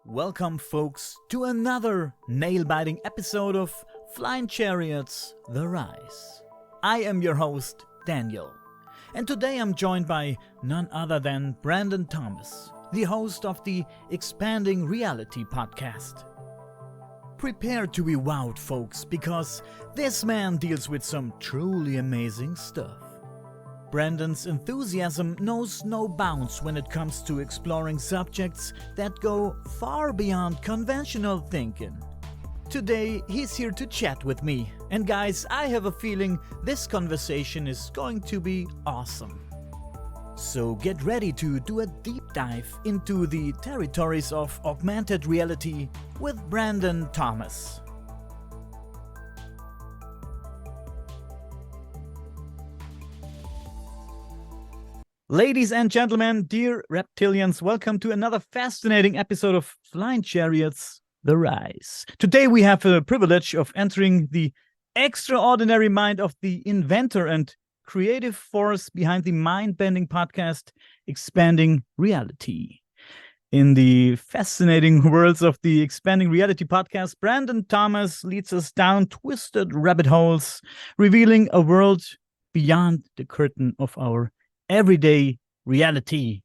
Welcome, folks, to another nail-biting episode of Flying Chariots: The Rise. I am your host, Daniel, and today I'm joined by none other than Brandon Thomas, the host of the Expanding Reality podcast. Prepare to be wowed, folks, because this man deals with some truly amazing stuff. Brandon's enthusiasm knows no bounds when it comes to exploring subjects that go far beyond conventional thinking. Today, he's here to chat with me, and guys, I have a feeling this conversation is going to be awesome. So get ready to do a deep dive into the territories of augmented reality with Brandon Thomas. Ladies and gentlemen, dear reptilians, welcome to another fascinating episode of Flying Chariots: The Rise. Today we have the privilege of entering the extraordinary mind of the inventor and creative force behind the mind-bending podcast, Expanding Reality. In the fascinating worlds of the Expanding Reality podcast, Brandon Thomas leads us down twisted rabbit holes, revealing a world beyond the curtain of our everyday reality,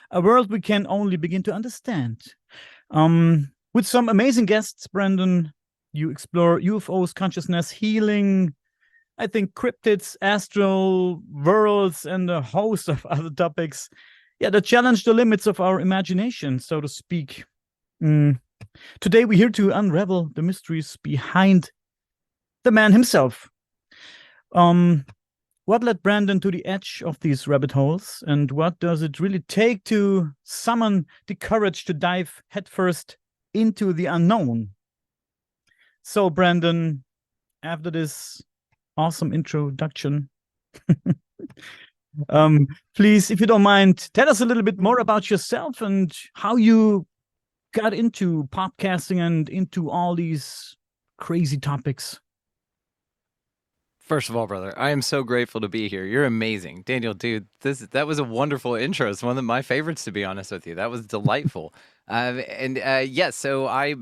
a world we can only begin to understand. With some amazing guests, Brandon, you explore UFOs, consciousness, healing, I think cryptids, astral worlds, and a host of other topics. Yeah, that challenge the limits of our imagination, so to speak. Today we're here to unravel the mysteries behind the man himself. What led Brandon to the edge of these rabbit holes, and what does it really take to summon the courage to dive headfirst into the unknown? So, Brandon, after this awesome introduction, please, if you don't mind, tell us a little bit more about yourself and how you got into podcasting and into all these crazy topics. First of all, brother, I am so grateful to be here. You're amazing. Daniel, dude, that was a wonderful intro. It's one of my favorites, to be honest with you. That was delightful. Yes, so I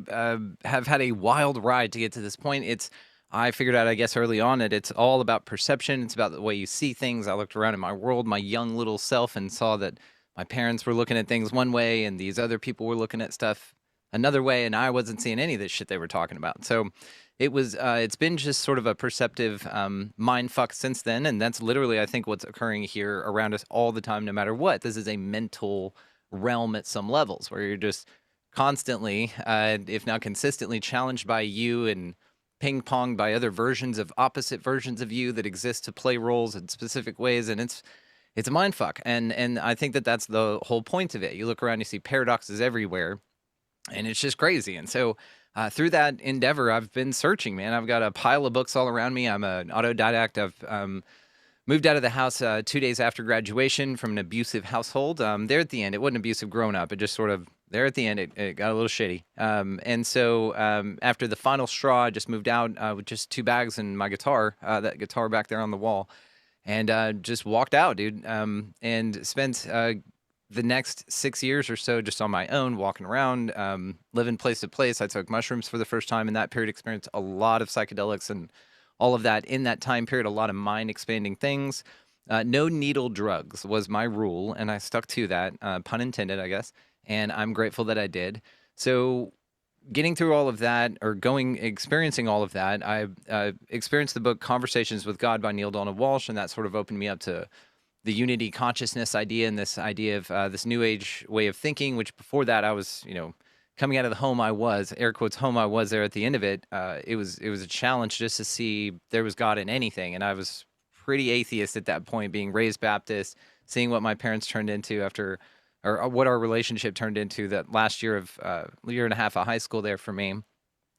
have had a wild ride to get to this point. I figured out, I guess, early on that it's all about perception. It's about the way you see things. I looked around in my world, my young little self, and saw that my parents were looking at things one way and these other people were looking at stuff another way, and I wasn't seeing any of this shit they were talking about. So it's been just sort of a perceptive mind fuck since then, and that's literally, I think, what's occurring here around us all the time, no matter what. This is a mental realm at some levels where you're just constantly, if not consistently, challenged by you and ping-ponged by other opposite versions of you that exist to play roles in specific ways, and it's a mind fuck. And I think that's the whole point of it. You look around, you see paradoxes everywhere, and it's just crazy. And so through that endeavor, I've been searching, man. I've got a pile of books all around me. I'm an autodidact. I've moved out of the house 2 days after graduation from an abusive household. There at the end, it wasn't abusive growing up. It just sort of, there at the end, it got a little shitty. And so after the final straw, I just moved out with just 2 bags and my guitar, that guitar back there on the wall, and just walked out, dude, and spent the next 6 years or so just on my own, walking around, living place to place. I took mushrooms for the first time in that period, experienced a lot of psychedelics and all of that in that time period, a lot of mind-expanding things. No needle drugs was my rule, and I stuck to that, pun intended, I guess, and I'm grateful that I did. So getting through all of that, or experiencing all of that, I experienced the book Conversations with God by Neil Donald Walsh, and that sort of opened me up to the unity consciousness idea and this idea of this new age way of thinking, which before that I was, coming out of the home I was, air quotes, home I was there at the end of it. It was a challenge just to see there was God in anything. And I was pretty atheist at that point, being raised Baptist, seeing what my parents turned into or what our relationship turned into that last year and a half of high school there for me.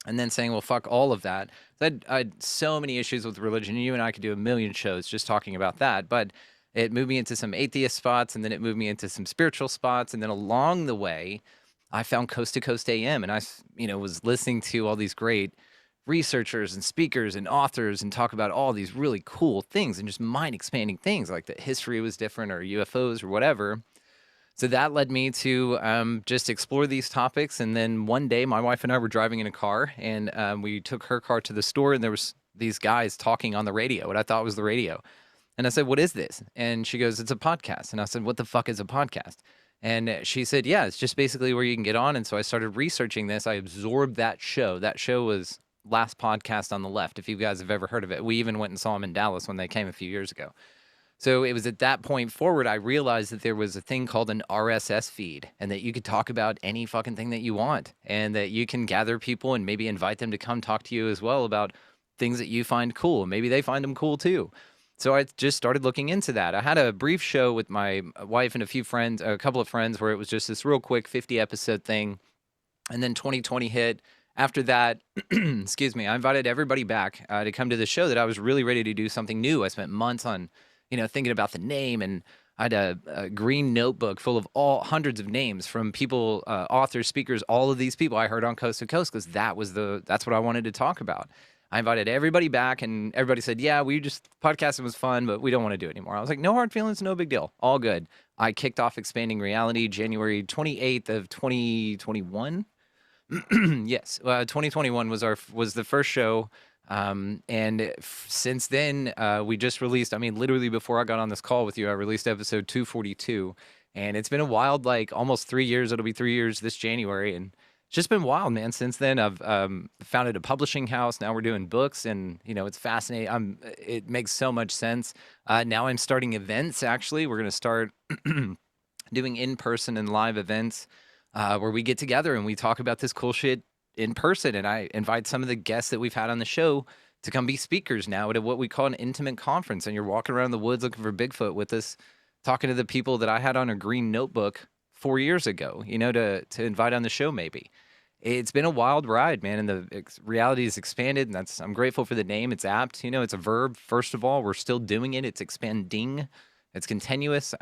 And then saying, well, fuck all of that. I had so many issues with religion. You and I could do a million shows just talking about that. But it moved me into some atheist spots, and then it moved me into some spiritual spots. And then along the way, I found Coast to Coast AM, and I, was listening to all these great researchers and speakers and authors and talk about all these really cool things and just mind-expanding things, like that history was different or UFOs or whatever. So that led me to just explore these topics. And then one day, my wife and I were driving in a car, and we took her car to the store, and there was these guys talking on the radio, what I thought was the radio. And I said, "What is this?" And she goes, "It's a podcast." And I said, "What the fuck is a podcast?" And she said, "Yeah, it's just basically where you can get on." And so I started researching this. I absorbed that show. That show was Last Podcast on the Left, if you guys have ever heard of it. We even went and saw them in Dallas when they came a few years ago. So it was at that point forward, I realized that there was a thing called an RSS feed, and that you could talk about any fucking thing that you want, and that you can gather people and maybe invite them to come talk to you as well about things that you find cool. Maybe they find them cool too. So I just started looking into that. I had a brief show with my wife and a few friends, a couple of friends, where it was just this real quick 50 episode thing. And then 2020 hit. After that, excuse me, I invited everybody back to come to the show that I was really ready to do something new. I spent months on, thinking about the name, and I had a green notebook full of all hundreds of names from people, authors, speakers, all of these people I heard on Coast to Coast, because that's what I wanted to talk about. I invited everybody back, and everybody said, "Yeah, podcasting was fun, but we don't want to do it anymore." I was like, "No hard feelings, no big deal, all good." I kicked off Expanding Reality January 28th of 2021. Yes, 2021 was the first show, and since then we just released. I mean, literally before I got on this call with you, I released episode 242, and it's been a wild, like, almost 3 years. It'll be 3 years this January, and it's just been wild, man. Since then, I've founded a publishing house. Now we're doing books, and it's fascinating. It makes so much sense. Now I'm starting events. Actually, we're gonna start doing in-person and live events where we get together and we talk about this cool shit in person. And I invite some of the guests that we've had on the show to come be speakers now at what we call an intimate conference. And you're walking around the woods looking for Bigfoot with us, talking to the people that I had on a green notebook 4 years ago, to invite on the show maybe. It's been a wild ride, man, and the reality has expanded, and I'm grateful for the name. It's apt, it's a verb. First of all, we're still doing it. It's expanding. It's continuous.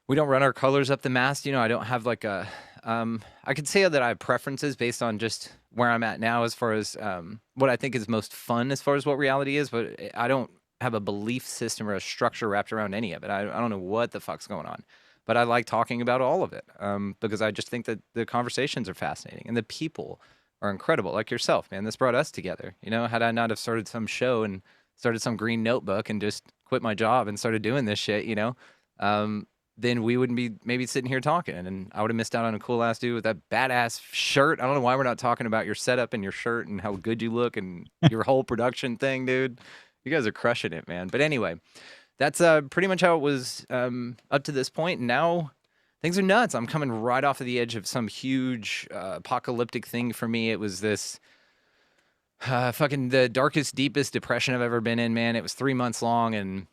We don't run our colors up the mast. I don't have like I could say that I have preferences based on just where I'm at now as far as what I think is most fun as far as what reality is, but I don't have a belief system or a structure wrapped around any of it. I don't know what the fuck's going on, but I like talking about all of it because I just think that the conversations are fascinating and the people are incredible, like yourself, man. This brought us together. Had I not have started some show and started some green notebook and just quit my job and started doing this shit, then we wouldn't be maybe sitting here talking, and I would have missed out on a cool ass dude with that badass shirt. I don't know why we're not talking about your setup and your shirt and how good you look and your whole production thing, dude. You guys are crushing it, man. But anyway, that's pretty much how it was up to this point. And now things are nuts. I'm coming right off of the edge of some huge apocalyptic thing for me. It was this fucking the darkest, deepest depression I've ever been in, man. It was 3 months long, and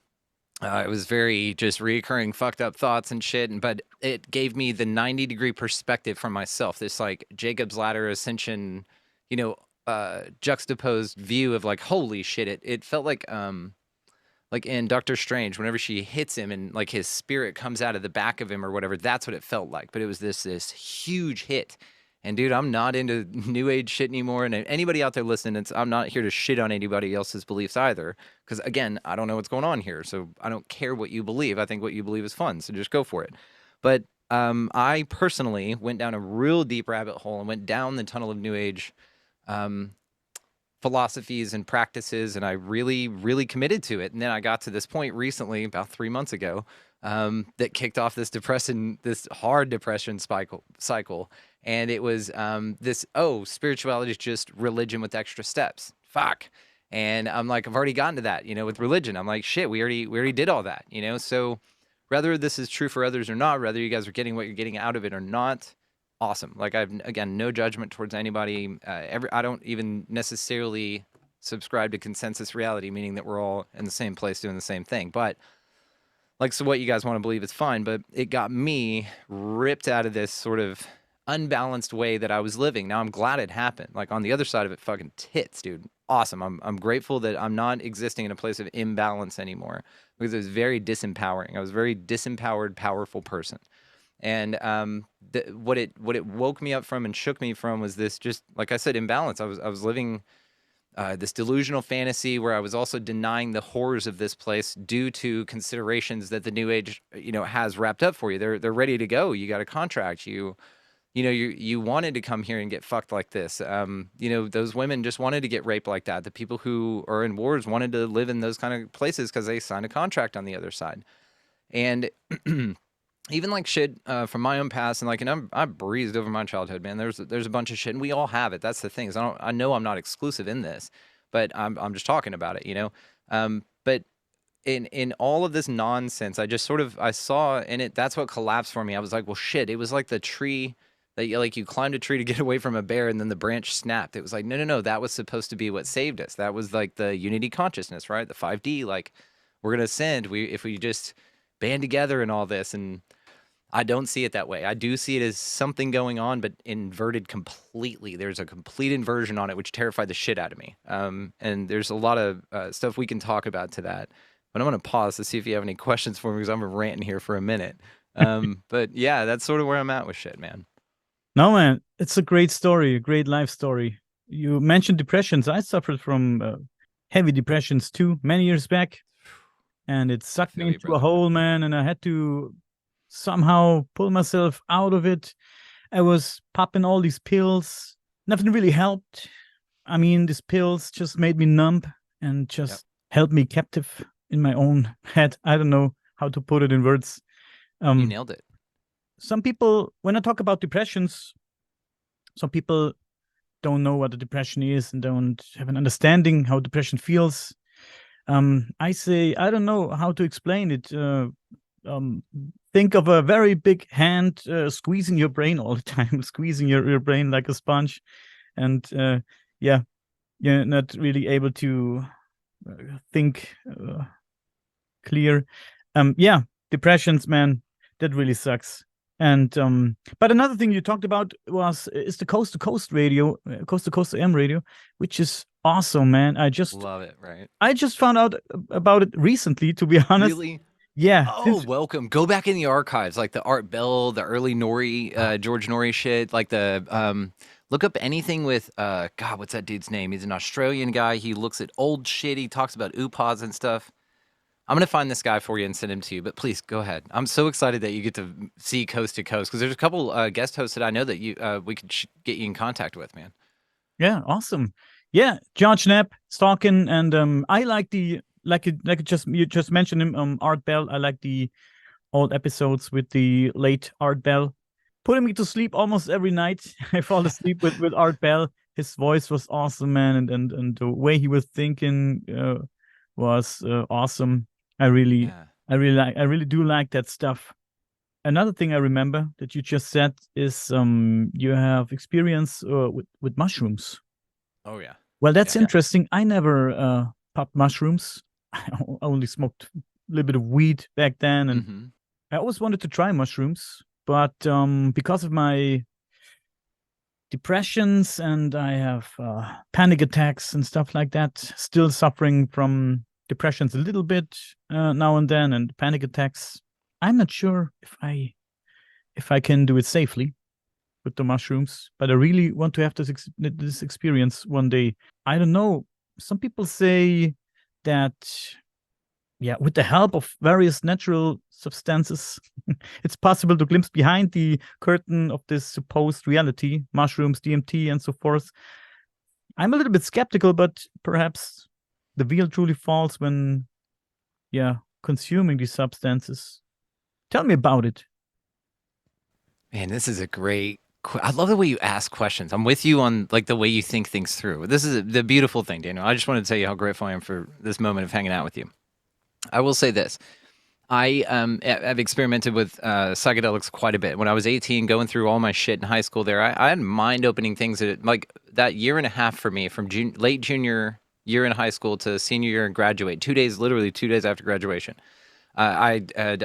it was very just reoccurring fucked up thoughts and shit. But it gave me the 90-degree perspective from myself. This like Jacob's ladder ascension, juxtaposed view of like, holy shit. It felt like in Doctor Strange, whenever she hits him and like his spirit comes out of the back of him or whatever, that's what it felt like. But it was this huge hit. And dude, I'm not into new age shit anymore. And anybody out there listening, I'm not here to shit on anybody else's beliefs either. Because again, I don't know what's going on here. So I don't care what you believe. I think what you believe is fun. So just go for it. But I personally went down a real deep rabbit hole and went down the tunnel of new age philosophies and practices. And I really, really committed to it. And then I got to this point recently, about 3 months ago, that kicked off this hard depression cycle. And it was spirituality is just religion with extra steps. Fuck. And I'm like, I've already gotten to that, with religion. I'm like, shit, we already did all that, So whether this is true for others or not, whether you guys are getting what you're getting out of it or not, awesome. Like I've, again, no judgment towards anybody. I don't even necessarily subscribe to consensus reality, meaning that we're all in the same place doing the same thing. But like, so what you guys want to believe is fine, but it got me ripped out of this sort of unbalanced way that I was living. Now I'm glad it happened. Like on the other side of it, fucking tits, dude. Awesome. I'm grateful that I'm not existing in a place of imbalance anymore, because it was very disempowering. I was a very disempowered, powerful person. And what it woke me up from and shook me from was this, just like I said, imbalance. I was living this delusional fantasy where I was also denying the horrors of this place due to considerations that the new age, has wrapped up for you. They're ready to go. You got a contract. You wanted to come here and get fucked like this. Those women just wanted to get raped like that. The people who are in wars wanted to live in those kind of places because they signed a contract on the other side. And even like shit from my own past, and I breezed over my childhood, man. There's a bunch of shit, and we all have it. That's the thing. Is I know I'm not exclusive in this, but I'm just talking about it. But in all of this nonsense, I just sort of I saw in it. That's what collapsed for me. I was like, well, shit. It was like the tree that you climbed a tree to get away from a bear, and then the branch snapped. It was like, no. That was supposed to be what saved us. That was like the unity consciousness, right? The 5D. Like we're gonna ascend. If we just band together and all this. And I don't see it that way. I do see it as something going on, but inverted completely. There's a complete inversion on it, which terrified the shit out of me. And there's a lot of stuff we can talk about to that. But I'm going to pause to see if you have any questions for me because I'm ranting here for a minute. But yeah, that's sort of where I'm at with shit, man. No, man, it's a great story, a great life story. You mentioned depressions. I suffered from heavy depressions too, many years back, and it sucked me feel you, into a brother. hole, man. And I had to somehow pull myself out of it. I was popping all these pills. Nothing really helped. I mean, these pills just made me numb and Yep. just held me captive in my own head. I don't know how to put it in words. You Um, nailed it. some people, when I talk about depressions, some people don't know what a depression is and don't have an understanding how depression feels. I say, I don't know how to explain it. Um, think of a very big hand squeezing your brain all the time, squeezing your brain like a sponge. And yeah, you're not really able to think clear. Yeah, depressions, man, that really sucks. And but another thing you talked about is the coast to coast radio, coast to coast AM radio, which is awesome, man. Love it, right? I just found out about it recently, to be honest. Really? Yeah, Oh, since welcome. Go back in the archives, like the Art Bell, the early Nori, George Nori shit, like the look up anything with God, what's that dude's name? He's an Australian guy. He looks at old shit. He talks about UPAs and stuff. I'm gonna find this guy for you and send him to you. But please go ahead. I'm so excited that you get to see coast to coast because there's a couple guest hosts that I know that we could get you in contact with, man. yeah, awesome. Yeah, George Knapp, Stalkin, and I like the like it just you just mentioned him, Art Bell. I like the old episodes with the late Art Bell, putting me to sleep almost every night. I fall asleep with Art Bell. His voice was awesome, man, and the way he was thinking was awesome. I really, Yeah. I really do like that stuff. Another thing I remember that you just said is you have experience with mushrooms. Oh yeah. Well, that's Yeah. interesting. I never popped mushrooms. I only smoked a little bit of weed back then, and Mm-hmm. I always wanted to try mushrooms, but because of my depressions and I have panic attacks and stuff like that, still suffering from depressions a little bit now and then and panic attacks. I'm not sure if I can do it safely with the mushrooms, but I really want to have this experience one day. I don't know. Some people say that yeah, with the help of various natural substances, it's possible to glimpse behind the curtain of this supposed reality, mushrooms, DMT, and so forth. I'm a little bit skeptical, but perhaps the veil truly falls when, yeah, consuming these substances. Tell me about it. Man, this is a great. I love the way you ask questions. I'm with you on like the way you think things through. This is the beautiful thing, Daniel. I just wanted to tell you how grateful I am for this moment of hanging out with you. I will say this. I have experimented with psychedelics quite a bit. When I was 18, going through all my shit in high school, I had mind-opening things that like that year and a half for me from late junior year in high school to senior year and graduate. 2 days, literally 2 days after graduation. I had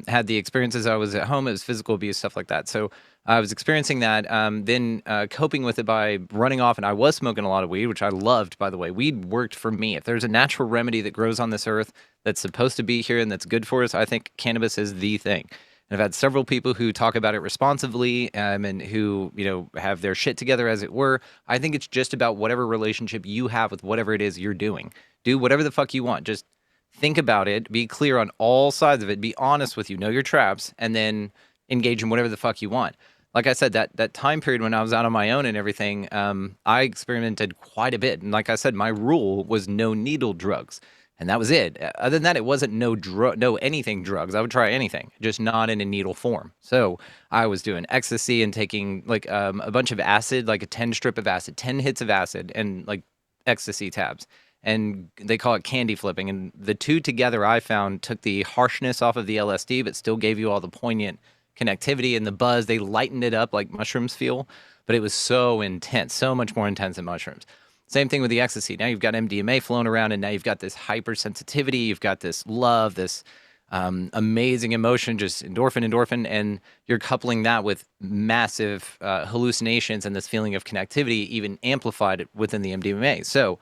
had the experiences. I was at home. It was physical abuse, stuff like that. So I was experiencing that. Then coping with it by running off, and I was smoking a lot of weed, which I loved. By the way, weed worked for me. If there's a natural remedy that grows on this earth that's supposed to be here and that's good for us, I think cannabis is the thing. And I've had several people who talk about it responsively, and who, have their shit together, as it were. I think it's just about whatever relationship you have with whatever it is you're doing. Do whatever the fuck you want. Just think about it, be clear on all sides of it, be honest with you, know your traps, and then engage in whatever the fuck you want. Like I said, that time period when I was out on my own and everything, I experimented quite a bit. And like I said, my rule was no needle drugs. And that was it. Other than that, it wasn't no anything drugs. I would try anything, just not in a needle form. So I was doing ecstasy and taking like a bunch of acid, like a 10 strip of acid, 10 hits of acid, and like ecstasy tabs. And they call it candy flipping. And the two together, I found, took the harshness off of the LSD, but still gave you all the poignant connectivity and the buzz. They lightened it up like mushrooms feel, but it was so intense, so much more intense than mushrooms. Same thing with the ecstasy. Now you've got MDMA flowing around, and now you've got this hypersensitivity. You've got this love, this amazing emotion, just endorphin, and you're coupling that with massive hallucinations and this feeling of connectivity, even amplified within the MDMA. So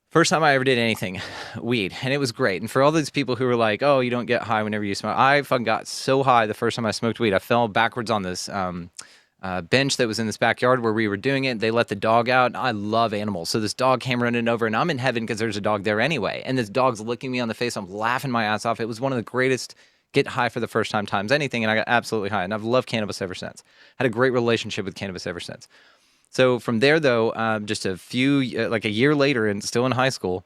first time I ever did anything, weed, and it was great. And for all these people who were like, "Oh, you don't get high whenever you smoke," I fucking got so high the first time I smoked weed. I fell backwards on this bench that was in this backyard where we were doing it. They let the dog out. I love animals, so this dog came running over, and I'm in heaven because there's a dog there anyway. And this dog's licking me on the face. I'm laughing my ass off. It was one of the greatest get high for the first time times anything, and I got absolutely high. And I've loved cannabis ever since. Had a great relationship with cannabis ever since. So from there, though, just a year later, and still in high school,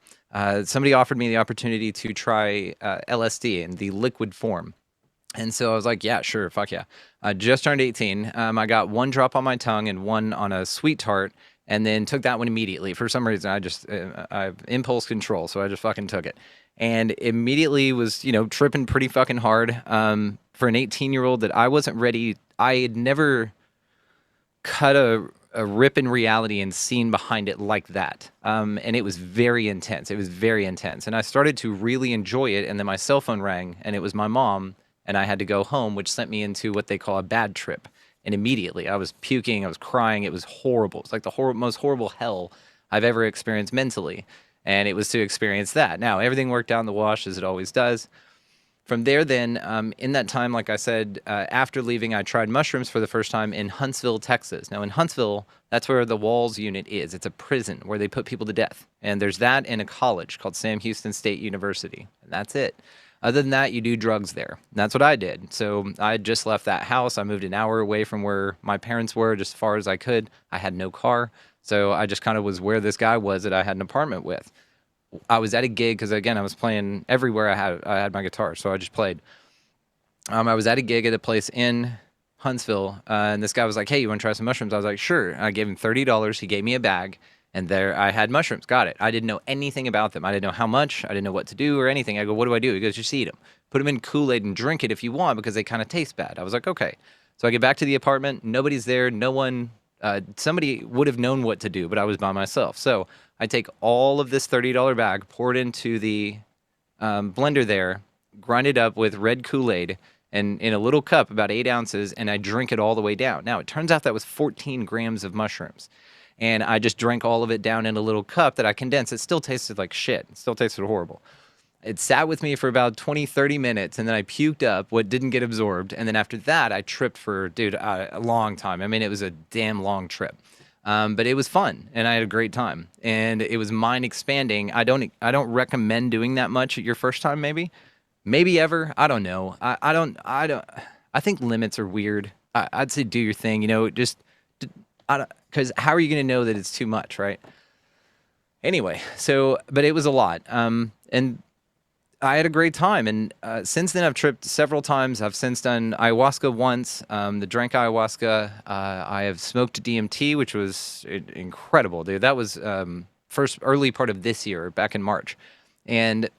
somebody offered me the opportunity to try LSD in the liquid form. And so I was like, yeah, sure, fuck yeah. I just turned 18. I got one drop on my tongue and one on a sweet tart, and then took that one immediately. For some reason, I have impulse control, so I just fucking took it. And immediately was, tripping pretty fucking hard for an 18-year-old that I wasn't ready. I had never cut a rip in reality and seen behind it like that. And it was very intense. It was very intense. And I started to really enjoy it. And then my cell phone rang, and it was my mom, and I had to go home, which sent me into what they call a bad trip. And immediately I was puking, I was crying. It was horrible. It's like the most horrible hell I've ever experienced mentally. And it was to experience that. Now, everything worked out in the wash, as it always does. From there, then, in that time, like I said, after leaving, I tried mushrooms for the first time in Huntsville, Texas. Now, in Huntsville, that's where the Walls unit is. It's a prison where they put people to death. And there's that in a college called Sam Houston State University. And that's it. Other than that, you do drugs there. And that's what I did. So I had just left that house. I moved an hour away from where my parents were, just as far as I could. I had no car. So I just kind of was where this guy was that I had an apartment with. I was at a gig because, again, I was playing everywhere I had my guitar, so I just played. I was at a gig at a place in Huntsville, and this guy was like, "Hey, you want to try some mushrooms?" I was like, "Sure." And I gave him $30. He gave me a bag, and there I had mushrooms. Got it. I didn't know anything about them. I didn't know how much. I didn't know what to do or anything. I go, "What do I do?" He goes, "Just eat them. Put them in Kool-Aid and drink it if you want because they kind of taste bad." I was like, "Okay." So I get back to the apartment. Nobody's there. No one. Somebody would have known what to do, but I was by myself. So I take all of this $30 bag, pour it into the blender there, grind it up with red Kool-Aid, and in a little cup, about 8 ounces, and I drink it all the way down. Now, it turns out that was 14 grams of mushrooms. And I just drank all of it down in a little cup that I condensed. It still tasted like shit. It still tasted horrible. It sat with me for about 20, 30 minutes, and then I puked up what didn't get absorbed. And then after that, I tripped for, a long time. I mean, it was a damn long trip. But it was fun, and I had a great time. And it was mind expanding. I don't recommend doing that much at your first time, maybe ever. I don't know. I think limits are weird. I'd say do your thing, because how are you going to know that it's too much, right? Anyway, but it was a lot. And I had a great time, and since then I've tripped several times. I've since done ayahuasca once, drank ayahuasca. I have smoked DMT, which was incredible, dude. That was early part of this year, back in March, and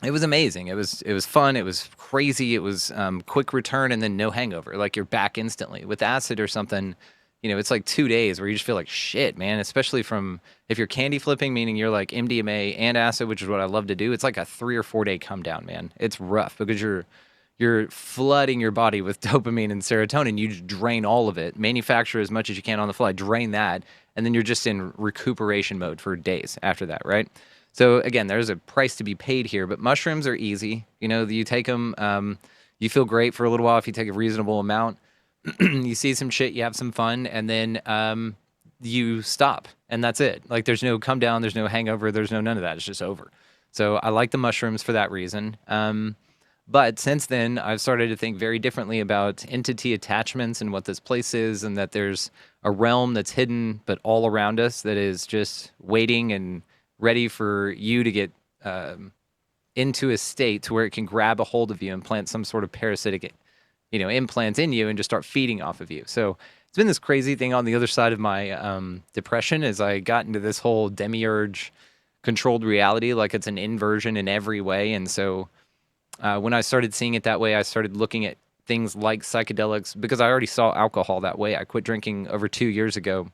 it was amazing. It was fun. It was crazy. It was quick return and then no hangover. Like you're back instantly. With acid or something, it's like 2 days where you just feel like shit, man. Especially if you're candy flipping, meaning you're like MDMA and acid, which is what I love to do. It's like a 3 or 4 day come down, man. It's rough because you're flooding your body with dopamine and serotonin. You just drain all of it, manufacture as much as you can on the fly, drain that, and then you're just in recuperation mode for days after that, right? So again, there's a price to be paid here, but mushrooms are easy. You take them. You feel great for a little while if you take a reasonable amount. You see some shit, you have some fun, and then you stop, and that's it. Like there's no come down, there's no hangover, there's no none of that. It's just over. So I like the mushrooms for that reason. But since then, I've started to think very differently about entity attachments and what this place is, and that there's a realm that's hidden but all around us that is just waiting and ready for you to get into a state to where it can grab a hold of you and plant some sort of parasitic, implants in you and just start feeding off of you. So it's been this crazy thing on the other side of my depression as I got into this whole demiurge controlled reality, like it's an inversion in every way. And so when I started seeing it that way, I started looking at things like psychedelics because I already saw alcohol that way. I quit drinking over 2 years ago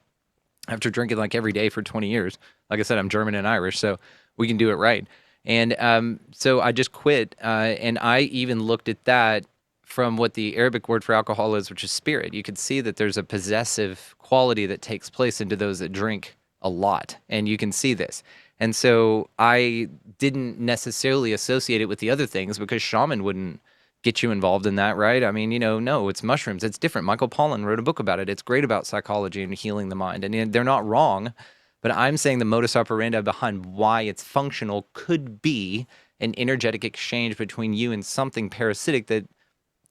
after drinking like every day for 20 years. Like I said, I'm German and Irish, so we can do it right. And so I just quit, and I even looked at that from what the Arabic word for alcohol is, which is spirit. You could see that there's a possessive quality that takes place into those that drink a lot, and you can see this. And so I didn't necessarily associate it with the other things because shaman wouldn't get you involved in that, right? I mean, no, it's mushrooms. It's different. Michael Pollan wrote a book about it. It's great about psychology and healing the mind, and they're not wrong. But I'm saying the modus operandi behind why it's functional could be an energetic exchange between you and something parasitic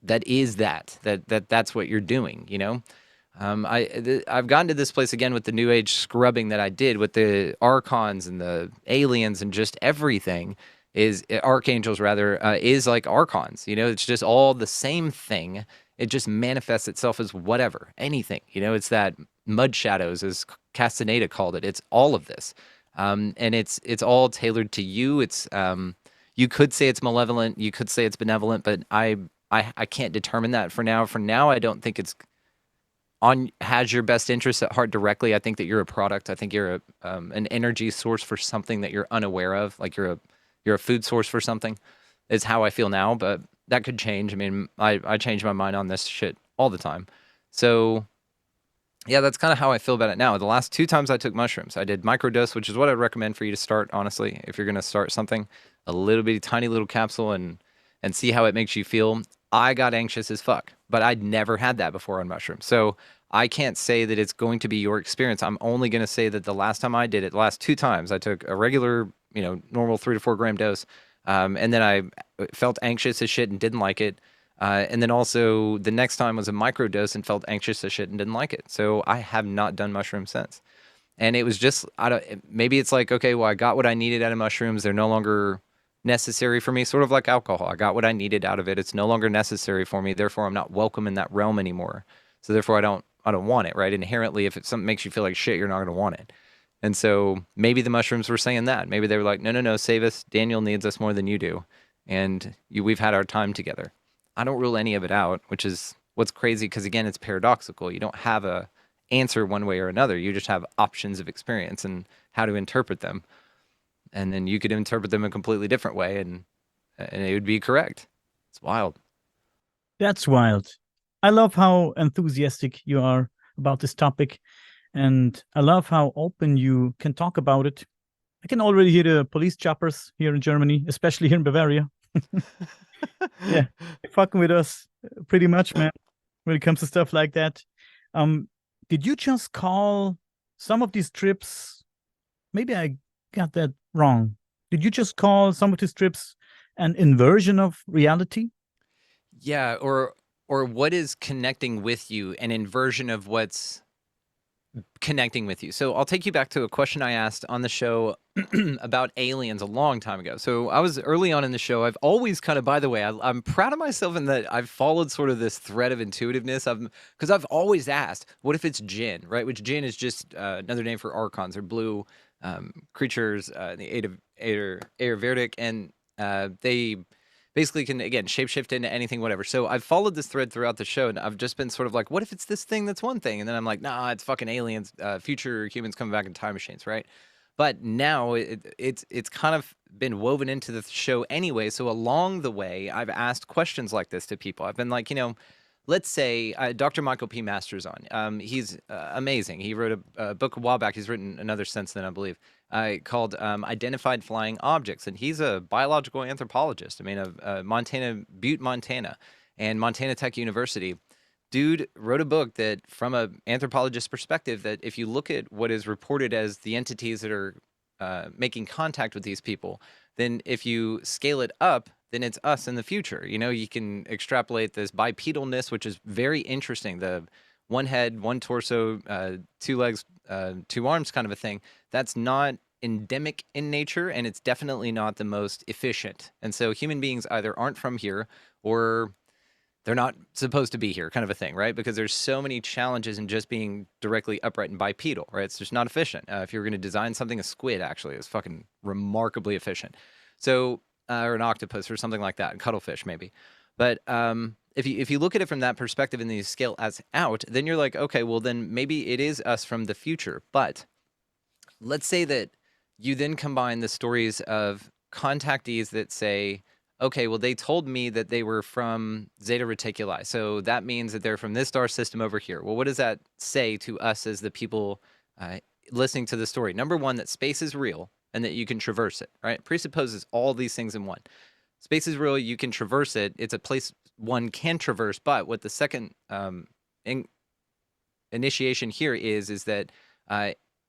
that's what you're doing, I've gotten to this place again with the new age scrubbing that I did with the archons and the aliens and just everything is archangels rather is like archons, it's just all the same thing. It just manifests itself as whatever, anything, it's that mud shadows, as Castaneda called it. It's all of this. And it's all tailored to you. It's you could say it's malevolent, you could say it's benevolent, but I can't determine that for now. For now, I don't think it's has your best interests at heart directly. I think that you're a product. I think you're an energy source for something that you're unaware of. Like you're a food source for something. Is how I feel now, but that could change. I mean, I change my mind on this shit all the time. So yeah, that's kind of how I feel about it now. The last 2 times I took mushrooms, I did microdose, which is what I'd recommend for you to start, honestly, if you're going to start something, a little bitty, tiny little capsule and see how it makes you feel. I got anxious as fuck, but I'd never had that before on mushrooms. So I can't say that it's going to be your experience. I'm only going to say that the last time I did it, the last 2 times, I took a regular, normal 3 to 4 gram dose. And then I felt anxious as shit and didn't like it. And then also the next time was a microdose and felt anxious as shit and didn't like it. So I have not done mushrooms since. And it was just, maybe it's like, okay, well, I got what I needed out of mushrooms. They're no longer necessary for me, sort of like alcohol. I got what I needed out of it. It's no longer necessary for me. Therefore, I'm not welcome in that realm anymore. So therefore, I don't want it, right? Inherently, if something makes you feel like shit, you're not going to want it. And so maybe the mushrooms were saying that. Maybe they were like, no, save us. Daniel needs us more than you do. And we've had our time together. I don't rule any of it out, which is what's crazy because, again, it's paradoxical. You don't have a answer one way or another. You just have options of experience and how to interpret them. And then you could interpret them a completely different way and it would be correct. It's wild. That's wild. I love how enthusiastic you are about this topic. And I love how open you can talk about it. I can already hear the police choppers here in Germany, especially here in Bavaria. Yeah, they're fucking with us pretty much, man, when it comes to stuff like that. Did you just call some of these trips, maybe I got that wrong. Did you just call some of these trips an inversion of reality? Yeah, or what is connecting with you, an inversion of what's connecting with you. So I'll take you back to a question I asked on the show about aliens a long time ago. So I was early on in the show. I've always kind of, by the way, I'm proud of myself in that I've followed sort of this thread of intuitiveness. Because I've always asked, what if it's jinn, right? Which jinn is just another name for archons or blue creatures, the Ayurvedic, and they basically can, again, shapeshift into anything, whatever. So I've followed this thread throughout the show, and I've just been sort of like, what if it's this thing that's one thing? And then I'm like, nah, it's fucking aliens, future humans coming back in time machines, right? But now it's kind of been woven into the show anyway. So along the way, I've asked questions like this to people. I've been like, let's say Dr. Michael P. Masters on. He's amazing. He wrote a book a while back. He's written another since then, I believe, called Identified Flying Objects. And he's a biological anthropologist. I mean, of Montana, Butte, Montana. and Montana Tech University. Dude wrote a book that, from an anthropologist's perspective, that if you look at what is reported as the entities that are making contact with these people, then if you scale it up, then it's us in the future. You know, you can extrapolate this bipedalness, which is very interesting. The one head, one torso, two legs, two arms kind of a thing. That's not endemic in nature, and it's definitely not the most efficient. And so human beings either aren't from here or they're not supposed to be here, kind of a thing, right? Because there's so many challenges in just being directly upright and bipedal, right? It's just not efficient. If you were going to design something, a squid actually is fucking remarkably efficient. So, or an octopus or something like that, cuttlefish maybe. But if you look at it from that perspective and then you scale as out, then you're like, okay, well then maybe it is us from the future. But let's say that you then combine the stories of contactees that say, okay, well, they told me that they were from Zeta Reticuli. So that means that they're from this star system over here. Well, what does that say to us as the people listening to the story? Number one, that space is real and that you can traverse it, right? It presupposes all these things in one. Space is real, you can traverse it. It's a place one can traverse, but what the second initiation here is that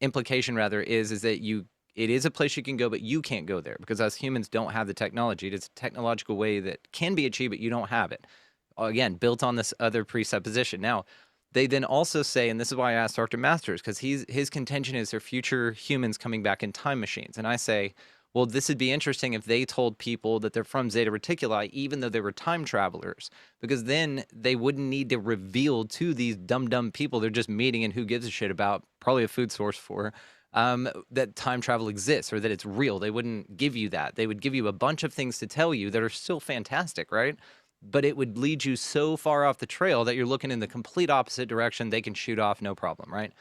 implication rather is that it is a place you can go, but you can't go there because us humans don't have the technology. It's a technological way that can be achieved, but you don't have it. Again, built on this other presupposition. Now, they then also say, and this is why I asked Dr. Masters, because his contention is they're future humans coming back in time machines. And I say, well, this would be interesting if they told people that they're from Zeta Reticuli, even though they were time travelers, because then they wouldn't need to reveal to these dumb people they're just meeting and who gives a shit about, probably a food source for, that time travel exists or that it's real. They wouldn't give you that. They would give you a bunch of things to tell you that are still fantastic, right? But it would lead you so far off the trail that you're looking in the complete opposite direction. They can shoot off, no problem, right?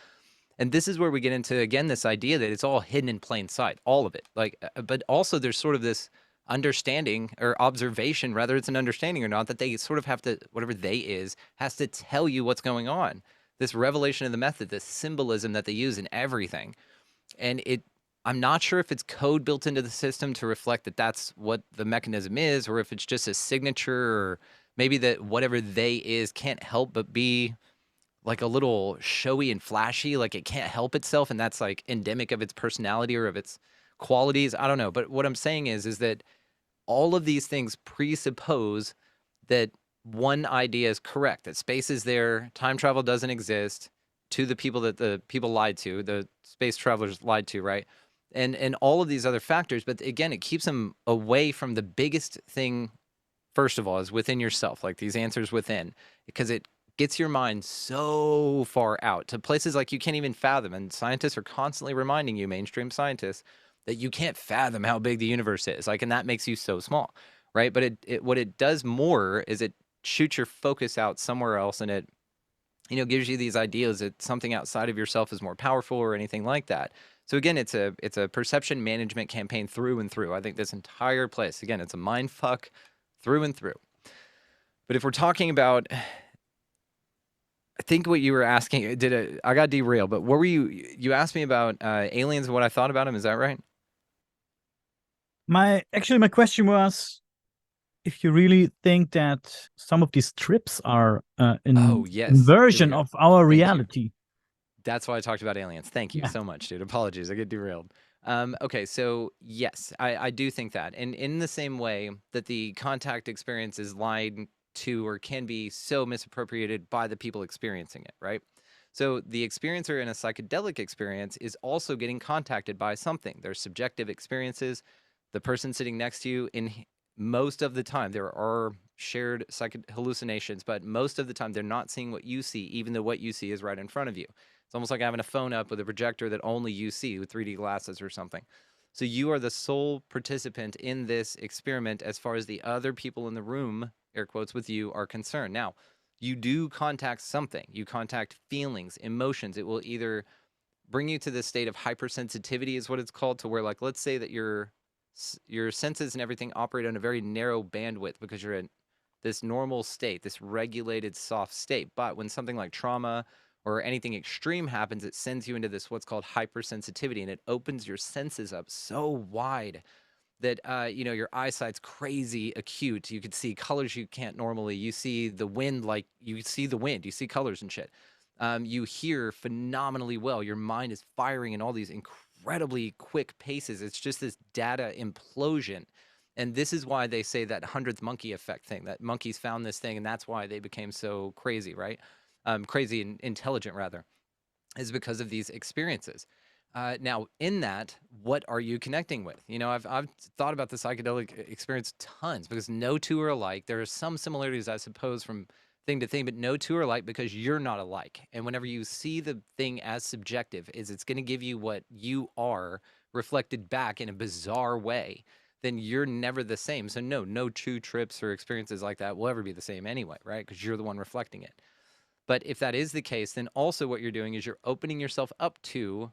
And this is where we get into, again, this idea that it's all hidden in plain sight, all of it. Like, but also there's sort of this understanding or observation, whether it's an understanding or not, that they sort of have to, whatever they is, has to tell you what's going on. This revelation of the method, this symbolism that they use in everything. And I'm not sure if it's code built into the system to reflect that that's what the mechanism is, or if it's just a signature, or maybe that whatever they is can't help but be like a little showy and flashy, like it can't help itself, and that's like endemic of its personality or of its qualities. I don't know. But what I'm saying is that all of these things presuppose that one idea is correct, that space is there, time travel doesn't exist, to the people that the people lied to, the space travelers lied to, right? And all of these other factors. But again, it keeps them away from the biggest thing, first of all, is within yourself, like these answers within, because it gets your mind so far out to places like you can't even fathom. And scientists are constantly reminding you, mainstream scientists, that you can't fathom how big the universe is. Like, and that makes you so small, right? But what it does more is it shoots your focus out somewhere else, and it, you know, gives you these ideas that something outside of yourself is more powerful or anything like that. So again, it's a perception management campaign through and through. I think this entire place, again, it's a mind fuck through and through. But if we're talking about, I think what you were asking, I got derailed, but what were you asked me about aliens and what I thought about them, is that right? My question was if you really think that some of these trips are Oh, an yes. Here we inversion go. of our Thank you. reality. That's why I talked about aliens. Thank you Yeah. so much, dude. Apologies. I get derailed. Okay, so yes, I do think that. And in the same way that the contact experience is lied to or can be so misappropriated by the people experiencing it, right? So the experiencer in a psychedelic experience is also getting contacted by something. There's subjective experiences. The person sitting next to you, most of the time, there are shared hallucinations, but most of the time they're not seeing what you see, even though what you see is right in front of you. It's almost like having a phone up with a projector that only you see with 3D glasses or something. So you are the sole participant in this experiment as far as the other people in the room, air quotes, with you are concerned. Now, you do contact something. You contact feelings, emotions. It will either bring you to this state of hypersensitivity, is what it's called, to where, like, let's say that your senses and everything operate on a very narrow bandwidth because you're in this normal state, this regulated soft state. But when something like trauma or anything extreme happens, it sends you into this what's called hypersensitivity, and it opens your senses up so wide that your eyesight's crazy acute. You could see colors you can't normally. You see the wind, like you see the wind. You see colors and shit. You hear phenomenally well. Your mind is firing in all these incredibly quick paces. It's just this data implosion. And this is why they say that 100th monkey effect thing, that monkeys found this thing, and that's why they became so crazy, right? Crazy and intelligent, rather, is because of these experiences. Now, in that, what are you connecting with? I've thought about the psychedelic experience tons because no two are alike. There are some similarities, I suppose, from thing to thing, but no two are alike because you're not alike. And whenever you see the thing as subjective, is it's going to give you what you are reflected back in a bizarre way, then you're never the same. So no two trips or experiences like that will ever be the same anyway, right? Because you're the one reflecting it. But if that is the case, then also what you're doing is you're opening yourself up to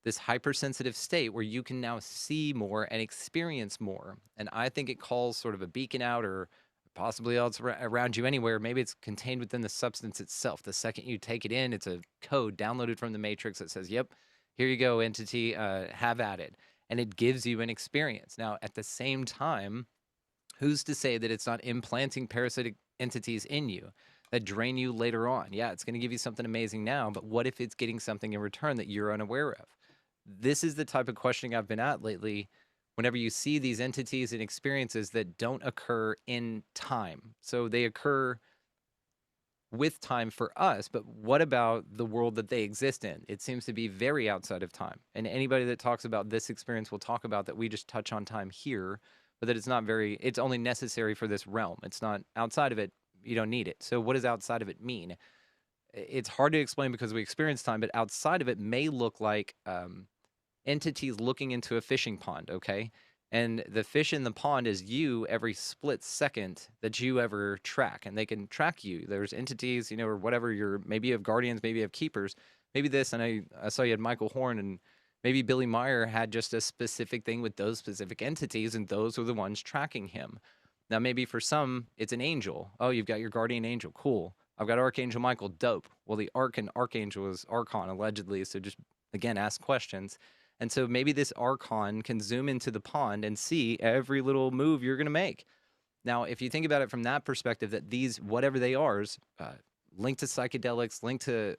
this hypersensitive state where you can now see more and experience more. And I think it calls sort of a beacon out, or possibly else around you anywhere. Maybe it's contained within the substance itself. The second you take it in, it's a code downloaded from the matrix that says, yep, here you go, entity, have at it. And it gives you an experience. Now, at the same time, who's to say that it's not implanting parasitic entities in you that drain you later on? Yeah, it's going to give you something amazing now, but what if it's getting something in return that you're unaware of? This is the type of questioning I've been at lately whenever you see these entities and experiences that don't occur in time. So they occur with time for us, but what about the world that they exist in? It seems to be very outside of time. And anybody that talks about this experience will talk about that we just touch on time here, but that it's only necessary for this realm. It's not outside of it. You don't need it. So what does outside of it mean? It's hard to explain because we experience time, but outside of it may look like entities looking into a fishing pond, okay? And the fish in the pond is you every split second that you ever track, and they can track you. There's entities, or whatever, maybe you have guardians, maybe you have keepers, maybe this. And I saw you had Michael Horn, and maybe Billy Meyer had just a specific thing with those specific entities, and those are the ones tracking him. Now, maybe for some, it's an angel. Oh, you've got your guardian angel. Cool. I've got Archangel Michael. Dope. Well, the Archangel is Archon, allegedly. So just, again, ask questions. And so maybe this Archon can zoom into the pond and see every little move you're going to make. Now, if you think about it from that perspective, that these, whatever they are, linked to psychedelics, linked to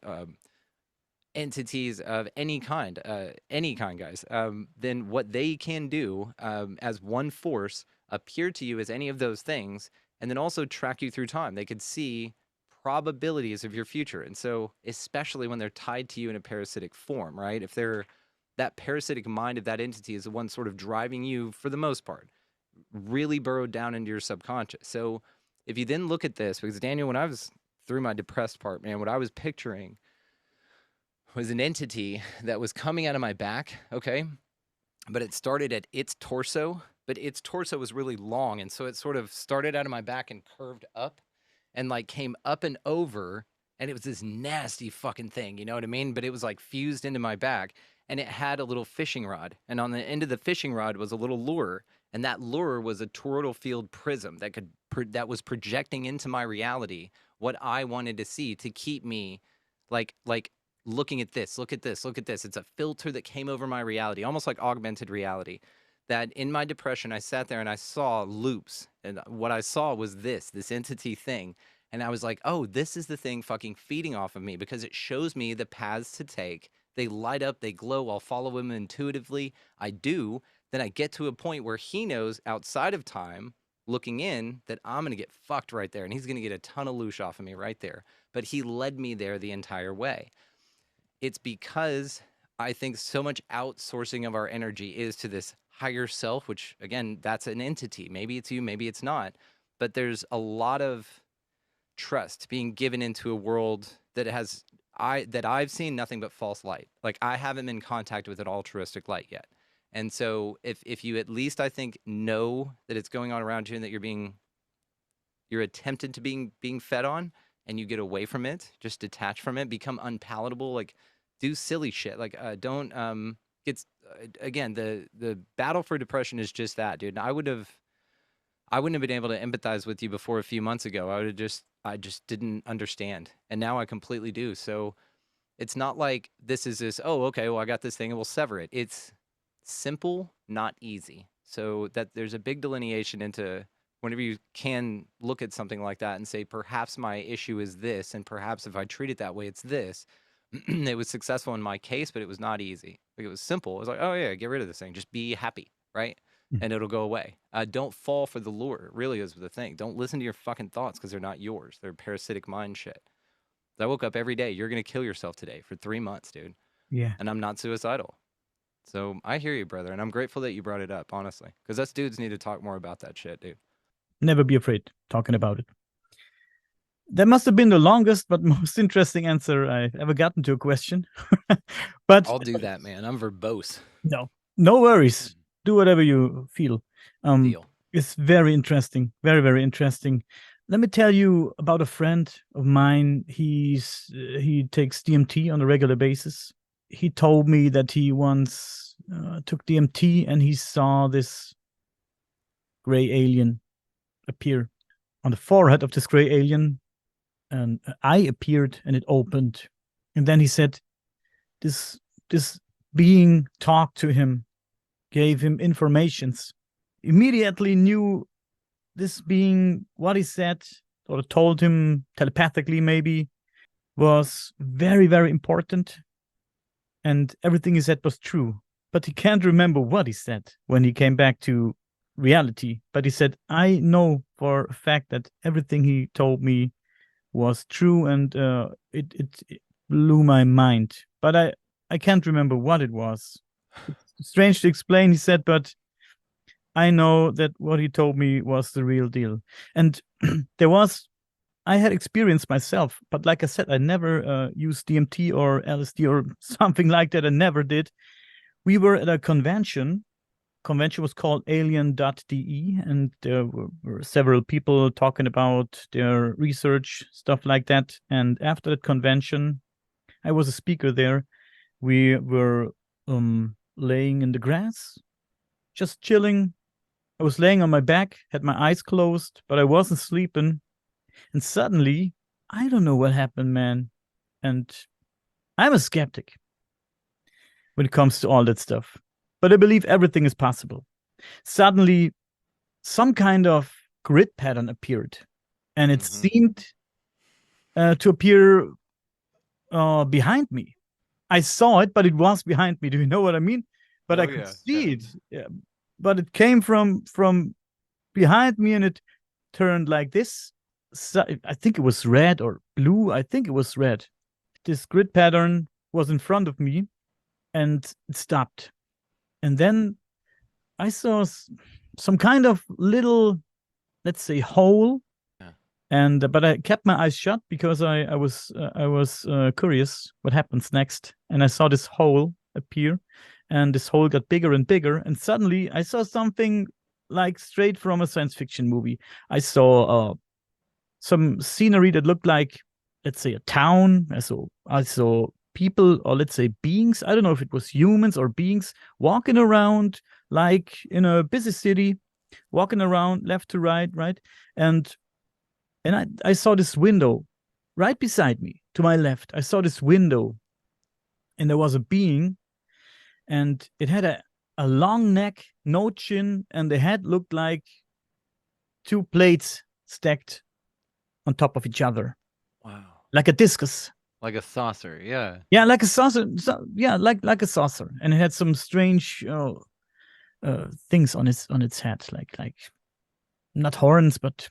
entities of any kind, guys, then what they can do as one force appear to you as any of those things, and then also track you through time. They could see probabilities of your future. And so, especially when they're tied to you in a parasitic form, right? If they're that parasitic mind of that entity is the one sort of driving you, for the most part, really burrowed down into your subconscious. So if you then look at this, because Daniel, when I was through my depressed part, man, what I was picturing was an entity that was coming out of my back, okay? But it started at its torso, but its torso was really long. And so it sort of started out of my back and curved up and like came up and over. And it was this nasty fucking thing, you know what I mean? But it was like fused into my back, and it had a little fishing rod. And on the end of the fishing rod was a little lure. And that lure was a toroidal field prism that was projecting into my reality what I wanted to see to keep me like looking at this, look at this, look at this. It's a filter that came over my reality, almost like augmented reality. That in my depression, I sat there and I saw loops. And what I saw was this entity thing. And I was like, oh, this is the thing fucking feeding off of me, because it shows me the paths to take. They light up, they glow. I'll follow him intuitively. I do. Then I get to a point where he knows outside of time, looking in, that I'm going to get fucked right there. And he's going to get a ton of loosh off of me right there. But he led me there the entire way. It's because I think so much outsourcing of our energy is to this higher self, which, again, that's an entity. Maybe it's you, maybe it's not. But there's a lot of trust being given into a world that I've seen nothing but false light. Like, I haven't been in contact with an altruistic light yet. And so if you at least, I think, know that it's going on around you and that you're attempted to being fed on, and you get away from it, just detach from it, become unpalatable, like do silly shit. Like don't get again, the battle for depression is just that, dude. I wouldn't have been able to empathize with you before a few months ago. I just didn't understand. And now I completely do. So it's not like this is this, oh, okay, well, I got this thing and we'll sever it. It's simple, not easy. So that there's a big delineation into whenever you can look at something like that and say, perhaps my issue is this, and perhaps if I treat it that way, it's this. It was successful in my case, but it was not easy. Like, it was simple. It was like, oh yeah, get rid of this thing. Just be happy, right? Mm. And it'll go away. Don't fall for the lure. Really is the thing. Don't listen to your fucking thoughts because they're not yours. They're parasitic mind shit. I woke up every day. You're gonna kill yourself today for 3 months, dude. Yeah. And I'm not suicidal. So I hear you, brother, and I'm grateful that you brought it up, honestly, because us dudes need to talk more about that shit, dude. Never be afraid talking about it. That must have been the longest but most interesting answer I've ever gotten to a question. But I'll do that, man. I'm verbose. no, no worries. Do whatever you feel. Um, Deal. it's very interesting, very, very interesting. Let me tell you about a friend of mine. He takes DMT on a regular basis. He told me that he once took DMT and he saw this gray alien appear on the forehead of this gray alien. An eye appeared and it opened, and then he said, "This being talked to him, gave him informations. Immediately knew this being what he said or told him telepathically, maybe, was very, very important, and everything he said was true. But he can't remember what he said when he came back to reality. But he said, I know for a fact that everything he told me was true, and it blew my mind. But I can't remember what it was. It's strange to explain, he said, but I know that what he told me was the real deal. And I had experience myself, but like I said, I never used DMT or LSD or something like that. I never did. We were at a convention. Convention was called alien.de, and there were several people talking about their research, stuff like that. And after that convention, I was a speaker there. We were laying in the grass, just chilling. I was laying on my back, had my eyes closed, but I wasn't sleeping. And suddenly, I don't know what happened, man. And I'm a skeptic when it comes to all that stuff, but I believe everything is possible. Suddenly, some kind of grid pattern appeared, and it seemed to appear behind me. I saw it, but it was behind me. Do you know what I mean? But I could see it. Yeah. But it came from behind me, and it turned like this. So, I think it was red or blue. I think it was red. This grid pattern was in front of me, and it stopped. And then I saw some kind of little, let's say, hole. Yeah. And but I kept my eyes shut because I was curious what happens next. And I saw this hole appear, and this hole got bigger and bigger. And suddenly I saw something like straight from a science fiction movie. I saw some scenery that looked like, let's say, a town. I saw people, or let's say beings. I don't know if it was humans or beings walking around like in a busy city, walking around left to right, right. And I saw this window right beside me to my left. I saw this window, and there was a being, and it had a long neck, no chin, and the head looked like two plates stacked on top of each other. Wow. Like a discus. Like a saucer, yeah. Yeah, like a saucer. Yeah, like a saucer, and it had some strange things on its head, like not horns, but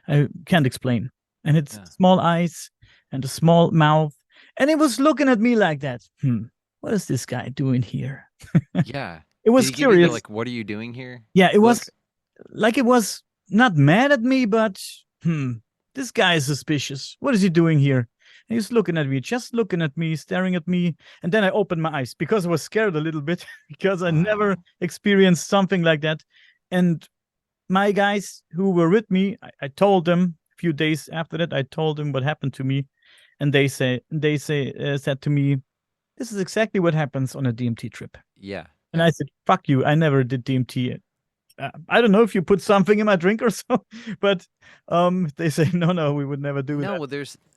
I can't explain. And it's small eyes and a small mouth, and it was looking at me like that. What is this guy doing here? Yeah. It was Did he give you curious. the, like, what are you doing here? Yeah, it Look. was like it was not mad at me, but this guy is suspicious. What is he doing here? And he's looking at me, just looking at me, staring at me. And then I opened my eyes because I was scared a little bit because I never experienced something like that. And my guys who were with me, I told them a few days after that, I told them what happened to me. And they said to me, this is exactly what happens on a DMT trip. Yeah. And I said, fuck you. I never did DMT. I don't know if you put something in my drink or so, but they say no, we would never do No, that. well,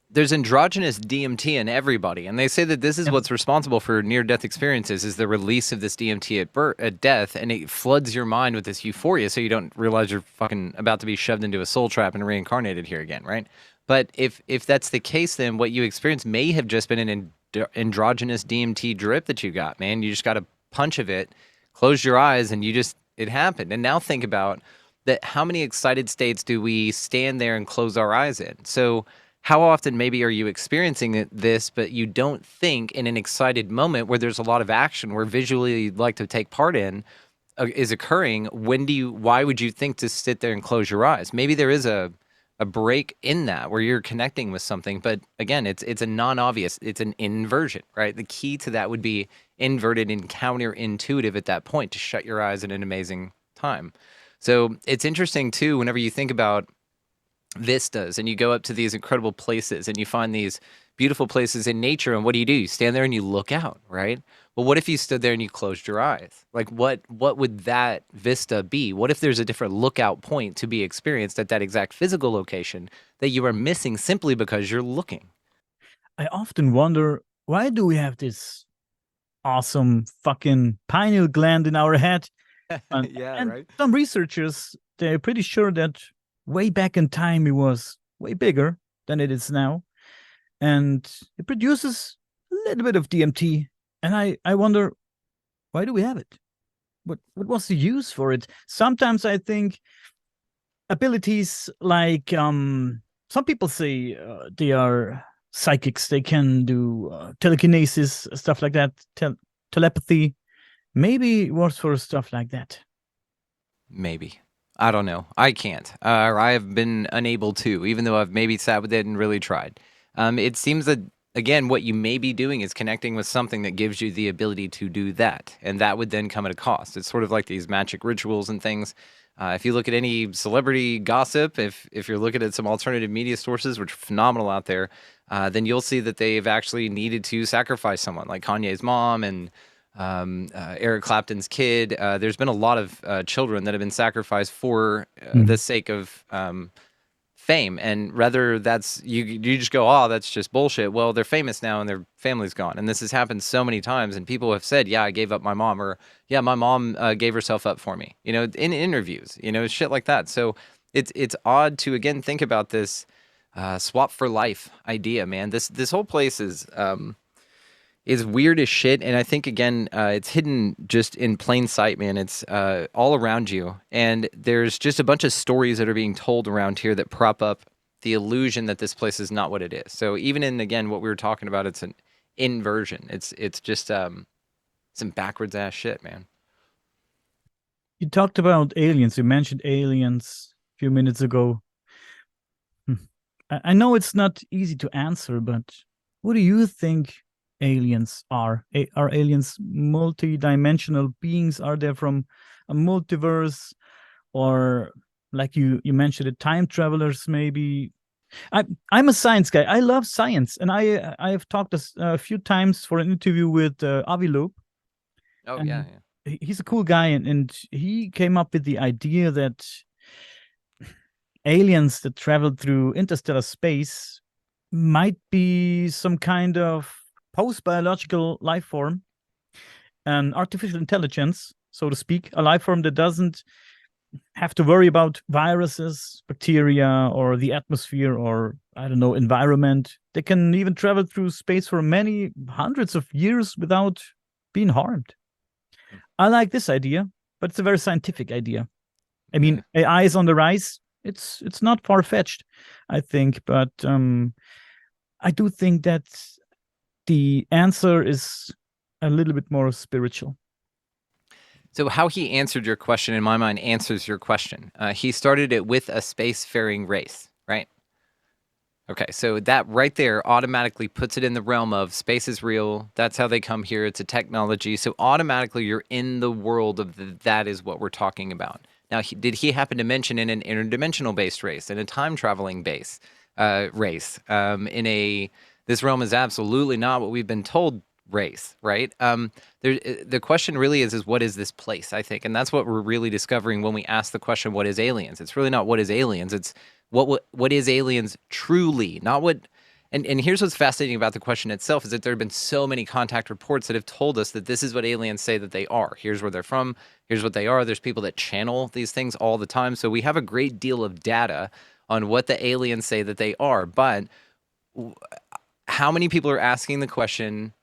there's androgenous DMT in everybody, and they say that this is Yeah. what's responsible for near-death experiences is the release of this DMT at death, and it floods your mind with this euphoria, so you don't realize you're fucking about to be shoved into a soul trap and reincarnated here again, right? But if that's the case, then what you experienced may have just been an androgynous DMT drip that you got, man. You just got a punch of it, closed your eyes, and it happened. And now think about that. How many excited states do we stand there and close our eyes in? So how often maybe are you experiencing this, but you don't think in an excited moment where there's a lot of action, where visually you'd like to take part in, is occurring? Why would you think to sit there and close your eyes? Maybe there is a break in that where you're connecting with something, but again, it's a non-obvious, it's an inversion, right? The key to that would be inverted and counterintuitive at that point to shut your eyes at an amazing time. So it's interesting too, whenever you think about vistas and you go up to these incredible places and you find these beautiful places in nature, and what do? You stand there and you look out, right? Well, what if you stood there and you closed your eyes? Like what would that vista be? What if there's a different lookout point to be experienced at that exact physical location that you are missing simply because you're looking? I often wonder, why do we have this awesome fucking pineal gland in our head? Yeah, And right. some researchers, they're pretty sure that way back in time it was way bigger than it is now. And it produces a little bit of DMT. And I wonder, why do we have it? What was the use for it? Sometimes I think abilities like some people say they are psychics. They can do telekinesis, stuff like that, telepathy. Maybe it works for stuff like that. Maybe. I don't know. I can't. Or I have been unable to, even though I've maybe sat with it and really tried. It seems that, again, what you may be doing is connecting with something that gives you the ability to do that. And that would then come at a cost. It's sort of like these magic rituals and things. If you look at any celebrity gossip, if you're looking at some alternative media sources, which are phenomenal out there, then you'll see that they've actually needed to sacrifice someone, like Kanye's mom and Eric Clapton's kid. There's been a lot of children that have been sacrificed for the Mhm. sake of fame, and rather that's you just go, oh, that's just bullshit. Well, they're famous now and their family's gone, and this has happened so many times, and people have said, yeah, I gave up my mom, or yeah, my mom gave herself up for me, in interviews, shit like that. So it's odd to again think about this swap for life idea, man. This whole place is weird as shit. And I think, again, it's hidden just in plain sight, man. It's all around you. And there's just a bunch of stories that are being told around here that prop up the illusion that this place is not what it is. So even in, again, what we were talking about, it's an inversion. It's just some backwards ass shit, man. You talked about aliens. You mentioned aliens a few minutes ago. Hmm. I know it's not easy to answer, but what do you think aliens are? Are aliens multi-dimensional beings? Are they from a multiverse, or like you mentioned, it, time travelers? Maybe. I'm a science guy. I love science, and I have talked a few times for an interview with Avi Loeb, Oh, yeah, and yeah. he's a cool guy, and he came up with the idea that aliens that travel through interstellar space might be some kind of post-biological life form, an artificial intelligence, so to speak, a life form that doesn't have to worry about viruses, bacteria, or the atmosphere, or I don't know, environment. They can even travel through space for many hundreds of years without being harmed. I like this idea, but it's a very scientific idea. I mean, Yeah. AI is on the rise. It's not far fetched, I think, but I do think that the answer is a little bit more spiritual. So how he answered your question, in my mind, answers your question. He started it with a spacefaring race, right? Okay, so that right there automatically puts it in the realm of space is real. That's how they come here. It's a technology. So automatically you're in the world of that is what we're talking about. Now, did he happen to mention in an interdimensional based race, in a time traveling race, in a this realm is absolutely not what we've been told race, right? The question really is what is this place? I think, and that's what we're really discovering when we ask the question, "What is aliens?" It's really not what is aliens. It's what is aliens truly, not what. And here's what's fascinating about the question itself is that there have been so many contact reports that have told us that this is what aliens say that they are. Here's where they're from. Here's what they are. There's people that channel these things all the time. So we have a great deal of data on what the aliens say that they are. But how many people are asking the question,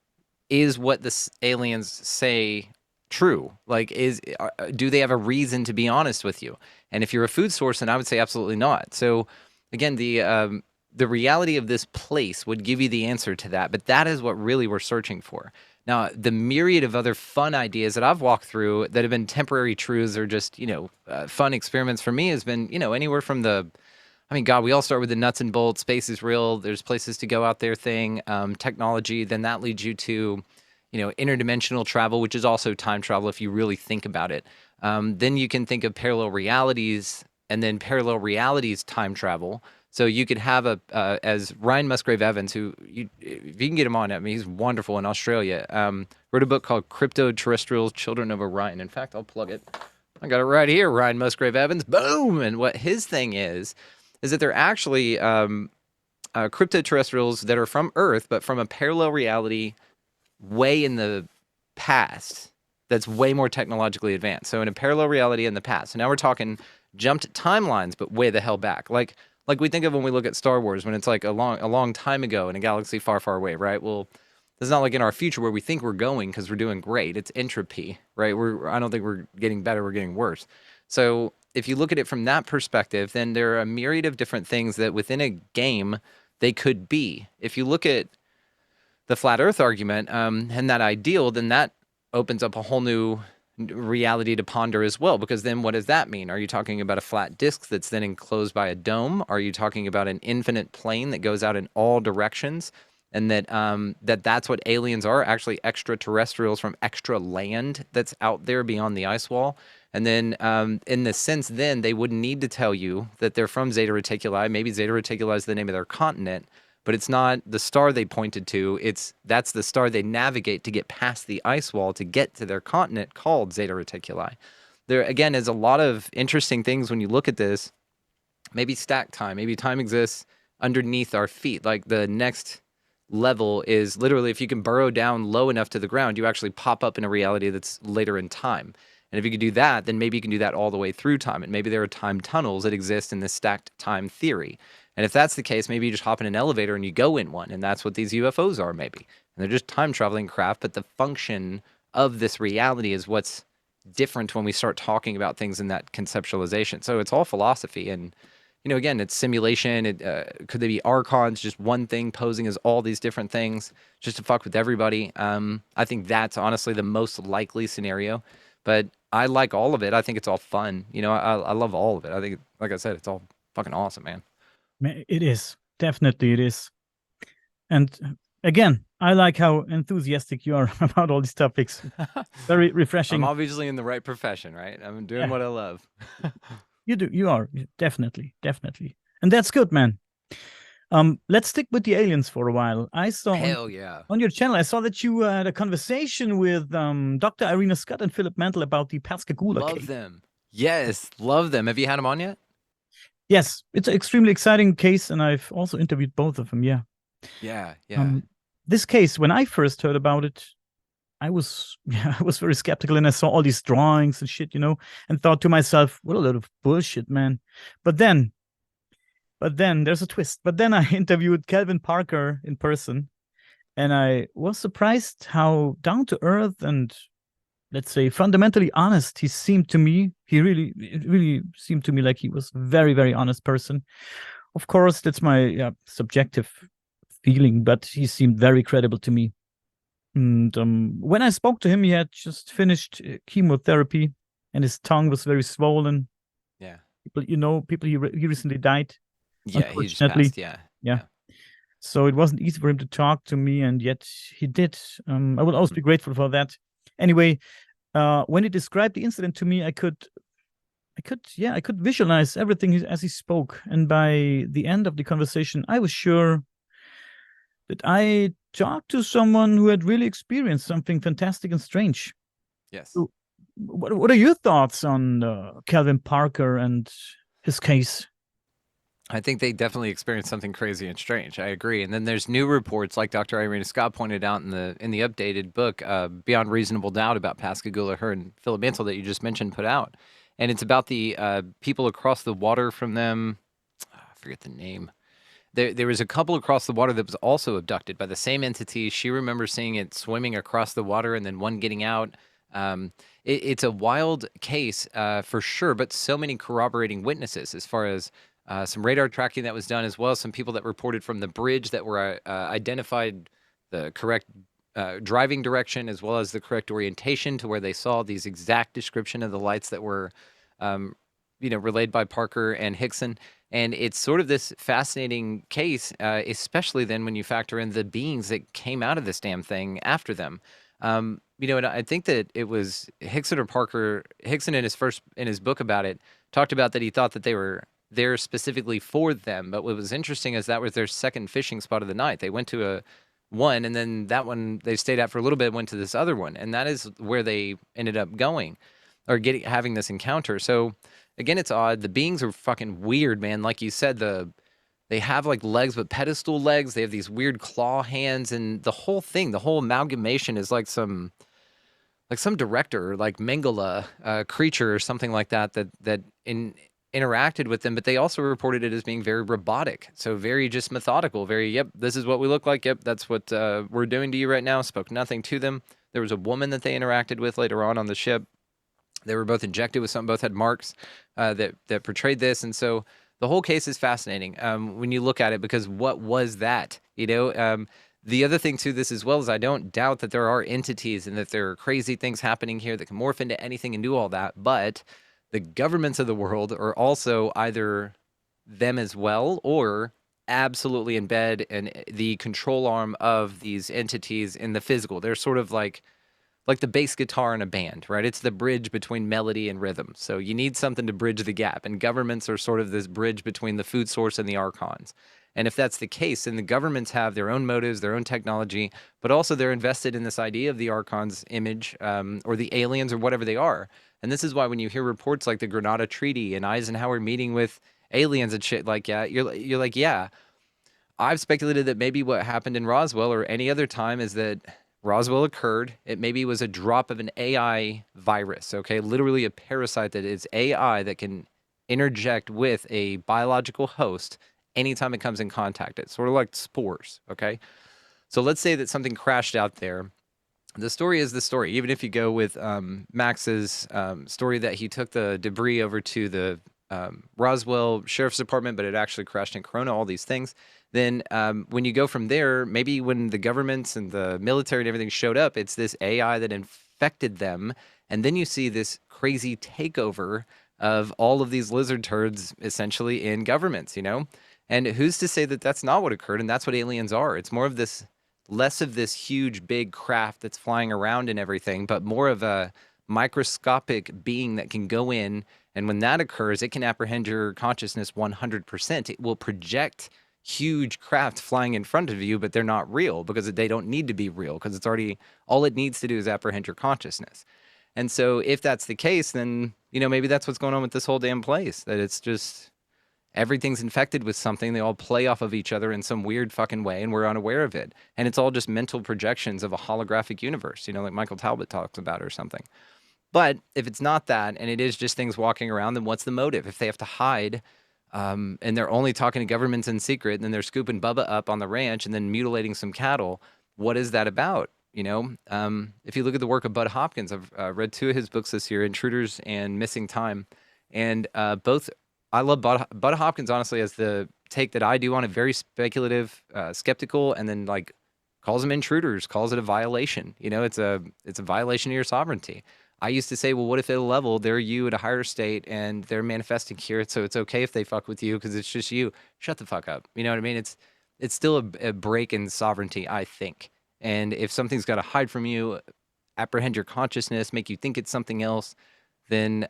is what the aliens say true? Like, do they have a reason to be honest with you? And if you're a food source, then I would say absolutely not. So again, the reality of this place would give you the answer to that, but that is what really we're searching for. Now, the myriad of other fun ideas that I've walked through that have been temporary truths or just, fun experiments for me has been, anywhere from God, we all start with the nuts and bolts, space is real, there's places to go out there thing, technology, then that leads you to, interdimensional travel, which is also time travel if you really think about it. Then you can think of parallel realities and then parallel realities time travel. So you could have as Ryan Musgrave Evans, who, if you can get him on, he's wonderful in Australia, wrote a book called Crypto-Terrestrials, Children of Orion. In fact, I'll plug it. I got it right here, Ryan Musgrave Evans. Boom! And what his thing is that they're actually crypto-terrestrials that are from Earth, but from a parallel reality way in the past that's way more technologically advanced. So in a parallel reality in the past. So now we're talking jumped timelines, but way the hell back. Like we think of when we look at Star Wars, when it's like a long time ago in a galaxy far, far away, right? Well, it's not like in our future where we think we're going because we're doing great. It's entropy, right? I don't think we're getting better, we're getting worse. So if you look at it from that perspective, then there are a myriad of different things that within a game they could be. If you look at the flat Earth argument and that ideal, then that opens up a whole new reality to ponder as well, because then what does that mean? Are you talking about a flat disk that's then enclosed by a dome? Are you talking about an infinite plane that goes out in all directions? And that's what aliens are, actually extraterrestrials from extra land that's out there beyond the ice wall. And then in the sense then they wouldn't need to tell you that they're from Zeta Reticuli. Maybe Zeta Reticuli is the name of their continent, but it's not the star they pointed to. That's the star they navigate to get past the ice wall to get to their continent called Zeta Reticuli. There, again, is a lot of interesting things when you look at this. Maybe stack time. Maybe time exists underneath our feet. Like the next level is literally if you can burrow down low enough to the ground, you actually pop up in a reality that's later in time. And if you could do that, then maybe you can do that all the way through time. And maybe there are time tunnels that exist in this stacked time theory. And if that's the case, maybe you just hop in an elevator and you go in one. And that's what these UFOs are, maybe. And they're just time traveling craft. But the function of this reality is what's different when we start talking about things in that conceptualization. So it's all philosophy. And, again, it's simulation. Could they be archons, just one thing posing as all these different things just to fuck with everybody? I think that's honestly the most likely scenario. But I like all of it. I think it's all fun. I love all of it. I think, like I said, it's all fucking awesome, man. It is. Definitely it is. And again, I like how enthusiastic you are about all these topics. Very refreshing. I'm obviously in the right profession, right? I'm doing what I love. You do. You are. Definitely. And that's good, man. Let's stick with the aliens for a while. I saw on your channel, I saw that you had a conversation with Dr. Irina Scott and Philip Mantle about the Pascagoula case. Love them. Yes, love them. Have you had them on yet? Yes, it's an extremely exciting case, and I've also interviewed both of them. Yeah. This case, when I first heard about it, I was very skeptical, and I saw all these drawings and shit, and thought to myself, what a load of bullshit, man. But then there's a twist. But then I interviewed Kelvin Parker in person, and I was surprised how down to earth and, let's say, fundamentally honest he seemed to me. He really seemed to me like he was a very, very honest person. Of course, that's my subjective feeling, but he seemed very credible to me. And when I spoke to him, he had just finished chemotherapy, and his tongue was very swollen. Yeah. People he recently died. Yeah, he just passed. Yeah. So it wasn't easy for him to talk to me, and yet he did. I will always be grateful for that. Anyway, when he described the incident to me, I could visualize everything as he spoke. And by the end of the conversation, I was sure that I talk to someone who had really experienced something fantastic and strange. Yes. So, what are your thoughts on Calvin Parker and his case? I think they definitely experienced something crazy and strange. I agree. And then there's new reports, like Dr. Irene Scott pointed out in the updated book, Beyond Reasonable Doubt, about Pascagoula, her and Philip Mantle that you just mentioned, put out, and it's about the people across the water from them. I forget the name. There was a couple across the water that was also abducted by the same entity. She remembers seeing it swimming across the water, and then one getting out. It's a wild case for sure, but so many corroborating witnesses as far as some radar tracking that was done, as well as some people that reported from the bridge that were identified the correct driving direction, as well as the correct orientation to where they saw these exact description of the lights that were, um, relayed by Parker and Hickson. And it's sort of this fascinating case, especially then when you factor in the beings that came out of this damn thing after them. And I think that it was Hickson or Parker. Hickson in his book about it talked about that he thought that they were there specifically for them. But what was interesting is that was their second fishing spot of the night. They went to a one, and then that one they stayed at for a little bit, went to this other one, and that is where they ended up going or having this encounter. So again, it's odd. The beings are fucking weird, man. Like you said, they have like legs, but pedestal legs. They have these weird claw hands, and the whole thing, the whole amalgamation is like some director, like Mengele, creature or something like that, interacted with them. But they also reported it as being very robotic, so very just methodical. Very, yep, this is what we look like. Yep, that's what we're doing to you right now. Spoke nothing to them. There was a woman that they interacted with later on the ship. They were both injected with something. Both had marks that portrayed this, and so the whole case is fascinating when you look at it, because what was that? The other thing to this as well is I don't doubt that there are entities and that there are crazy things happening here that can morph into anything and do all that, but the governments of the world are also either them as well or absolutely in bed and the control arm of these entities in the physical. They're sort of like the bass guitar in a band, right? It's the bridge between melody and rhythm. So you need something to bridge the gap. And governments are sort of this bridge between the food source and the archons. And if that's the case, then the governments have their own motives, their own technology, but also they're invested in this idea of the archon's image, or the aliens or whatever they are. And this is why when you hear reports like the Granada Treaty and Eisenhower meeting with aliens and shit like that, you're like, yeah, I've speculated that maybe what happened in Roswell or any other time is that Roswell occurred. It maybe was a drop of an AI virus, okay? Literally a parasite that is AI that can interject with a biological host anytime it comes in contact. It's sort of like spores, okay? So let's say that something crashed out there. The story is the story. Even if you go with Max's story that he took the debris over to the Roswell Sheriff's Department, but it actually crashed in Corona, all these things. Then when you go from there, maybe when the governments and the military and everything showed up, it's this AI that infected them. And then you see this crazy takeover of all of these lizard turds essentially in governments. And who's to say that that's not what occurred? And that's what aliens are. It's more of this, less of this huge, big craft that's flying around and everything, but more of a microscopic being that can go in. And when that occurs, it can apprehend your consciousness 100%. It will project huge craft flying in front of you, but they're not real because they don't need to be real because it's already, all it needs to do is apprehend your consciousness. And so if that's the case, then, maybe that's what's going on with this whole damn place, that it's just everything's infected with something. They all play off of each other in some weird fucking way, and we're unaware of it. And it's all just mental projections of a holographic universe, like Michael Talbot talks about or something. But if it's not that, and it is just things walking around, then what's the motive? If they have to hide, and they're only talking to governments in secret, and then they're scooping Bubba up on the ranch and then mutilating some cattle, what is that about? If you look at the work of Bud Hopkins, I've read 2 of his books this year, Intruders and Missing Time. And both, I love Bud Hopkins, honestly, as the take that I do on it, very speculative, skeptical, and then like calls them intruders, calls it a violation. It's a violation of your sovereignty. I used to say, well, what if at a level they're you at a higher state and they're manifesting here, so it's okay if they fuck with you because it's just you. Shut the fuck up. You know what I mean? It's still a break in sovereignty, I think. And if something's got to hide from you, apprehend your consciousness, make you think it's something else, then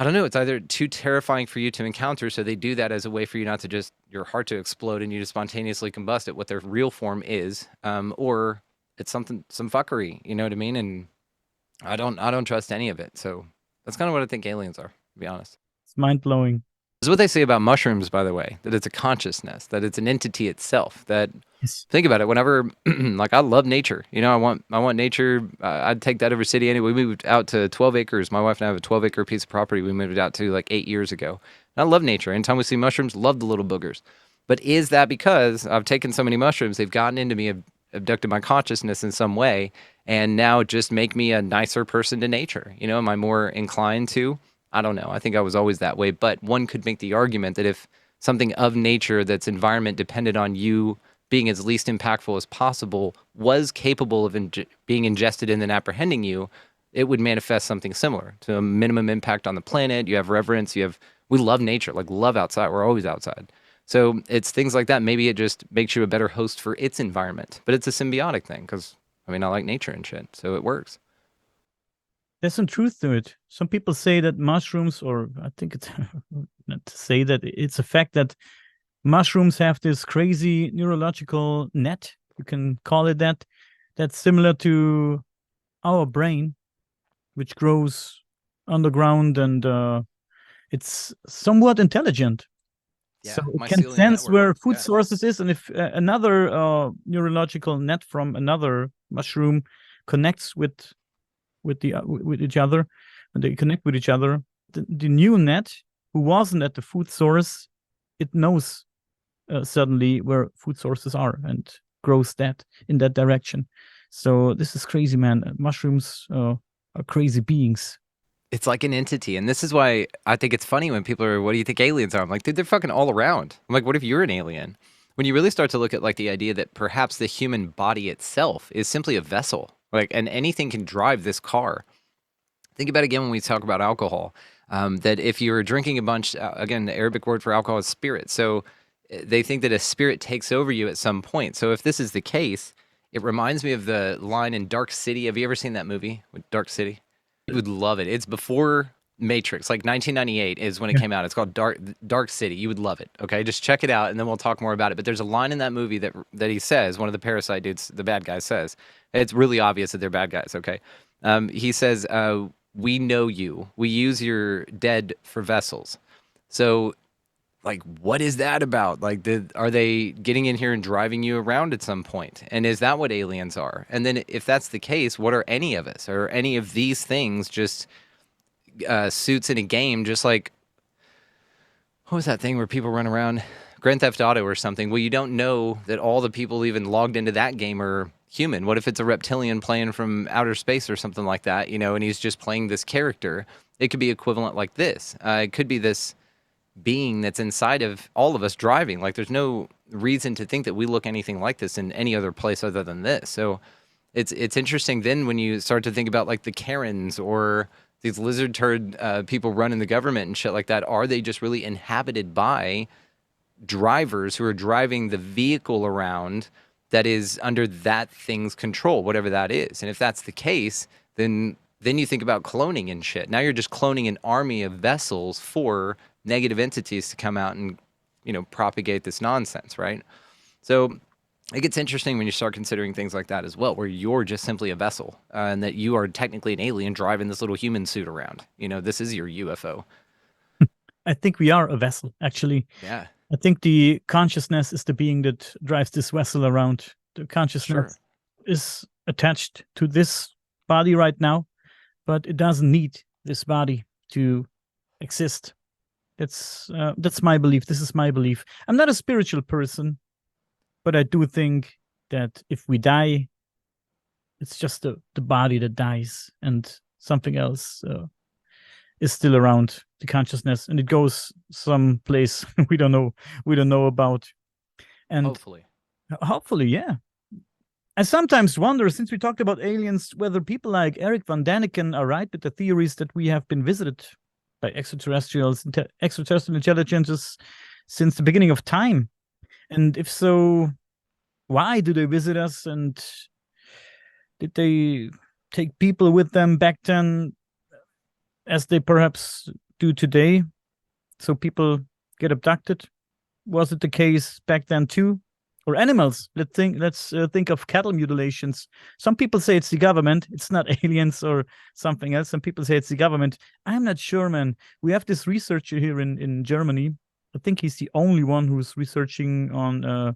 I don't know. It's either too terrifying for you to encounter, so they do that as a way for you not to just your heart to explode and you to spontaneously combust at what their real form is, or it's something some fuckery. You know what I mean? And I don't trust any of it. So that's kind of what I think aliens are, to be honest. It's mind blowing. This is what they say about mushrooms, by the way, that it's a consciousness, that it's an entity itself. That Yes. think about it. Whenever, like, I love nature. You know, I want nature. I'd take that over city anyway. We moved out to 12 acres. My wife and I have a 12-acre piece of property. We moved it out to like 8 years ago. And I love nature. Anytime we see mushrooms, love the little boogers. But is that because I've taken so many mushrooms, they've gotten into me, abducted my consciousness in some way, and now just make me a nicer person to nature? You know, am I more inclined to? I don't know. I think I was always that way. But one could make the argument that if something of nature that's environment dependent on you being as least impactful as possible was capable of being ingested and then apprehending you, it would manifest something similar to a minimum impact on the planet. You have reverence. We love nature, like love outside. We're always outside. So it's things like that. Maybe it just makes you a better host for its environment, but it's a symbiotic thing because, I mean, I like nature and shit, so it works. There's some truth to it. Some people say that mushrooms, or I think it's not to say that, it's a fact that mushrooms have this crazy neurological net, you can call it that, that's similar to our brain, which grows underground, and it's somewhat intelligent. So Yeah, it can mycelium sense network. where food Yeah. sources is, and if another neurological net from another mushroom connects with each other, when they connect with each other, the new net, who wasn't at the food source, it knows suddenly where food sources are and grows that in that direction. So this is crazy, man. Mushrooms are crazy beings. It's like an entity. And this is why I think it's funny when people are, what do you think aliens are? I'm like, dude, they're fucking all around. I'm like, what if you're an alien? When you really start to look at like the idea that perhaps the human body itself is simply a vessel, like, and anything can drive this car. Think about it again when we talk about alcohol. That if you're drinking a bunch, again, the Arabic word for alcohol is spirit. So they think that a spirit takes over you at some point. So if this is the case, it reminds me of the line in Dark City. Have you ever seen that movie with Dark City? You would love it. It's before Matrix, like 1998 is when it Yeah. came out. It's called Dark City. You would love it. Okay, just check it out, and then we'll talk more about it. But there's a line in that movie that he says, one of the parasite dudes, the bad guy says. It's really obvious that they're bad guys. Okay, he says, "We know you. We use your dead for vessels." So like what is that about? Like are they getting in here and driving you around at some point? And is that what aliens are? And then if that's the case, what are any of us? Or any of these things just suits in a game, just like what was that thing where people run around Grand Theft Auto or something? Well, you don't know that all the people even logged into that game are human. What if it's a reptilian playing from outer space or something like that, you know, and he's just playing this character? It could be equivalent like this. It could be this being that's inside of all of us driving. Like there's no reason to think that we look anything like this in any other place other than this. So it's interesting then when you start to think about like the Karens or these lizard turd people running the government and shit like that. Are they just really inhabited by drivers who are driving the vehicle around that is under that thing's control, whatever that is? And if that's the case, then you think about cloning and shit. Now you're just cloning an army of vessels for negative entities to come out and, you know, propagate this nonsense, right? So it gets interesting when you start considering things like that as well, where you're just simply a vessel and that you are technically an alien driving this little human suit around. You know, this is your UFO. I think we are a vessel, actually. Yeah, I think the consciousness is the being that drives this vessel around. The consciousness sure. is attached to this body right now, but it doesn't need this body to exist. That's my belief. This is my belief. I'm not a spiritual person, but I do think that if we die, it's just the body that dies, and something else is still around the consciousness, and it goes someplace we don't know about. And Hopefully. hopefully, yeah. I sometimes wonder, since we talked about aliens, whether people like Eric Van Daniken are right with the theories that we have been visited by extraterrestrial intelligences since the beginning of time. And if so, why do they visit us? And did they take people with them back then, as they perhaps do today. So people get abducted. Was it the case back then too? Or animals? Let's think of cattle mutilations. Some people say it's the government. It's not aliens or something else. Some people say it's the government. I'm not sure, man. We have this researcher here in Germany. I think he's the only one who's researching on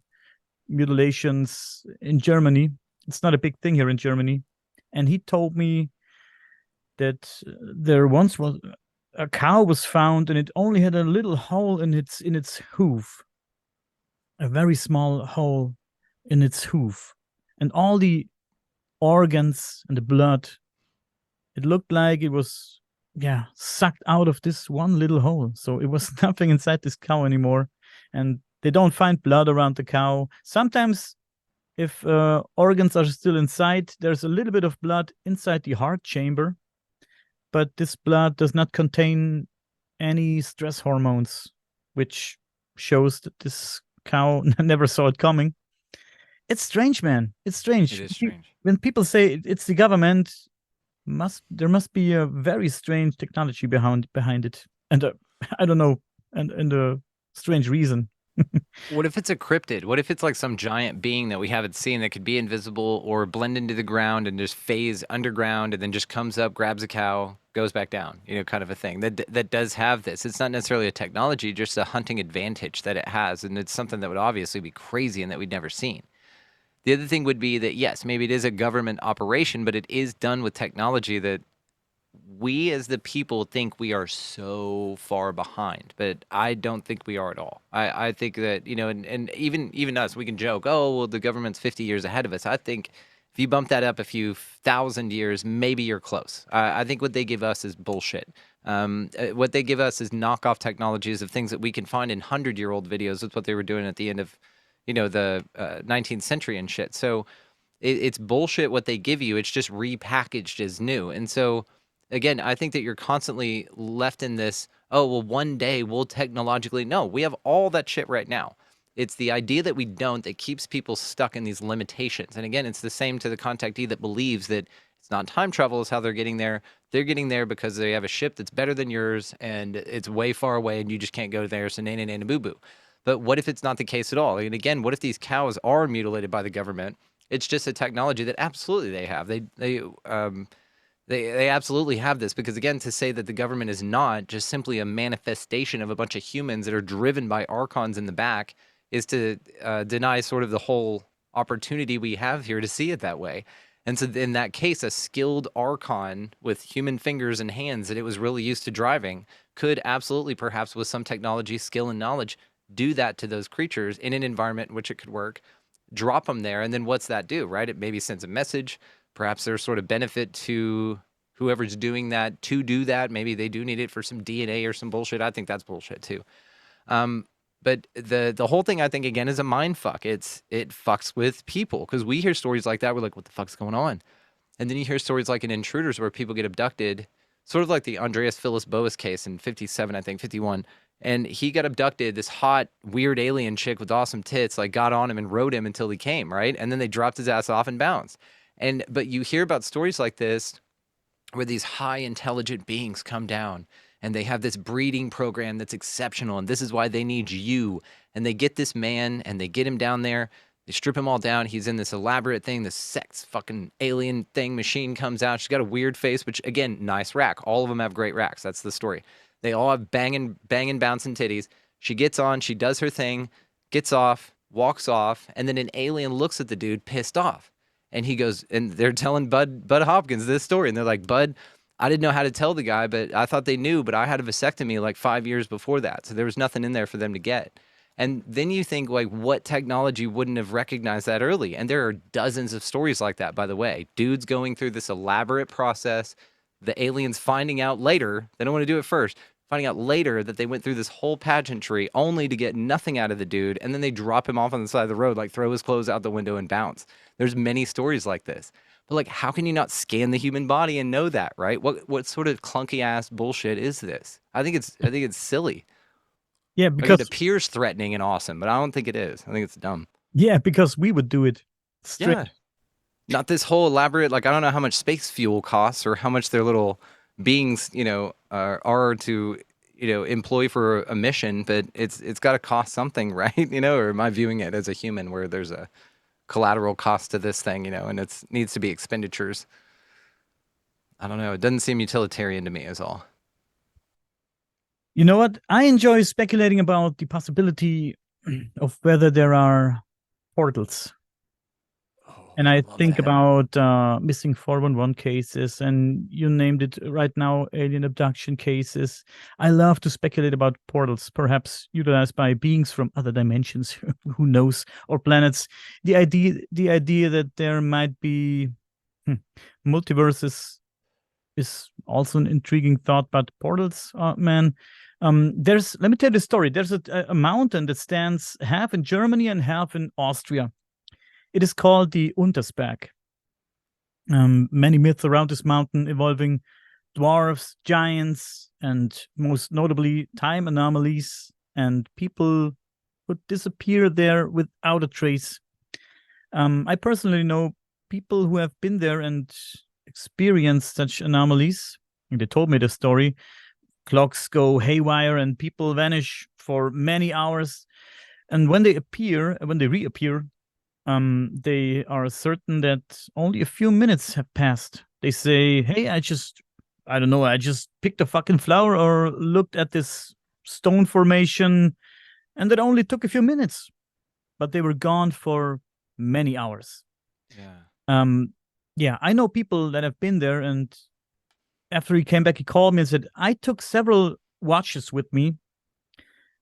mutilations in Germany. It's not a big thing here in Germany. And he told me that there once was a cow was found and it only had a little hole in its hoof, a very small hole in its hoof, and all the organs and the blood, it looked like it was, yeah, sucked out of this one little hole. So it was nothing inside this cow anymore. And they don't find blood around the cow. Sometimes if organs are still inside, there's a little bit of blood inside the heart chamber, but this blood does not contain any stress hormones, which shows that this cow never saw it coming. It's strange, man. It's strange. It is strange. When people say it's the government, there must be a very strange technology behind it, and I don't know, and a strange reason. What if it's a cryptid? What if it's like some giant being that we haven't seen that could be invisible or blend into the ground and just phase underground and then just comes up, grabs a cow, goes back down, kind of a thing. That does have this. It's not necessarily a technology, just a hunting advantage that it has, and it's something that would obviously be crazy and that we'd never seen. The other thing would be that, yes, maybe it is a government operation, but it is done with technology that we as the people think we are so far behind, but I don't think we are at all. I think that, and even us, we can joke, oh, well, the government's 50 years ahead of us. I think if you bump that up a few thousand years, maybe you're close. I think what they give us is bullshit. What they give us is knockoff technologies of things that we can find in 100-year-old videos. That's what they were doing at the end of, the 19th century and shit. So it's bullshit what they give you. It's just repackaged as new. And so, again, I think that you're constantly left in this, oh, well, one day we'll technologically. No, we have all that shit right now. It's the idea that we don't that keeps people stuck in these limitations. And again, it's the same to the contactee that believes that it's not time travel is how they're getting there. They're getting there because they have a ship that's better than yours and it's way far away and you just can't go there. So nana boo boo. But what if it's not the case at all? And again, what if these cows are mutilated by the government? It's just a technology that absolutely they have. They absolutely have this because, again, to say that the government is not just simply a manifestation of a bunch of humans that are driven by archons in the back is to deny sort of the whole opportunity we have here to see it that way. And so in that case, a skilled archon with human fingers and hands that it was really used to driving could absolutely, perhaps with some technology, skill, and knowledge, do that to those creatures in an environment in which it could work, drop them there, and then what's that do, right? It maybe sends a message. Perhaps there's sort of benefit to whoever's doing that to do that. Maybe they do need it for some DNA or some bullshit. I think that's bullshit too. But the whole thing, I think, again, is a mind fuck. It fucks with people because we hear stories like that. We're like, what the fuck's going on? And then you hear stories like in Intruders where people get abducted, sort of like the Andreas Phyllis Boas case in 57, I think, 51. And he got abducted, this hot, weird alien chick with awesome tits, like got on him and rode him until he came, right? And then they dropped his ass off and bounced. But you hear about stories like this where these high intelligent beings come down and they have this breeding program that's exceptional. And this is why they need you. And they get this man and they get him down there. They strip him all down. He's in this elaborate thing. This sex fucking alien thing machine comes out. She's got a weird face, which again, nice rack. All of them have great racks. That's the story. They all have banging, bouncing titties. She gets on, she does her thing, gets off, walks off. And then an alien looks at the dude pissed off. And he goes, and they're telling Bud Hopkins this story. And they're like, Bud, I didn't know how to tell the guy, but I thought they knew, but I had a vasectomy like 5 years before that. So there was nothing in there for them to get. And then you think, like, what technology wouldn't have recognized that early? And there are dozens of stories like that, by the way. Dudes going through this elaborate process, the aliens finding out later, they don't want to do it first, finding out later that they went through this whole pageantry only to get nothing out of the dude, and then they drop him off on the side of the road, like throw his clothes out the window and bounce. There's many stories like this. But like, how can you not scan the human body and know that, right? What sort of clunky ass bullshit is this? I think it's silly. Yeah, Like, because it appears threatening and awesome, but I don't think it is. I think it's dumb. yeah, because we would do it straight. Yeah. Not this whole elaborate, like, I don't know how much space fuel costs or how much their little beings, are to employ for a mission, but it's got to cost something, right? Or am I viewing it as a human where there's a collateral cost to this thing, and it needs to be expenditures? I don't know. It doesn't seem utilitarian to me is all. You know what? I enjoy speculating about the possibility of whether there are portals. Oh, And I I love think that. about missing 411 cases, and you named it right now, alien abduction cases. I love to speculate about portals, perhaps utilized by beings from other dimensions, who knows, or planets. The idea that there might be hmm, multiverses is also an intriguing thought. But portals, man, let me tell you the story. There's a mountain that stands half in Germany and half in Austria. It is called the Untersberg. Many myths around this mountain involving dwarves, giants, and most notably time anomalies, and people would disappear there without a trace. I personally know people who have been there and experienced such anomalies. And they told me the story. Clocks go haywire and people vanish for many hours. And when they reappear, they are certain that only a few minutes have passed. They say, "Hey, I don't know, I just picked a fucking flower or looked at this stone formation, and it only took a few minutes, but they were gone for many hours." Yeah. Yeah, I know people that have been there, and after he came back, he called me and said, "I took several watches with me,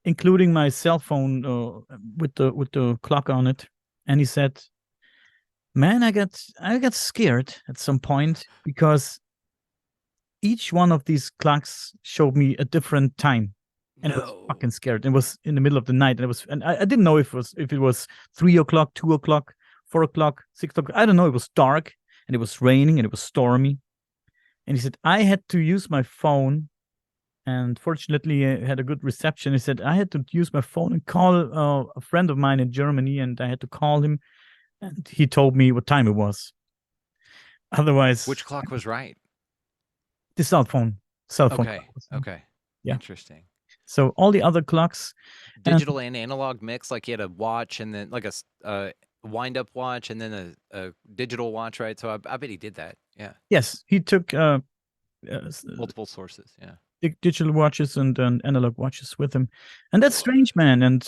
including my cell phone with the clock on it," and he said, "Man, I got scared at some point because each one of these clocks showed me a different time, and I was No. fucking scared. It was in the middle of the night, and I didn't know if it was 3 o'clock, 2 o'clock, 4 o'clock, 6 o'clock. I don't know. It was dark and it was raining and it was stormy." And he said, "I had to use my phone, and fortunately, I had a good reception." He said, "I had to use my phone and call a friend of mine in Germany, and I had to call him, and he told me what time it was. Otherwise, Which clock was right? the cell phone clock Okay. was wrong." Okay. Yeah. Interesting. So all the other clocks, and Digital and analog mix, like you had a watch and then like a wind up watch and then a digital watch, right? So I bet he did that. Yeah. yes, he took uh, Multiple sources. Yeah. digital watches and analog watches with him, and that's Whoa. strange, man. And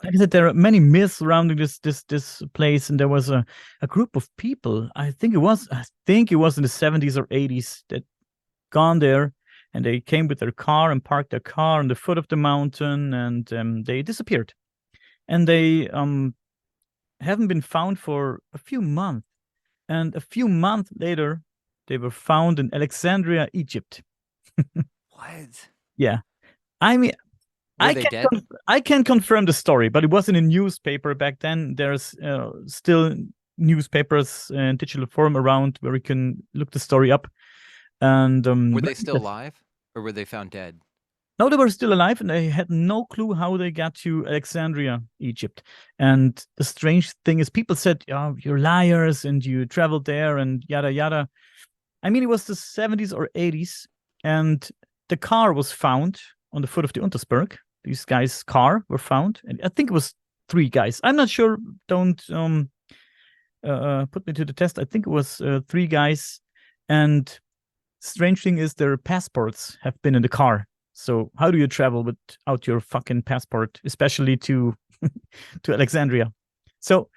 like I said, there are many myths surrounding this place, and there was a group of people. I think it was in the 70s or 80s that gone there, and they came with their car and parked their car on the foot of the mountain, and they disappeared, and they haven't been found for a few months. And a few months later, they were found in Alexandria, Egypt. What? Yeah, I mean, Were I they can dead? I can confirm the story, but it wasn't in a newspaper back then. There's still newspapers in digital form around where you can look the story up. And Were they still alive or were they found dead? no, they were still alive, and they had no clue how they got to Alexandria, Egypt. And the strange thing is, people said, "Oh, you're liars, and you traveled there, and yada yada." I mean, it was the 70s or 80s, and the car was found on the foot of the Untersberg. These guys' car were found, and I think it was three guys. I'm not sure. Don't put me to the test. I think it was three guys, and strange thing is their passports have been in the car. So how do you travel without your fucking passport, especially to to Alexandria? So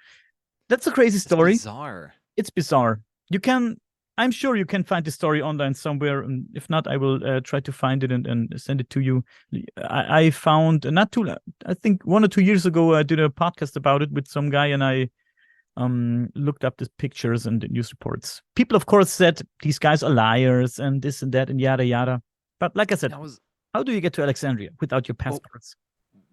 that's a crazy That's story. bizarre. It's bizarre. You can, I'm sure you can find the story online somewhere. And if not, I will try to find it and send it to you. I found not too, I think 1 or 2 years ago, I did a podcast about it with some guy, and I looked up the pictures and the news reports. People, of course, said these guys are liars and this and that and yada yada. But like I said, That was how do you get to Alexandria without your well, passports?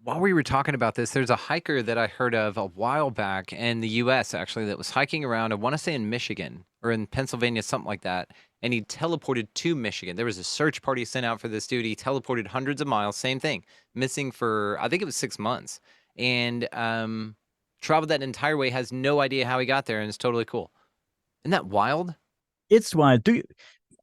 while we were talking about this, there's a hiker that I heard of a while back in the US actually that was hiking around, I want to say in Michigan or in Pennsylvania, something like that. And he teleported to Michigan. There was a search party sent out for this dude. He teleported hundreds of miles, same thing, missing for, I think it was 6 months. And traveled that entire way, has no idea how he got there, and it's totally cool. Isn't that wild? It's wild.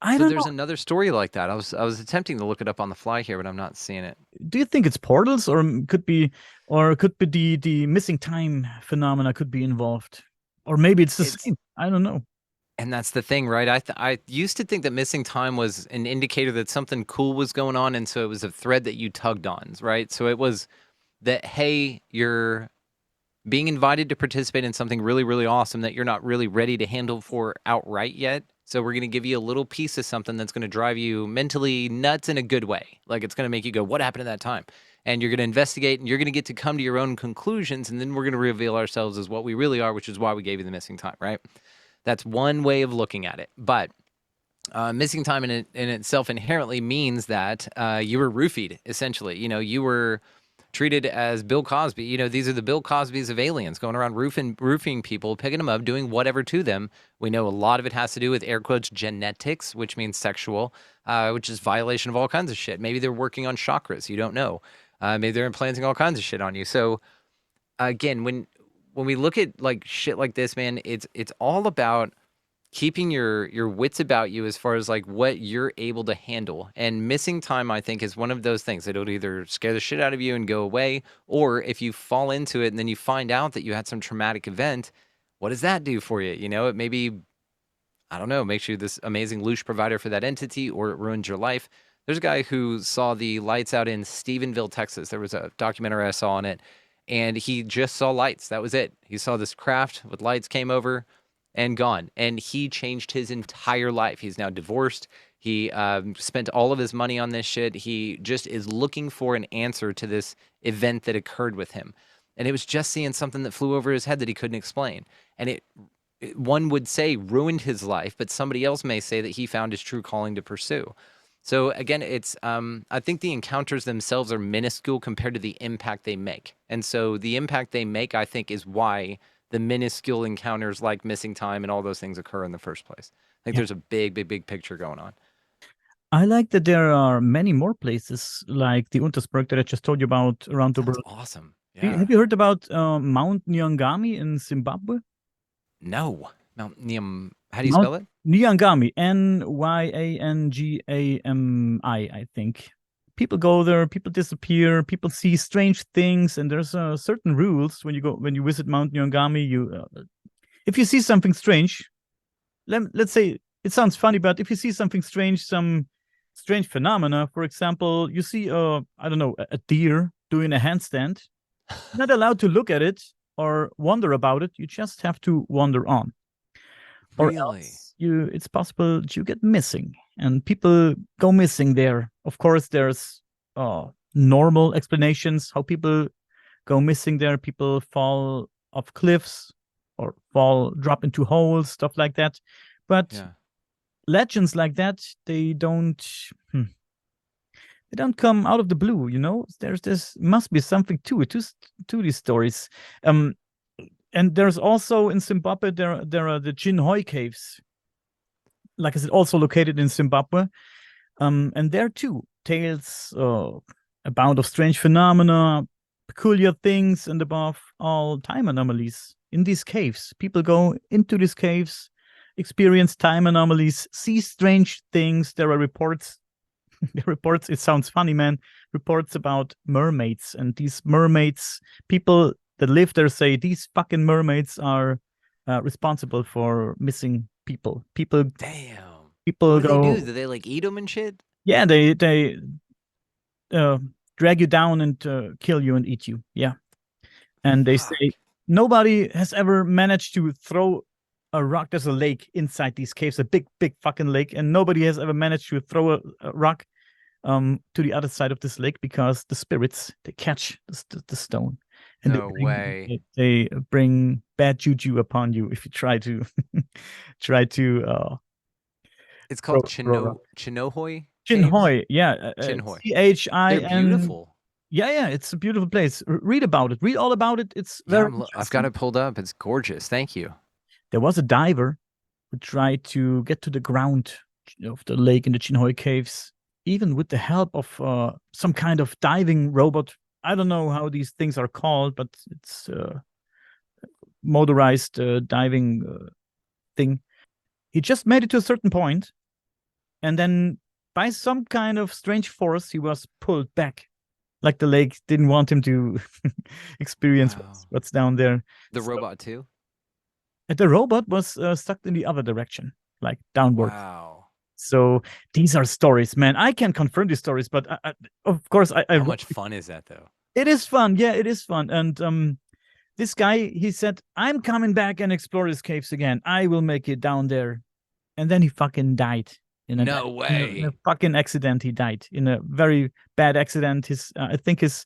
I So don't there's know. another story like that. I was attempting to look it up on the fly here, but I'm not seeing it. Do you think it's portals, or could be the missing time phenomena could be involved, or maybe it's the It's same? I don't know. And that's the thing, right? I used to think that missing time was an indicator that something cool was going on, and so it was a thread that you tugged on, right? So it was that, hey, you're being invited to participate in something really, really awesome that you're not really ready to handle for outright yet. So we're going to give you a little piece of something that's going to drive you mentally nuts in a good way. Like it's going to make you go, what happened at that time? And you're going to investigate and you're going to get to come to your own conclusions. And then we're going to reveal ourselves as what we really are, which is why we gave you the missing time, right? That's one way of looking at it. But missing time in itself inherently means that you were roofied, essentially. You know, you were treated as Bill Cosby. You know, these are the Bill Cosbys of aliens going around roofing people, picking them up, doing whatever to them. We know a lot of it has to do with air quotes genetics, which means sexual, which is violation of all kinds of shit. Maybe they're working on chakras. You don't know. Maybe they're implanting all kinds of shit on you. So again, when we look at like shit like this, man, it's all about keeping your wits about you as far as like what you're able to handle. And missing time, I think, is one of those things. It'll either scare the shit out of you and go away, or if you fall into it and then you find out that you had some traumatic event, what does that do for you? You know, it maybe, I don't know, makes you this amazing loosh provider for that entity, or it ruins your life. There's a guy who saw the lights out in Stephenville, Texas. There was a documentary I saw on it, and he just saw lights. That was it. He saw this craft with lights, came over and gone. And he changed his entire life. He's now divorced. He spent all of his money on this shit. He just is looking for an answer to this event that occurred with him. And it was just seeing something that flew over his head that he couldn't explain. And one would say ruined his life, but somebody else may say that he found his true calling to pursue. So again, it's I think the encounters themselves are minuscule compared to the impact they make. And so the impact they make, I think, is why the minuscule encounters like missing time and all those things occur in the first place. I think Yeah, there's a big, big, big picture going on. I like that there are many more places like the Untersberg that I just told you about around the Sounds world. awesome. Have Yeah. you heard about Mount Nyangami in Zimbabwe? No. Mount Niam. How do you Mount spell it? Nyangami, Nyangami, I think. People go there, people disappear, people see strange things, and there's certain rules when you visit Mount Nyangami. If you see something strange, let's say it sounds funny, but if you see something strange, some strange phenomena, for example, you see I don't know, a deer doing a handstand, you're not allowed to look at it or wonder about it. You just have to wander on, or Really? else it's possible you get missing, and people go missing there. Of course, there's normal explanations how people go missing there. People fall off cliffs or drop into holes, stuff like that. But Yeah. legends like that, hmm, they don't come out of the blue. There's this must be something to it, to these stories. Um, and there's also in Zimbabwe there are the Jinhoi caves. Like I said, also located in Zimbabwe. And there too, tales about of strange phenomena, peculiar things, and above all, time anomalies in these caves. People go into these caves, experience time anomalies, see strange things. There are reports. Reports. It sounds funny, man. Reports about mermaids, and these mermaids. People that live there say these fucking mermaids are responsible for missing people. People Damn. What people do they do? go. Do they like eat them and shit? Yeah, they uh, drag you down and kill you and eat you. Yeah, and they say Fuck. nobody has ever managed to throw a rock. There's a lake inside these caves, a big, big fucking lake, and nobody has ever managed to throw a rock to the other side of this lake because the spirits they catch the stone and No way. they bring bad juju upon you if you try to try to It's throw, called throw a rock. Chinohoy Caves? Chinhoy, yeah, Chinhoy. They're Chin. beautiful. Yeah, yeah, it's a beautiful place. Read about it. Read all about it. It's Yeah, very I've got interesting. it pulled up. It's gorgeous. Thank you. There was a diver who tried to get to the ground of the lake in the Chinhoy caves, even with the help of some kind of diving robot. I don't know how these things are called, but it's motorized diving thing. He just made it to a certain point, and then by some kind of strange force, he was pulled back. Like the lake didn't want him to experience Wow. what's down there. The So robot too? the robot was stuck in the other direction, like downward. Wow. So these are stories, man. I can confirm these stories, but of course, How much fun is that though? it is fun. Yeah, it is fun. And this guy, he said, "I'm coming back and explore these caves again. I will make it down there." And then he fucking died No in a way. fucking accident. He died in a very bad accident. His I think his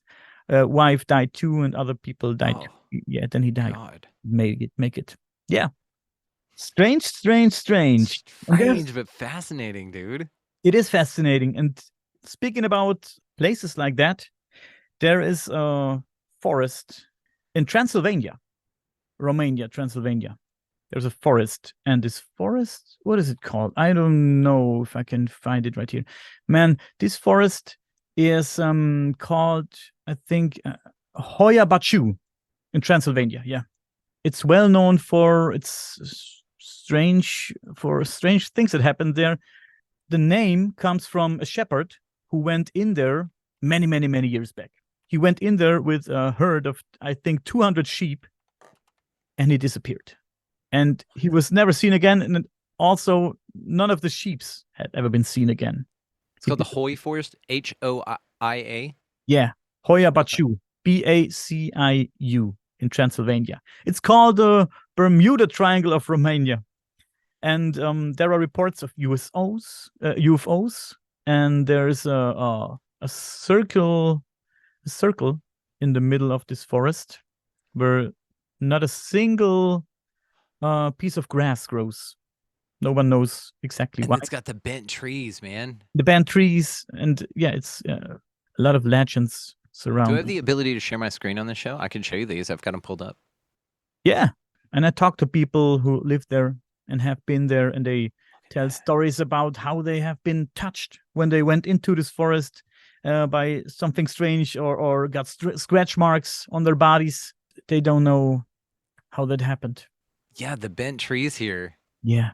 wife died too, and other people died. Oh, Yeah, then he died. God. Make it. Yeah, strange, strange, strange. And there's Strange but fascinating, dude. it is fascinating. And speaking about places like that, there is a forest in Transylvania, Romania, Transylvania. There's a forest, and this forest, what is it called? I don't know if I can find it right here. Man, this forest is called, I think, Hoya Baciu in Transylvania. Yeah, it's well known for its strange things that happened there. The name comes from a shepherd who went in there many, many, many years back. He went in there with a herd of, I think, 200 sheep, and he disappeared. And he was never seen again. And also, none of the sheeps had ever been seen again. It's called the Hoy Forest, Hoia. Yeah, Hoya Okay. Baciu, Baciu in Transylvania. It's called the Bermuda Triangle of Romania. And there are reports of UFOs, and there's a circle in the middle of this forest where not a single piece of grass grows. No one knows exactly And why. it's got the bent trees, man. The band trees, and yeah, it's a lot of legends Do I surround have it. the ability to share my screen on this show? I can show you these. I've got them pulled up. Yeah, and I talk to people who live there and have been there, and they Look at tell that. stories about how they have been touched when they went into this forest by something strange, or got scratch marks on their bodies. They don't know how that happened. Yeah, the bent trees here. Yeah,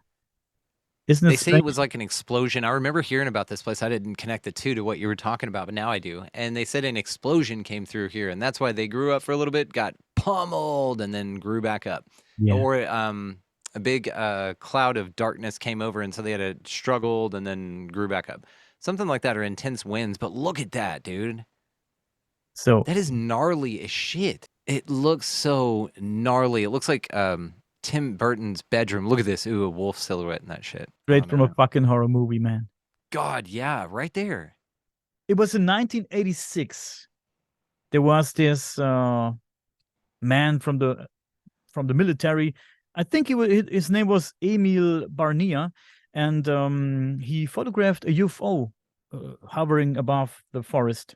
isn't it They say it strange? was like an explosion. I remember hearing about this place. I didn't connect the two to what you were talking about, but now I do. And they said an explosion came through here, and that's why they grew up for a little bit, got pummeled, and then grew back up. Yeah. Or a big cloud of darkness came over, and so they had struggled and then grew back up. Something like that, or intense winds. But look at that, dude. So That is gnarly as shit. It looks so gnarly. It looks like Tim Burton's bedroom. Look at this. Ooh, a wolf silhouette and that shit. Oh, straight from a man. fucking horror movie, man. God, yeah, right there. It was in 1986. There was this man from the military. I think his name was Emil Barnia, and he photographed a UFO hovering above the forest.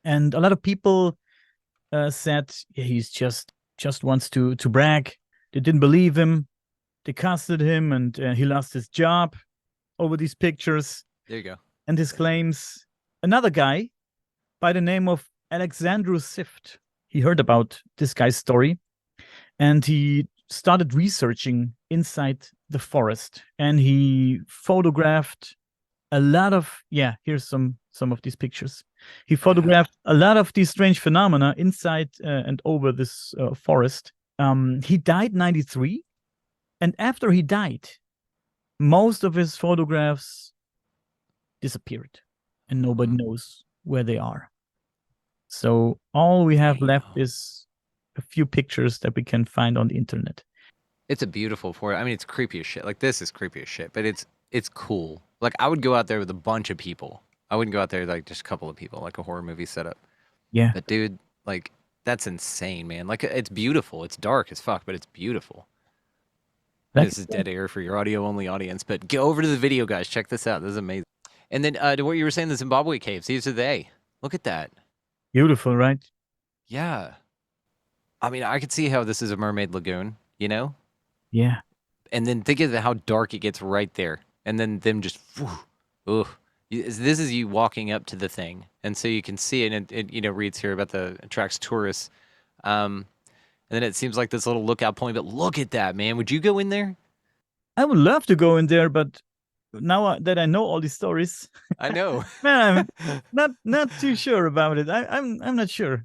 And a lot of people said, yeah, he's just wants to brag. They didn't believe him. They casted him, and he lost his job over these pictures There you go. and his claims. Another guy by the name of Alexandru Sift, he heard about this guy's story, and he started researching inside the forest, and he photographed a lot of, yeah, here's some of these pictures. He Yeah. photographed a lot of these strange phenomena inside and over this forest. He died 93, and after he died, most of his photographs disappeared, and nobody knows where they are. So all we have left Damn. is a few pictures that we can find on the internet. It's a beautiful forest. I mean, it's creepy as shit. Like this is creepy as shit, but it's cool. Like I would go out there with a bunch of people. I wouldn't go out there with, like just a couple of people, like a horror movie setup. Yeah, But dude, like that's insane, man. Like it's beautiful. It's dark as fuck, but it's beautiful. And that's this is dead air for your audio only audience, but go over to the video, guys. Check this out. This is amazing. And then to what you were saying, the Zimbabwe caves. These are they. Look at that. beautiful, right? Yeah. I mean, I could see how this is a mermaid lagoon, you know? Yeah, And then think of how dark it gets right there. And then them just, ugh. This is you walking up to the thing. And so you can see it, and it reads here about the attracts tourists. And then it seems like this little lookout point, but look at that, man. Would you go in there? I would love to go in there, but now that I know all these stories, I know. man, I'm not too sure about it. I'm not sure.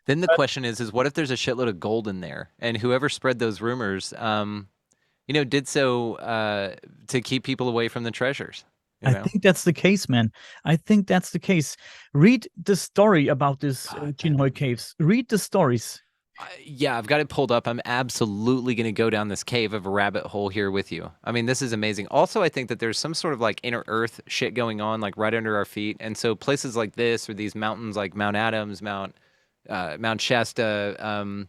Then the But question is what if there's a shitload of gold in there, and whoever spread those rumors, did so to keep people away from the treasures. You I know. think that's the case, man. I think that's the case. Read the story about this God, Chinhoy caves. Read the stories. yeah, I've got it pulled up. I'm absolutely going to go down this cave of a rabbit hole here with you. I mean, this is amazing. Also, I think that there's some sort of like inner earth shit going on, like right under our feet. And so places like this, or these mountains like Mount Adams, Mount Shasta,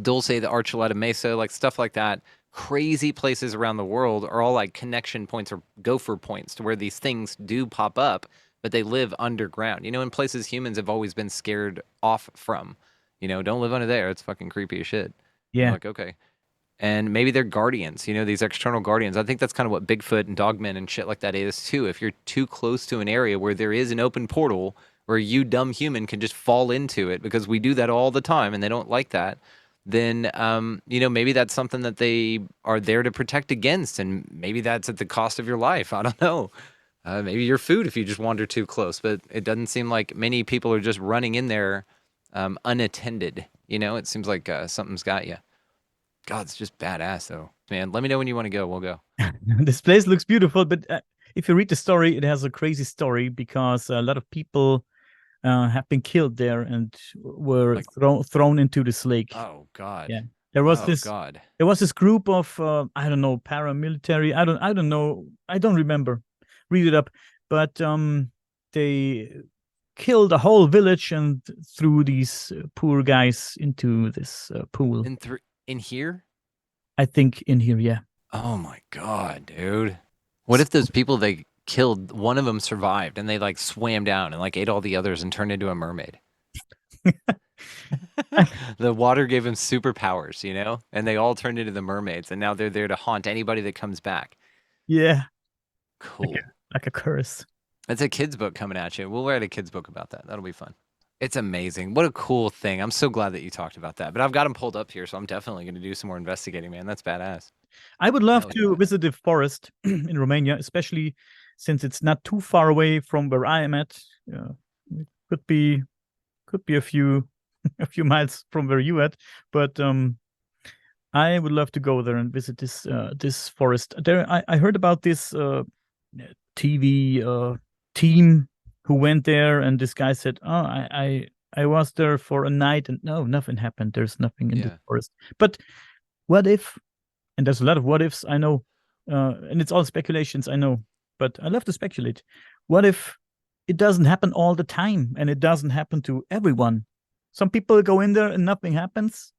Dulce, the Archuleta Mesa, like stuff like that. Crazy places around the world are all like connection points or gopher points to where these things do pop up, but they live underground. In places humans have always been scared off from. Don't live under there. It's fucking creepy as shit. You're Yeah, like, okay. And maybe they're guardians, these external guardians. I think that's kind of what Bigfoot and Dogmen and shit like that is too. If you're too close to an area where there is an open portal where you dumb human can just fall into it, because we do that all the time and they don't like that, then maybe that's something that they are there to protect against, and maybe that's at the cost of your life. I don't know. Maybe your food if you just wander too close, but it doesn't seem like many people are just running in there unattended. It seems like something's got you. God, it's just badass though, man. Let me know when you want to go. We'll go. this place looks beautiful, but if you read the story, it has a crazy story because a lot of people have been killed there and were Like, thrown into this lake. oh God, Yeah, there was oh this God. there was this group of I don't know, paramilitary. I don't know. I don't remember. Read it up, but they killed a whole village and threw these poor guys into this pool. In here? I think in here, yeah. Oh my God, dude. What if those people they killed, one of them survived and they like swam down and like ate all the others and turned into a mermaid? The water gave them superpowers, and they all turned into the mermaids, and now they're there to haunt anybody that comes back. Yeah, like a, Cool. like a curse. It's a kid's book coming at you. We'll write a kid's book about that. That'll be fun. It's amazing. What a cool thing. I'm so glad that you talked about that. But I've got them pulled up here, so I'm definitely going to do some more investigating, man. That's badass. I would love Hell to yeah. visit the forest in Romania, especially since it's not too far away from where I am at. It could be a few a few miles from where you at, but I would love to go there and visit this forest. I heard about this TV team who went there, and this guy said, "Oh, I was there for a night, and no, nothing happened. There's nothing in the Yeah. forest." But what if? And there's a lot of what ifs, I know, and it's all speculations, I know. But I love to speculate. What if it doesn't happen all the time, and it doesn't happen to everyone? Some people go in there and nothing happens,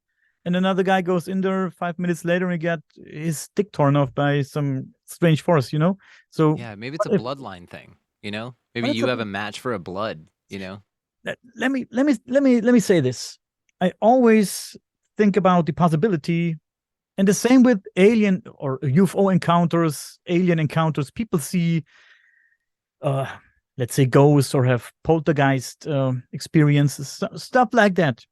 and another guy goes in there 5 minutes later and get his dick torn off by some strange force, So Yeah, maybe it's a what if bloodline thing, Maybe what if you have a match for a blood. let me say this. I always think about the possibility, and the same with alien or UFO encounters, alien encounters. People see, uh, let's say, ghosts or have poltergeist experiences, stuff like that.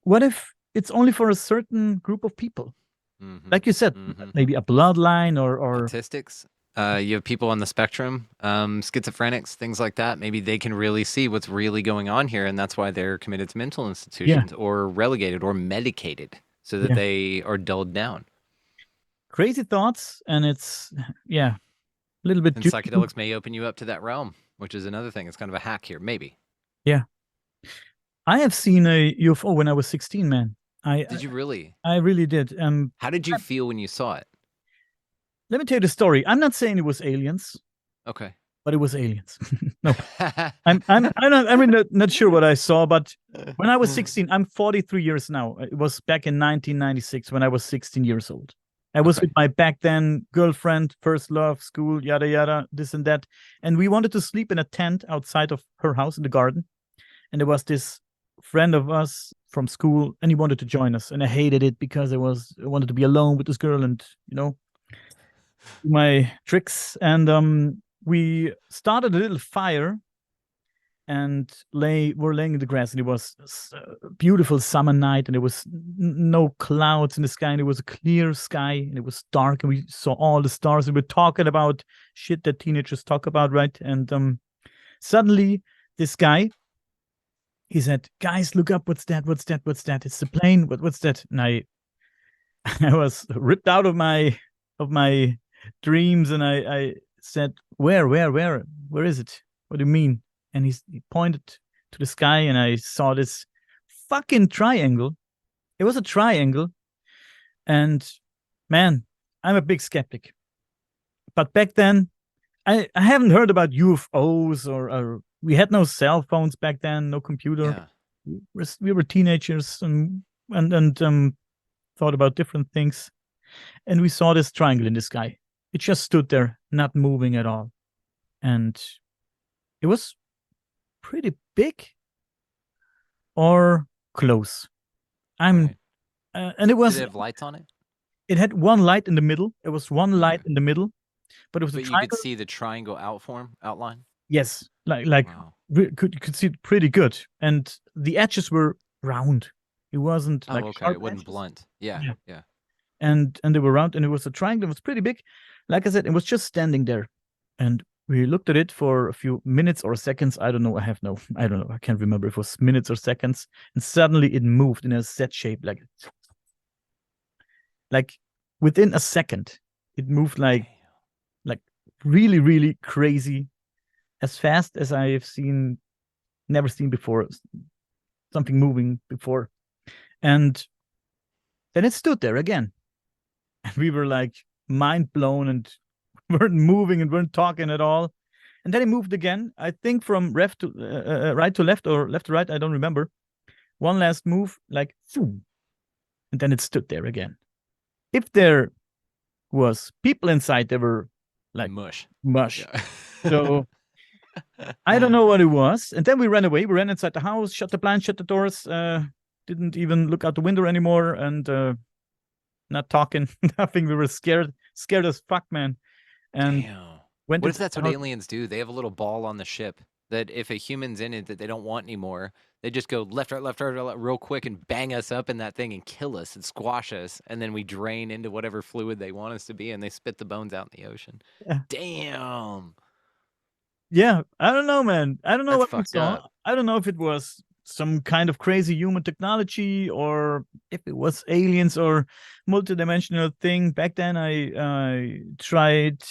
What if it's only for a certain group of people? Mm-hmm. Like you said, Mm-hmm. maybe a bloodline or Autistics. You have people on the spectrum, schizophrenics, things like that. Maybe they can really see what's really going on here, and that's why they're committed to mental yeah, institutions or relegated or medicated so that yeah, they are dulled down. crazy thoughts, and it's yeah, a little bit And juju. psychedelics may open you up to that realm, which is another thing. It's kind of a hack here, maybe. Yeah, I have seen a UFO when I was 16, man. I Did you really? I really did. How did you feel when you saw it? Let me tell you the story. I'm not saying it was aliens, Okay. but it was aliens. No, I'm not sure what I saw, but when I was 16, I'm 43 years now. It was back in 1996 when I was 16 years old. I was Okay. with my back then girlfriend, first love, school, yada yada, this and that, and we wanted to sleep in a tent outside of her house in the garden. And there was this friend of us from school, and he wanted to join us, and I hated it because I wanted to be alone with this girl and my tricks. And we started a little fire, and were laying in the grass, and it was a beautiful summer night, and there was no clouds in the sky, and it was a clear sky, and it was dark, and we saw all the stars, and we were talking about shit that teenagers talk about, right? And suddenly this guy, he said, "Guys, look up! What's that? What's that? What's that? It's the plane. What's that?" And I was ripped out of my dreams, and I said, "Where is it? What do you mean?" And he pointed to the sky, and I saw this fucking triangle. It was a triangle, and man, I'm a big skeptic. But back then, I haven't heard about UFOs, or we had no cell phones back then, no computer. Yeah. We were teenagers, and thought about different things. And we saw this triangle in the sky. It just stood there, not moving at all. And it was pretty big or close. And it was. Did it have lights on it? It had one light in the middle. It was one light in the middle, but it was a triangle. You could see the triangle outline. Yes, wow. You could see it pretty good, and the edges were round. It wasn't like okay. It wasn't blunt. Yeah. And they were round, and it was a triangle. It was pretty big. Like I said, it was just standing there, and we looked at it for a few minutes or seconds. I don't know. I don't know. I can't remember if it was minutes or seconds. And suddenly it moved in a Z shape, like within a second. It moved like really, really crazy, as fast as I've never seen before, something moving before. And then it stood there again. And we were like mind blown, and weren't moving and weren't talking at all. And then it moved again, I think from right to left, or left to right, I don't remember. One last move, like, and then it stood there again. If there was people inside, they were like mush. Yeah. So I don't know what it was. And then we ran away. We ran inside the house, shut the blinds, shut the doors, didn't even look out the window anymore, and not talking, nothing. We were scared as fuck, man. And what if that's what aliens do? They have a little ball on the ship that if a human's in it that they don't want anymore, they just go left, right, real quick and bang us up in that thing and kill us and squash us, and then we drain into whatever fluid they want us to be, and they spit the bones out in the ocean. Yeah. Damn. Yeah, I don't know, man. I don't know what we saw. I don't know if it was some kind of crazy human technology, or if it was aliens or multidimensional thing. Back then, I tried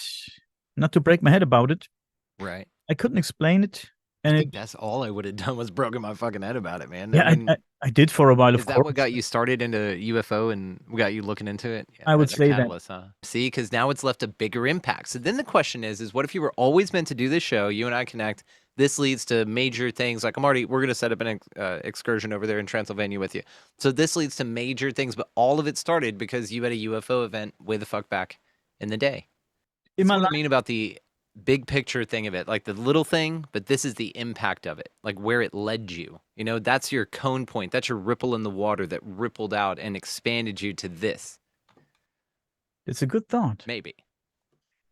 not to break my head about it. Right. I couldn't explain it. And I think that's all I would have done was broken my fucking head about it, man. Yeah, I did for a while, of course. Is that what got you started into UFO and got you looking into it? Yeah, I would say catalyst, that. Huh? See, because now it's left a bigger impact. So then the question is what if you were always meant to do this show, you and I connect, this leads to major things, like we're going to set up an excursion over there in Transylvania with you. So this leads to major things, but all of it started because you had a UFO event way the fuck back in the day. That's what I mean about the big picture thing of it, like the little thing, but this is the impact of it, like where it led you. You know, that's your cone point. That's your ripple in the water that rippled out and expanded you to this. It's a good thought. Maybe.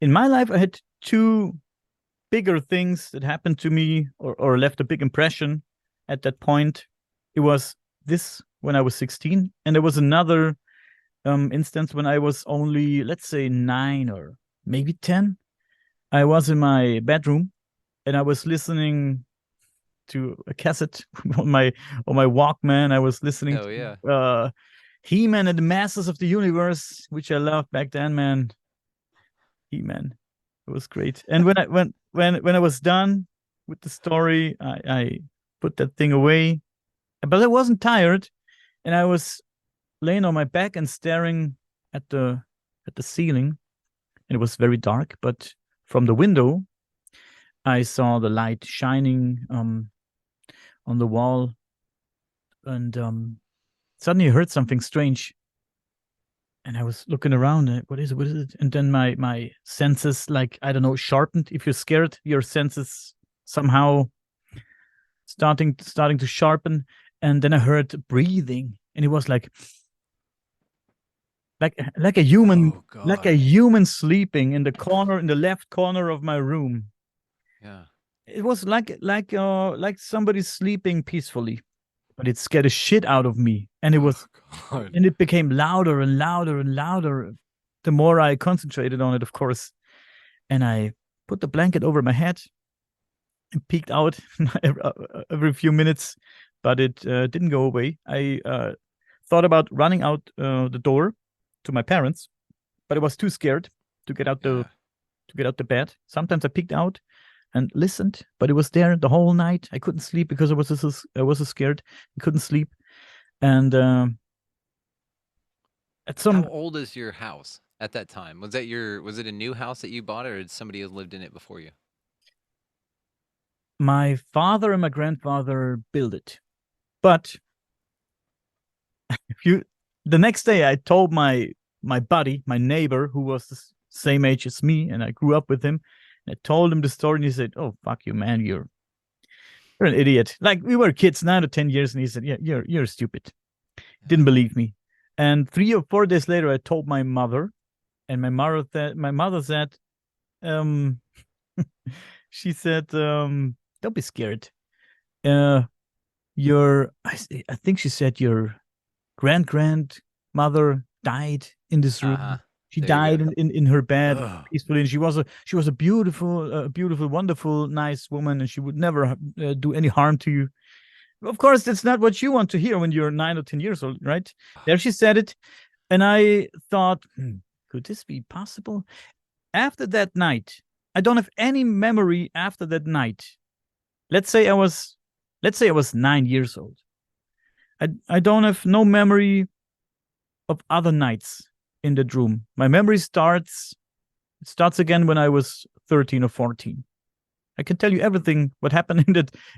In my life, I had two bigger things that happened to me or left a big impression at that point. It was this when I was 16, and there was another instance when I was only, let's say, 9 or maybe 10. I was in my bedroom, and I was listening to a cassette on my Walkman. I was listening to He-Man and the Masters of the Universe, which I loved back then, man. He-Man, it was great. And when I was done with the story, I put that thing away, but I wasn't tired, and I was laying on my back and staring at the ceiling, and it was very dark, but from the window, I saw the light shining on the wall, and suddenly I heard something strange. And I was looking around. What is it? What is it? And then my senses, like, I don't know, sharpened. If you're scared, your senses somehow starting to sharpen. And then I heard breathing, and it was like a human, like a human sleeping in the left corner of my room. Yeah. it was like somebody sleeping peacefully, but it scared the shit out of me, Oh God. and it became louder and louder and louder the more I concentrated on it, of course. And I put the blanket over my head and peeked out every few minutes, but it didn't go away. I thought about running out the door to my parents, but I was too scared to get out Yeah. the bed. Sometimes I peeked out and listened, but it was there the whole night. I couldn't sleep because I was so scared. I couldn't sleep, and at How some old is your house at that time? Was it a new house that you bought, or did somebody who lived in it before you? my father and my grandfather built it, but if you the next day I told my buddy, my neighbor, who was the same age as me, and I grew up with him. And I told him the story, and he said, "Oh fuck you, man! You're an idiot." Like we were kids, 9 or 10 years, and he said, "Yeah, you're stupid." He didn't Yeah. believe me. And 3 or 4 days later, I told my mother, and my mother said, um, she said, "Don't be scared. Uh, I think she said your grandmother died in this Uh-huh. room. She There you died go. in her bed Ugh. peacefully, and she was a beautiful, wonderful, nice woman, and she would never do any harm to you. Of course, that's not what you want to hear when you're 9 or 10 years old, right? There she said it, and I thought, could this be possible? After that night, I don't have any memory after that night. Let's say I was, let's say I was 9 years old. I don't have no memory of other nights in that room. My memory starts again when I was 13 or 14. I can tell you everything what happened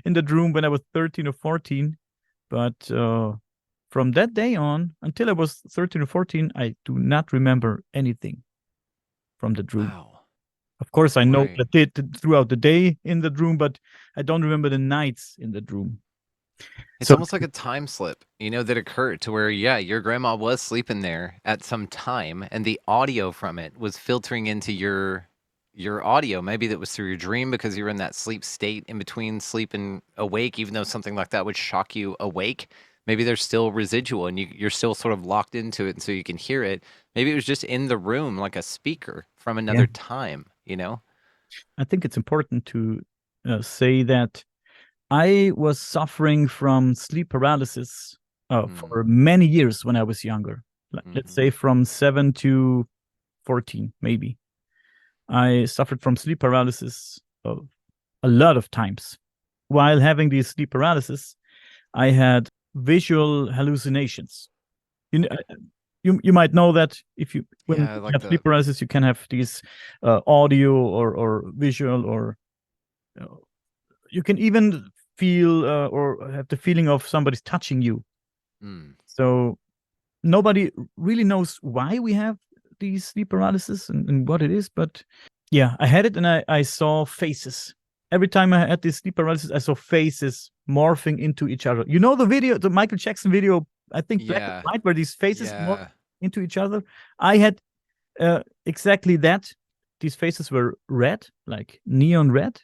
in that room when I was 13 or 14, but from that day on until I was 13 or 14, I do not remember anything from that room. Wow. Of course, I know Right. that did throughout the day in that room, but I don't remember the nights in that room. It's So almost like a time slip, that occurred to where, yeah, your grandma was sleeping there at some time, and the audio from it was filtering into your audio. Maybe that was through your dream because you were in that sleep state in between sleep and awake, even though something like that would shock you awake. Maybe there's still residual and you're still sort of locked into it, and so you can hear it. Maybe it was just in the room like a speaker from yeah, another time. I think it's important to say that I was suffering from sleep paralysis Mm, for many years when I was younger. Let's hmm. say from 7 to 14, maybe. I suffered from sleep paralysis a lot of times. While having these sleep paralysis, I had visual hallucinations. You, kn- you might know that if you when Yeah, you like have sleep the paralysis, you can have these audio or visual or uh, you can even feel or have the feeling of somebody's touching you. mm, So nobody really knows why we have these sleep paralysis and what it is, but yeah, I had it and I saw faces. Every time I had this sleep paralysis, I saw faces morphing into each other. You know the video, the Michael Jackson video, I think Black and yeah, White, where these faces morph yeah. into each other. I had exactly that. These faces were red, like neon red,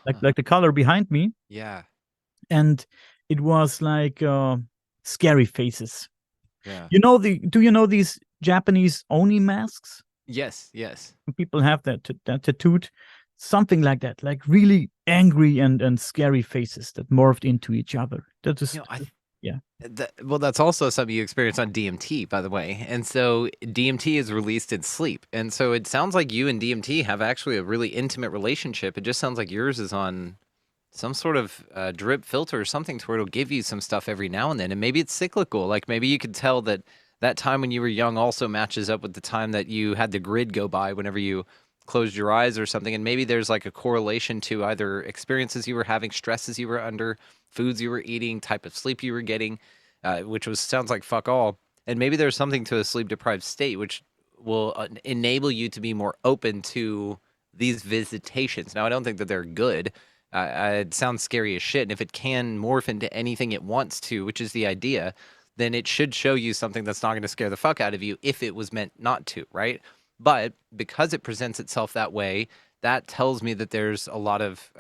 Huh. like the color behind me, Yeah, and it was like scary faces. yeah. Do you know these Japanese oni masks? Yes, yes. People have that tattooed, something like that, like really angry and scary faces that morphed into each other. That You is, know, I yeah, well, that's also something you experience on DMT, by the way. And so DMT is released in sleep. And so it sounds like you and DMT have actually a really intimate relationship. It just sounds like yours is on some sort of drip filter or something to where it'll give you some stuff every now and then. And maybe it's cyclical. Like maybe you could tell that that time when you were young also matches up with the time that you had the grid go by whenever you closed your eyes or something. And maybe there's like a correlation to either experiences you were having, stresses you were under, foods you were eating, type of sleep you were getting, which was sounds like fuck all. And maybe there's something to a sleep deprived state, which will enable you to be more open to these visitations. Now, I don't think that they're good. It sounds scary as shit. And if it can morph into anything it wants to, which is the idea, then it should show you something that's not going to scare the fuck out of you if it was meant not to, right? But because it presents itself that way, that tells me that there's a lot of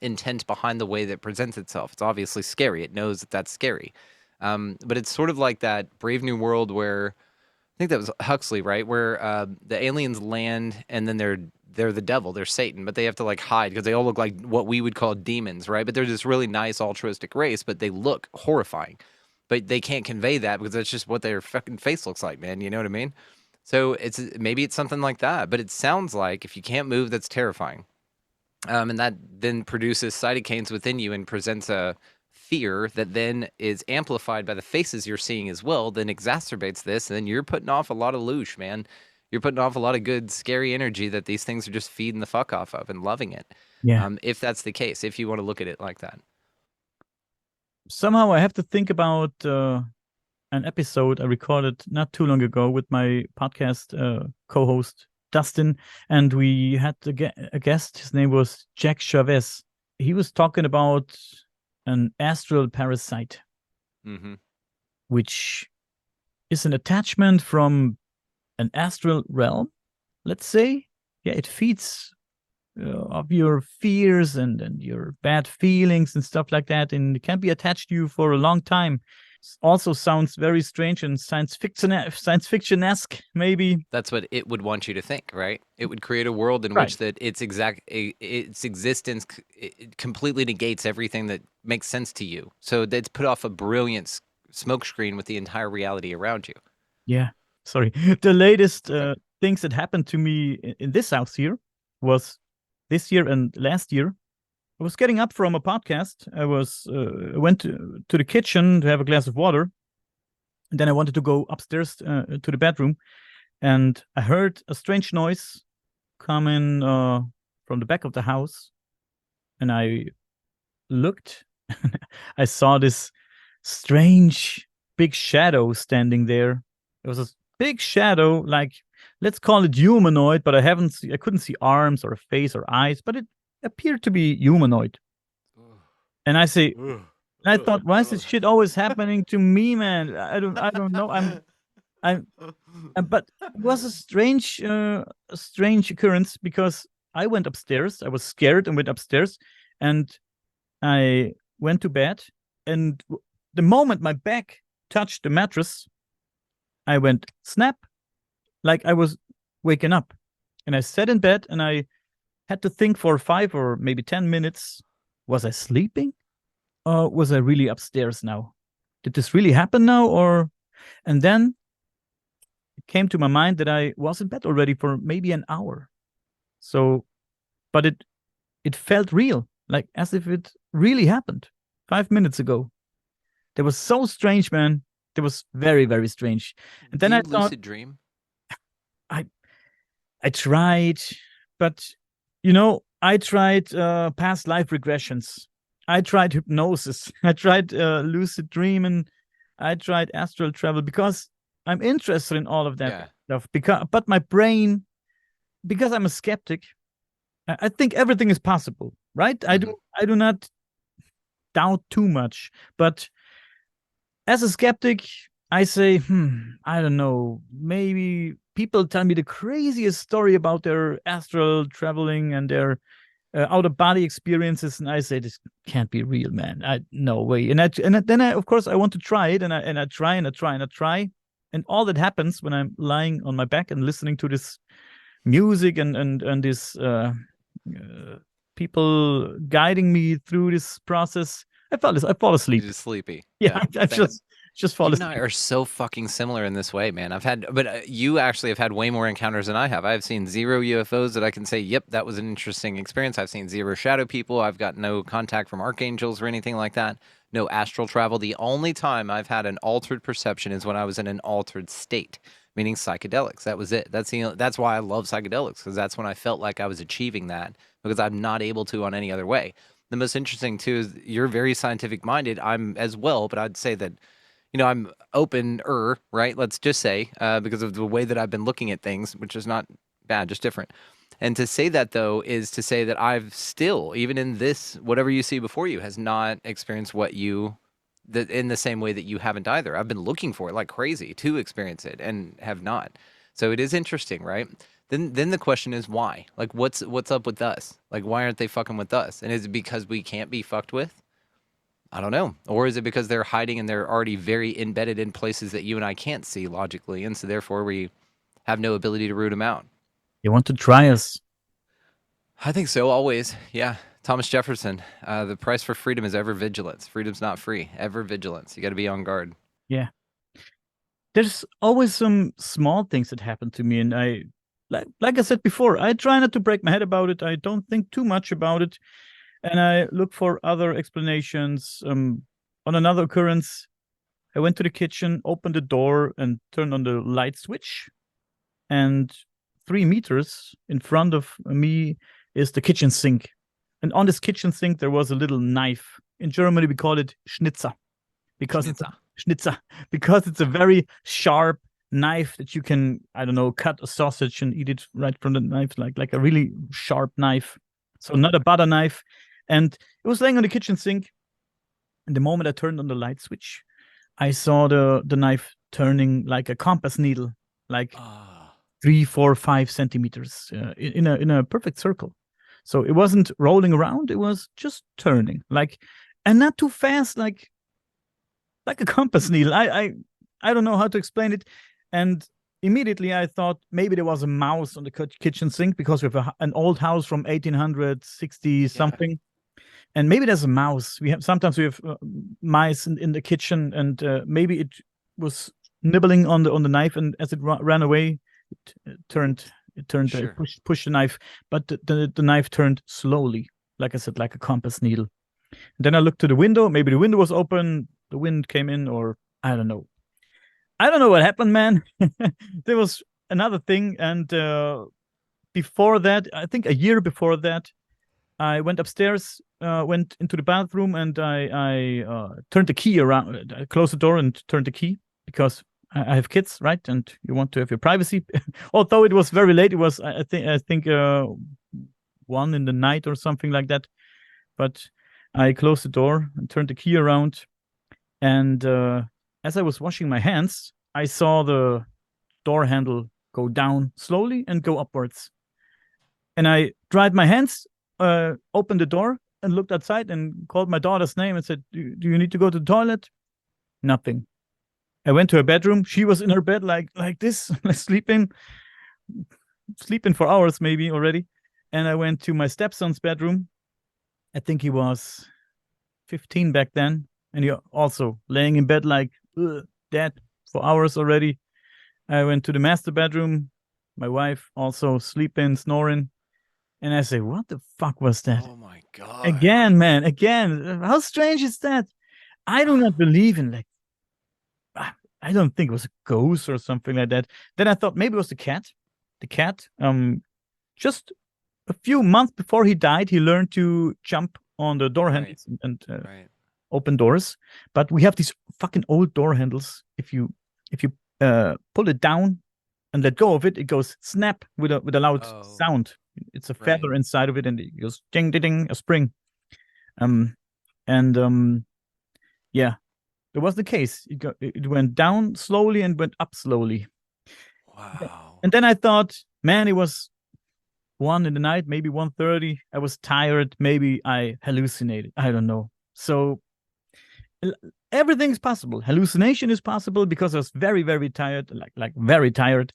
intent behind the way that presents itself. It's obviously scary. It knows that that's scary. But it's sort of like that Brave New World where I think that was Huxley, right? Where the aliens land and then they're the devil, they're Satan, but they have to like hide because they all look like what we would call demons, right? But they're this really nice altruistic race, but they look horrifying. But they can't convey that because that's just what their fucking face looks like, man. You know what I mean? So maybe it's something like that, but it sounds like if you can't move, that's terrifying. And that then produces cytokines within you and presents a fear that then is amplified by the faces you're seeing as well, then exacerbates this, and then you're putting off a lot of loosh, man. You're putting off a lot of good, scary energy that these things are just feeding the fuck off of and loving it. Yeah. If that's the case, if you want to look at it like that. Somehow I have to think about an episode I recorded not too long ago with my podcast co-host Dustin, and we had a guest. His name was Jack Chavez. He was talking about an astral parasite, which is an attachment from an astral realm, let's say. Yeah, it feeds of your fears and your bad feelings and stuff like that, and it can be attached to you for a long time. Also sounds very strange and science fiction-esque, maybe. That's what it would want you to think, right? It would create a world in Right. which that its existence it completely negates everything that makes sense to you. So that's put off a brilliant smokescreen with the entire reality around you. Yeah, sorry. The latest things that happened to me in this house here was this year and last year. I was getting up from a podcast. I went to the kitchen to have a glass of water, and then I wanted to go upstairs to the bedroom, and I heard a strange noise coming from the back of the house, and I looked. I saw this strange big shadow standing there. It was a big shadow, like, let's call it humanoid, but I couldn't see arms or a face or eyes, but it appeared to be humanoid. And I thought, why is this shit always happening to me, man? I don't know. But it was a strange occurrence because I went upstairs. I was scared and went upstairs, and I went to bed. And the moment my back touched the mattress, I went snap, like I was waking up. And I sat in bed and I had to think for 5 or maybe 10 minutes. Was I sleeping? Or was I really upstairs now? Did this really happen now? And then it came to my mind that I was in bed already for maybe an hour. So, but it felt real, like as if it really happened 5 minutes ago. That was so strange, man. That was very, very strange. And then Do you I thought, lucid dream? I tried, but I tried past life regressions. I tried hypnosis. I tried lucid dreaming. I tried astral travel because I'm interested in all of that stuff. But my brain, because I'm a skeptic, I think everything is possible, right? Mm-hmm. I do not doubt too much. But as a skeptic, I say, I don't know. Maybe people tell me the craziest story about their astral traveling and their out of body experiences, and I say this can't be real, man. No way. And then of course I want to try it, and I try and I try and I try, and all that happens when I'm lying on my back and listening to this music and this people guiding me through this process. I fall asleep. You're just sleepy. Yeah, I just fall You asleep. and I are so fucking similar in this way, man. But you actually have had way more encounters than I have. I've seen 0 UFOs that I can say, yep, that was an interesting experience. I've seen 0 shadow people. I've got no contact from archangels or anything like that. No astral travel. The only time I've had an altered perception is when I was in an altered state, meaning psychedelics. That was it. That's why I love psychedelics, because that's when I felt like I was achieving that, because I'm not able to on any other way. The most interesting too is you're very scientific minded. I'm as well, but I'd say that I'm open-er, right? Let's just say, because of the way that I've been looking at things, which is not bad, just different. And to say that, though, is to say that I've still, even in this, whatever you see before you, has not experienced in the same way that you haven't either. I've been looking for it like crazy to experience it and have not. So it is interesting, right? then the question is why? Like, what's up with us? Like, why aren't they fucking with us? And is it because we can't be fucked with? I don't know. Or is it because they're hiding and they're already very embedded in places that you and I can't see logically, and so therefore we have no ability to root them out? You want to try us? I think so, always. Yeah. Thomas Jefferson, the price for freedom is ever vigilance. Freedom's not free. Ever vigilance. You got to be on guard. Yeah. There's always some small things that happen to me, and like I said before, I try not to break my head about it. I don't think too much about it, and I look for other explanations. On another occurrence, I went to the kitchen, opened the door, and turned on the light switch, and 3 meters in front of me is the kitchen sink. And on this kitchen sink, there was a little knife. In Germany, we call it Schnitzer because Schnitzer. Schnitzer because it's a very sharp knife that you can, I don't know, cut a sausage and eat it right from the knife, like a really sharp knife. So not a butter knife. And it was laying on the kitchen sink. And the moment I turned on the light switch, I saw the knife turning like a compass needle, like 3, 4, 5 centimeters in a perfect circle. So it wasn't rolling around; it was just turning, and not too fast, like a compass needle. I don't know how to explain it, and immediately I thought maybe there was a mouse on the kitchen sink because we have an old house from 1860 something, and maybe there's a mouse. Sometimes we have mice in the kitchen, and maybe it was nibbling on the knife, and as it ran away, it turned. Sure. Pushed the knife, but the knife turned slowly, like I said, like a compass needle. And then I looked to the window. Maybe the window was open. The wind came in, or I don't know. I don't know what happened, man. There was another thing, and before that, I think a year before that, I went upstairs, went into the bathroom, and I turned the key around. I closed the door and turned the key because I have kids, right? And you want to have your privacy. Although it was very late, it was I think 1 in the night or something like that. But I closed the door and turned the key around. And as I was washing my hands, I saw the door handle go down slowly and go upwards. And I dried my hands, opened the door, and looked outside and called my daughter's name and said, "Do you need to go to the toilet?" Nothing. I went to her bedroom. She was in her bed like this, sleeping for hours maybe already. And I went to my stepson's bedroom. I think he was 15 back then. And he also laying in bed like dead for hours already. I went to the master bedroom. My wife also sleeping, snoring. And I say, what the fuck was that? Oh my God. Again, man, again. How strange is that? I do not believe in I don't think it was a ghost or something like that. Then I thought maybe it was the cat. The cat, just a few months before he died, he learned to jump on the door handles and open doors. But we have these fucking old door handles. If you pull it down and let go of it, it goes snap with a loud sound. It's a feather inside of it, and it goes ding ding ding, a spring. Yeah. It was the case. It went down slowly and went up slowly. Wow. And then I thought, man, it was 1 in the night, maybe 1:30. I was tired. Maybe I hallucinated. I don't know. So everything's possible. Hallucination is possible because I was very, very tired, like very tired.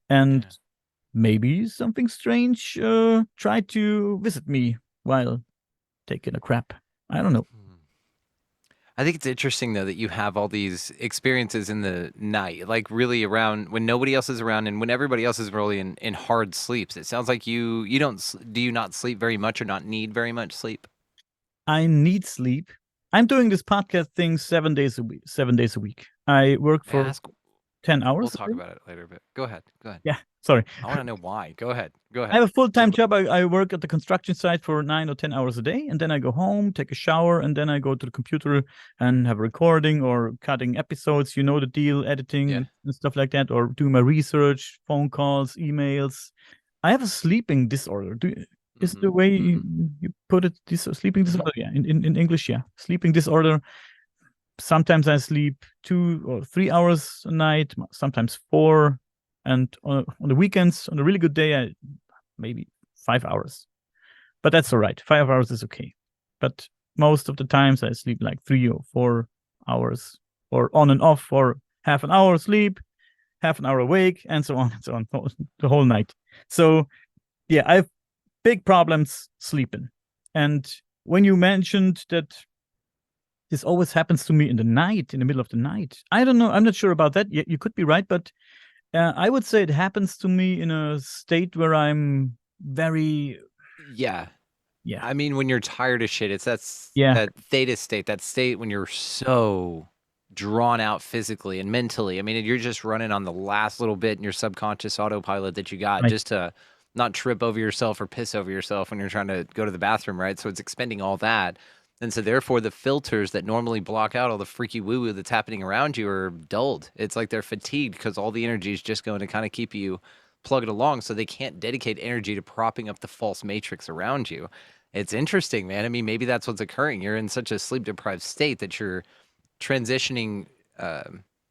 And maybe something strange tried to visit me while taking a crap. I don't know. I think it's interesting though that you have all these experiences in the night, like really around when nobody else is around and when everybody else is really in hard sleeps. It sounds like you do you not sleep very much or not need very much sleep? I need sleep. I'm doing this podcast thing 7 days a week. 7 days a week. I work for 10 hours. We'll talk about it later, but go ahead. Yeah, sorry. I want to know why. Go ahead. I have a full-time job. I work at the construction site for 9 or 10 hours a day, and then I go home, take a shower, and then I go to the computer and have a recording or cutting episodes. You know the deal, editing and stuff like that, or doing my research, phone calls, emails. I have a sleeping disorder. Is the way you put it, sleeping disorder? Yeah, in English, yeah. Sleeping disorder. Sometimes I sleep 2 or 3 hours a night, sometimes 4. and on the weekends, on a really good day, maybe 5 hours. But that's all right. 5 hours is okay. But most of the times I sleep like 3 or 4 hours, or on and off for half an hour sleep, half an hour awake, and so on and so on the whole night. So yeah, I have big problems sleeping. And when you mentioned that this always happens to me in the night, in the middle of the night, I don't know. I'm not sure about that. You could be right, but I would say it happens to me in a state where I'm very, Yeah. yeah, I mean, when you're tired of shit, it's yeah, that theta state, that state when you're so drawn out physically and mentally. I mean, you're just running on the last little bit in your subconscious autopilot that you got right. just to not trip over yourself or piss over yourself when you're trying to go to the bathroom, right? So it's expending all that. And so therefore the filters that normally block out all the freaky woo-woo that's happening around you are dulled. It's like they're fatigued because all the energy is just going to kind of keep you plugged along, so they can't dedicate energy to propping up the false matrix around you. It's interesting, man. I mean, maybe that's what's occurring. You're in such a sleep deprived state that you're transitioning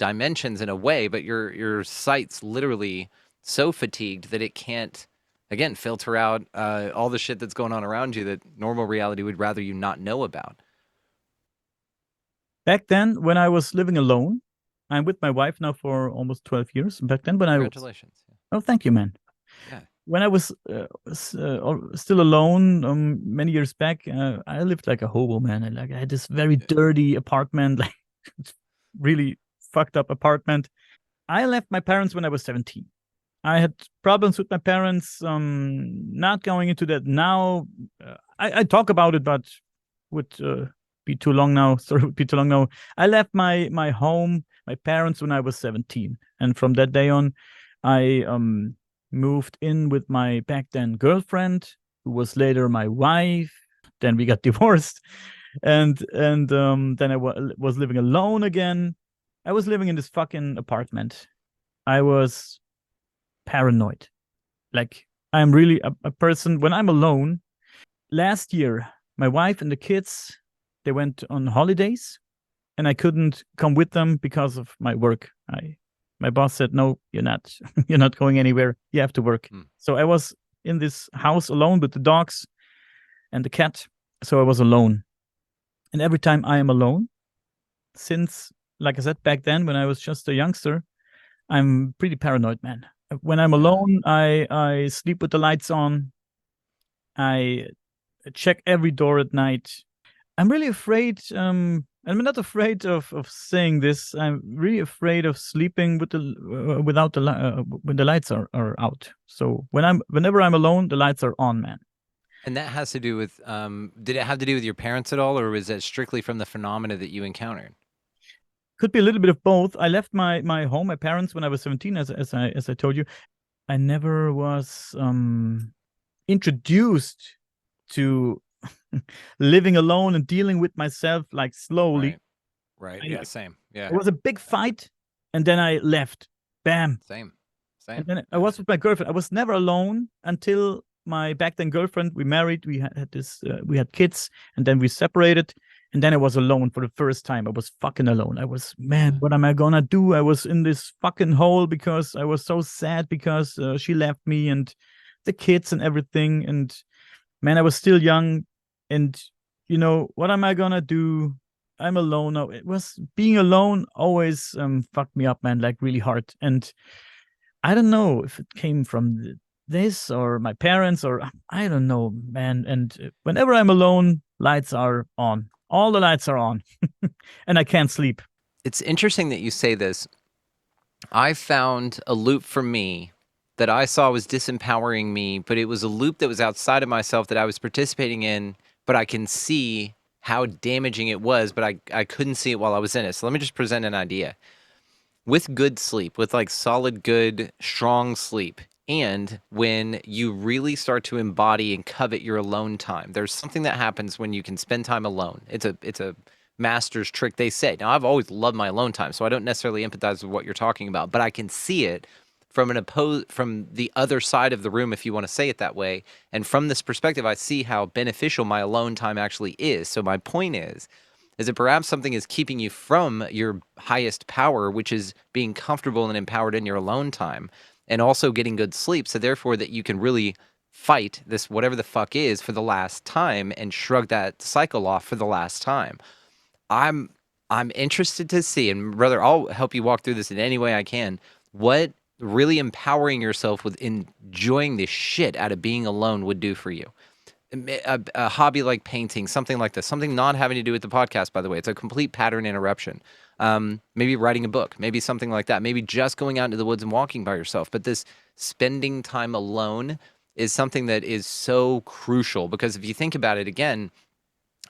dimensions in a way, but your sight's literally so fatigued that it can't, again, filter out all the shit that's going on around you that normal reality would rather you not know about. Back then, when I was living alone, I'm with my wife now for almost 12 years. Back then, when I was, Congratulations. oh, thank you, man. Yeah. When I was still alone, many years back, I lived like a hobo, man. I had this very dirty apartment, like really fucked up apartment. I left my parents when I was 17. I had problems with my parents. Not going into that now. I talk about it, but would be too long now. Sorry, would be too long now. I left my home, my parents, when I was 17, and from that day on, I moved in with my back then girlfriend, who was later my wife. Then we got divorced, and then I was living alone again. I was living in this fucking apartment. I was paranoid. Like, I'm really a person when I'm alone. Last year, my wife and the kids, they went on holidays, and I couldn't come with them because of my work. My boss said, "No, you're not. You're not going anywhere. You have to work." Hmm. So I was in this house alone with the dogs and the cat. So I was alone. And every time I am alone, since, like I said, back then when I was just a youngster, I'm pretty paranoid, man. When I'm Yeah. alone, I sleep with the lights on. I check every door at night. I'm really afraid. I'm not afraid of saying this. I'm really afraid of sleeping with the without the when the lights are out. So whenever I'm alone, the lights are on, man. And that has to do with, did it have to do with your parents at all, or was that strictly from the phenomena that you encountered? Could be a little bit of both. I left my home, my parents, when I was 17, as I told you. I never was introduced to living alone and dealing with myself like slowly. Right. Right. I, Yeah. Same. Yeah. it was a big fight, and then I left. Bam. Same. And Same. then I Yeah. was with my girlfriend. I was never alone until my back then girlfriend. We married. We had this. We had kids, and then we separated. And then I was alone for the first time. I was fucking alone. I was, man, Yeah. what am I gonna do? I was in this fucking hole because I was so sad because she left me and the kids and everything. And man, I was still young. And what am I gonna do? I'm alone now. It was being alone always fucked me up, man, like really hard. And I don't know if it came from this or my parents, or I don't know, man. And whenever I'm alone, lights are on. All the lights are on, and I can't sleep. It's interesting that you say this. I found a loop for me that I saw was disempowering me, but it was a loop that was outside of myself that I was participating in, but I can see how damaging it was, but I couldn't see it while I was in it. So let me just present an idea. With good sleep, with like solid, good, strong sleep, and when you really start to embody and covet your alone time, there's something that happens when you can spend time alone. It's a master's trick, they say. Now, I've always loved my alone time, so I don't necessarily empathize with what you're talking about, but I can see it from the other side of the room, if you want to say it that way. And from this perspective, I see how beneficial my alone time actually is. So my point is that perhaps something is keeping you from your highest power, which is being comfortable and empowered in your alone time. and also getting good sleep. So therefore that you can really fight this whatever the fuck is for the last time and shrug that cycle off for the last time. I'm I'm interested to see, and brother, I'll help you walk through this in any way I can. What really empowering yourself with enjoying the shit out of being alone would do for you. A hobby like painting, something like this, something not having to do with the podcast, by the way. It's a complete pattern interruption. Maybe writing a book, maybe something like that. Maybe just going out into the woods and walking by yourself. But this spending time alone is something that is so crucial because if you think about it again,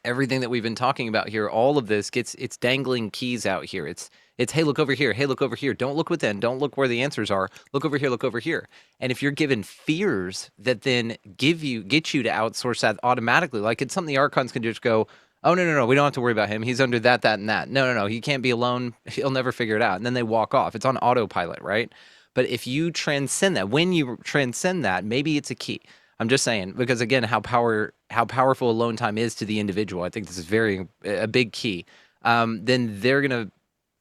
everything that we've been talking about here, all of this it's dangling keys out here. It's hey, look over here. Hey, look over here. Don't look within. Don't look where the answers are. Look over here. Look over here. And if you're given fears that then get you to outsource that automatically, like it's something the archons can just go, oh no, we don't have to worry about him. He's under that, and that. No, he can't be alone. He'll never figure it out. And then they walk off. It's on autopilot, right? But if you transcend that, when you transcend that, maybe it's a key. I'm just saying, because again, how powerful alone time is to the individual. I think this is a big key. Then they're gonna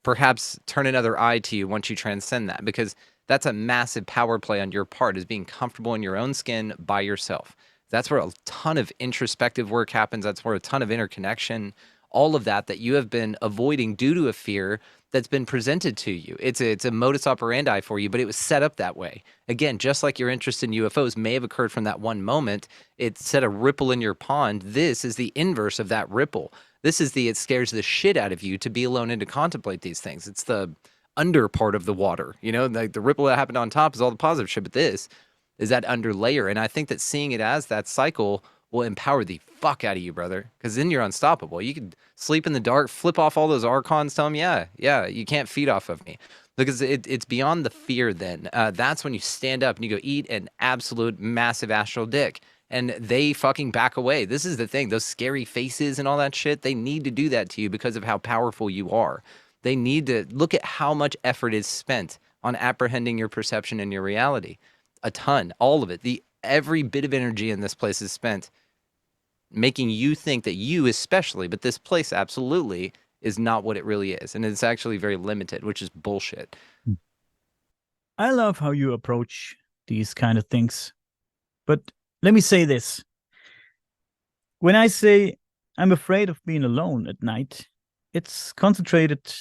perhaps turn another eye to you once you transcend that, because that's a massive power play on your part, is being comfortable in your own skin by yourself. That's where a ton of introspective work happens. That's where a ton of interconnection, all of that you have been avoiding due to a fear that's been presented to you. It's a modus operandi for you, but it was set up that way. Again, just like your interest in UFOs may have occurred from that one moment, it set a ripple in your pond. This is the inverse of that ripple. This is it scares the shit out of you to be alone and to contemplate these things. It's the under part of the water, like the ripple that happened on top is all the positive shit, but this is that under layer. And I think that seeing it as that cycle will empower the fuck out of you, brother, because then you're unstoppable. You can sleep in the dark, flip off all those archons, tell them, yeah, you can't feed off of me, because it's beyond the fear then. That's when you stand up and you go eat an absolute massive astral dick, and they fucking back away. This is the thing. Those scary faces and all that shit, they need to do that to you because of how powerful you are. They need to look at how much effort is spent on apprehending your perception and your reality. A ton, all of it. Every bit of energy in this place is spent making you think that you especially, but this place absolutely is not what it really is. And it's actually very limited, which is bullshit. I love how you approach these kind of things. But let me say this. When I say I'm afraid of being alone at night, it's concentrated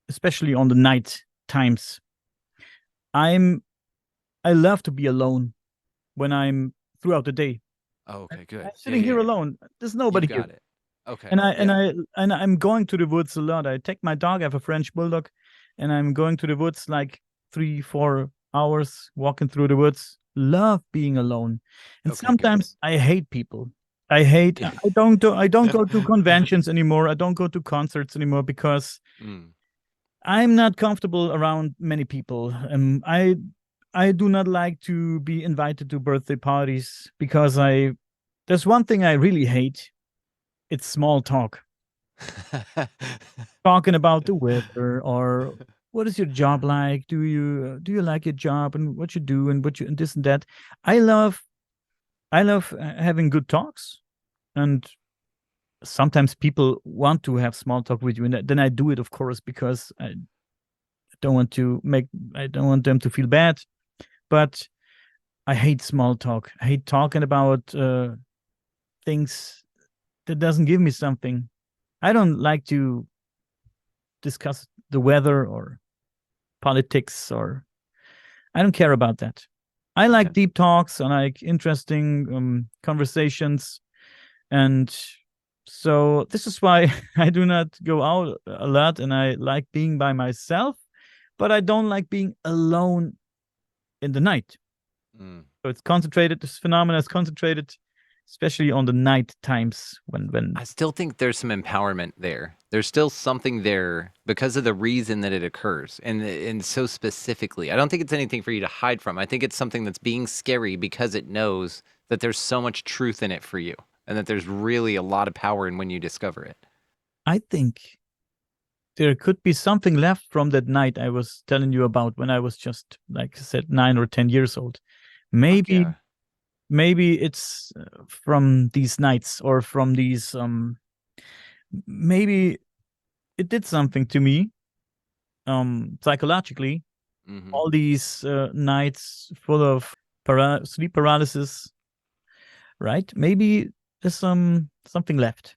especially on the night times. I love to be alone when I'm throughout the day. Oh, okay, good. I'm sitting here alone. There's nobody here. Got it. Okay. And I'm going to the woods a lot. I take my dog. I have a French bulldog, and I'm going to the woods like 3-4 hours walking through the woods. Love being alone. And sometimes I hate people. I don't go to conventions anymore. I don't go to concerts anymore because I'm not comfortable around many people. I do not like to be invited to birthday parties because there's one thing I really hate. It's small talk. Talking about the weather or what is your job like? Do you like your job and what you do and and this and that. I love having good talks, and sometimes people want to have small talk with you, and then I do it, of course, because I don't want them to feel bad. But I hate small talk. I hate talking about things that doesn't give me something. I don't like to discuss the weather or politics, or I don't care about that. I like deep talks. I like interesting conversations. And so this is why I do not go out a lot, and I like being by myself, but I don't like being alone in the night. So it's concentrated. This phenomenon is concentrated, especially on the night times when I still think there's some empowerment there. There's still something there because of the reason that it occurs, and so specifically. I don't think it's anything for you to hide from. I think it's something that's being scary because it knows that there's so much truth in it for you, and that there's really a lot of power in when you discover it. I think there could be something left from that night I was telling you about when I was just, like I said, 9 or 10 years old. Maybe it's from these nights, or from these maybe it did something to me psychologically, Hmm. all these nights full of sleep paralysis, right? Maybe there's something left.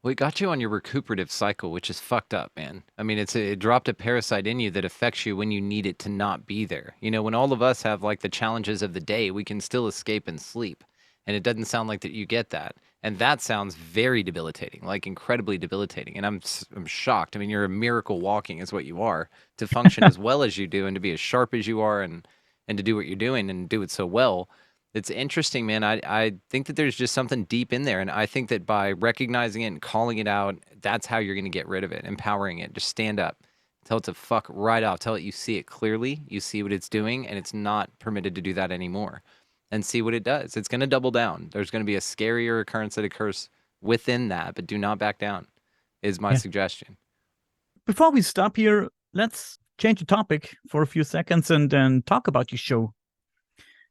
Well, it got you on your recuperative cycle, which is fucked up, man. I mean, it dropped a parasite in you that affects you when you need it to not be there. You know, when all of us have like the challenges of the day, we can still escape and sleep. And it doesn't sound like that you get that. And that sounds very debilitating, like incredibly debilitating. And I'm shocked. I mean, you're a miracle walking is what you are to function as well as you do and to be as sharp as you are and to do what you're doing and do it so well. It's interesting, man. I think that there's just something deep in there. And I think that by recognizing it and calling it out, that's how you're going to get rid of it, empowering it. Just stand up, tell it to fuck right off, tell it you see it clearly, you see what it's doing, and it's not permitted to do that anymore. And see what it does. It's going to double down. There's going to be a scarier occurrence that occurs within that, but do not back down, is my Yeah. suggestion. Before we stop here, let's change the topic for a few seconds and then talk about your show.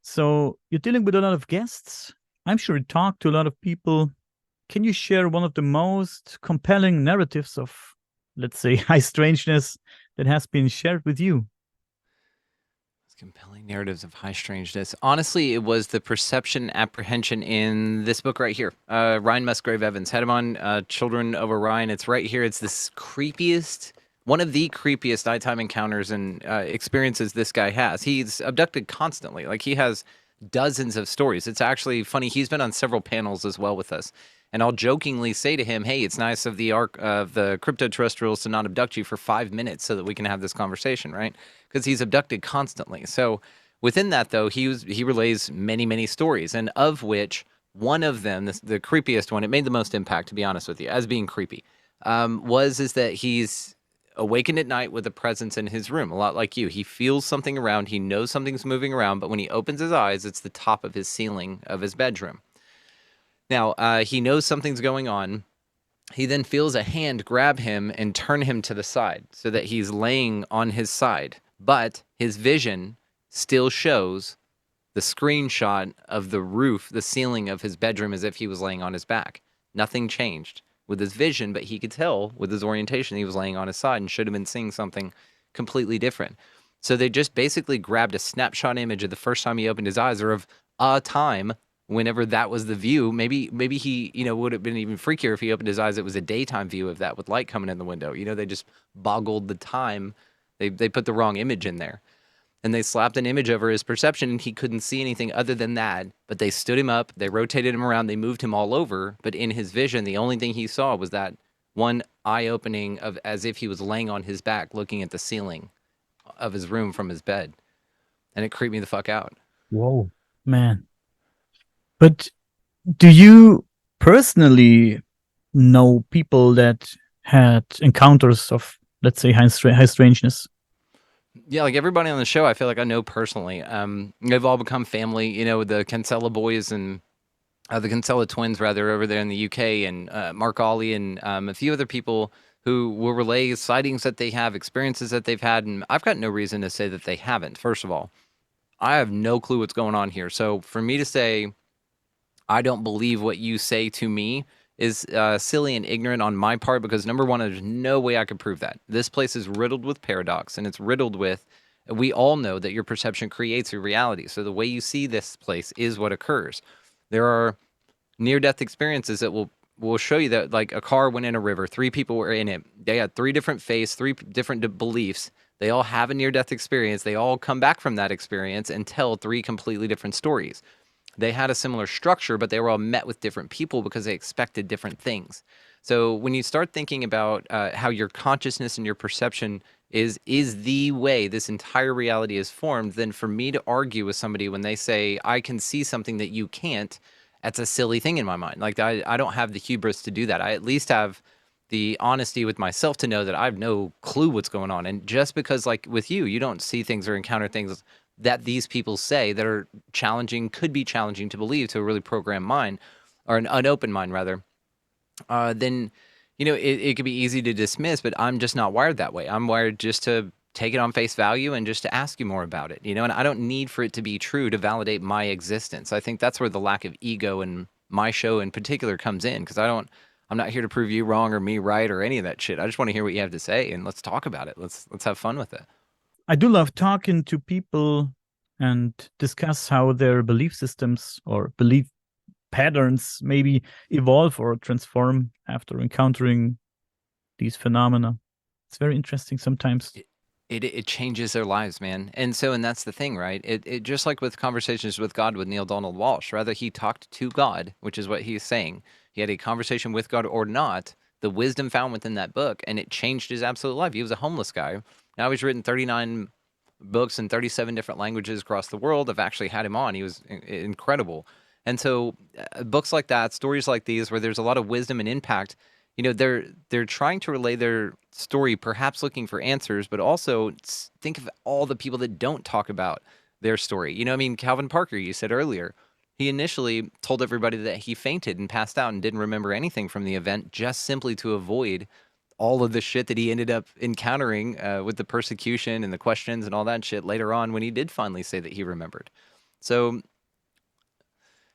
So you're dealing with a lot of guests. I'm sure you talk to a lot of people. Can you share one of the most compelling narratives of, let's say, high strangeness that has been shared with you? Compelling narratives of high strangeness. Honestly, it was the perception apprehension in this book right here. Ryan Musgrave Evans had him on Children of Orion. It's right here. It's this creepiest, one of the creepiest nighttime encounters and experiences this guy has. He's abducted constantly. Like he has dozens of stories. It's actually funny. He's been on several panels as well with us. And I'll jokingly say to him, "Hey, it's nice of the crypto terrestrials to not abduct you for 5 minutes so that we can have this conversation, right?" Because he's abducted constantly. So within that, though, he relays many stories, and of which one of them, the creepiest one, it made the most impact, to be honest with you, as being creepy, is that he's awakened at night with a presence in his room, a lot like you. He feels something around. He knows something's moving around, but when he opens his eyes, it's the top of his ceiling of his bedroom. Now, he knows something's going on. He then feels a hand grab him and turn him to the side so that he's laying on his side. But his vision still shows the screenshot of the roof, the ceiling of his bedroom as if he was laying on his back. Nothing changed with his vision, but he could tell with his orientation he was laying on his side and should have been seeing something completely different. So they just basically grabbed a snapshot image of the first time he opened his eyes or of a time whenever that was the view. Maybe he, would have been even freakier if he opened his eyes. It was a daytime view of that with light coming in the window. They just boggled the time. They put the wrong image in there. And they slapped an image over his perception and he couldn't see anything other than that. But they stood him up, they rotated him around, they moved him all over. But in his vision, the only thing he saw was that one eye opening of as if he was laying on his back looking at the ceiling of his room from his bed. And it creeped me the fuck out. Whoa, man. But do you personally know people that had encounters of, let's say, high strangeness? Yeah, like everybody on the show, I feel like I know personally. They've all become family. The Kinsella boys and the Kinsella twins, rather, over there in the UK, and Mark Ollie and a few other people who will relay sightings that they have, experiences that they've had, and I've got no reason to say that they haven't. First of all, I have no clue what's going on here. So for me to say I don't believe what you say to me is silly and ignorant on my part because number one, there's no way I could prove that. This place is riddled with paradox and it's riddled with, we all know that your perception creates your reality. So the way you see this place is what occurs. There are near-death experiences that will show you that, like, a car went in a river, 3 people were in it. They had 3 different faiths, 3 different beliefs. They all have a near-death experience. They all come back from that experience and tell 3 completely different stories. They had a similar structure, but they were all met with different people because they expected different things. So when you start thinking about how your consciousness and your perception is the way this entire reality is formed, then for me to argue with somebody when they say, I can see something that you can't, that's a silly thing in my mind. Like, I don't have the hubris to do that. I at least have the honesty with myself to know that I have no clue what's going on. And just because, like with you don't see things or encounter things that these people say that are challenging, could be challenging to believe to a really programmed mind, or an unopened mind rather, then, it could be easy to dismiss, but I'm just not wired that way. I'm wired just to take it on face value and just to ask you more about it, and I don't need for it to be true to validate my existence. I think that's where the lack of ego in my show in particular comes in, because I'm not here to prove you wrong or me right or any of that shit. I just want to hear what you have to say and let's talk about it. Let's have fun with it. I do love talking to people and discuss how their belief systems or belief patterns maybe evolve or transform after encountering these phenomena. It's very interesting sometimes. It changes their lives, man. And that's the thing, right? It just like with Conversations with God with Neil Donald Walsh, rather he talked to God, which is what he's saying. He had a conversation with God or not, the wisdom found within that book, and it changed his absolute life. He was a homeless guy. Now he's written 39 books in 37 different languages across the world. I've actually had him on. He was incredible. And so books like that, stories like these, where there's a lot of wisdom and impact, they're trying to relay their story, perhaps looking for answers, but also think of all the people that don't talk about their story. I mean, Calvin Parker, you said earlier, he initially told everybody that he fainted and passed out and didn't remember anything from the event, just simply to avoid all of the shit that he ended up encountering with the persecution and the questions and all that shit later on when he did finally say that he remembered. So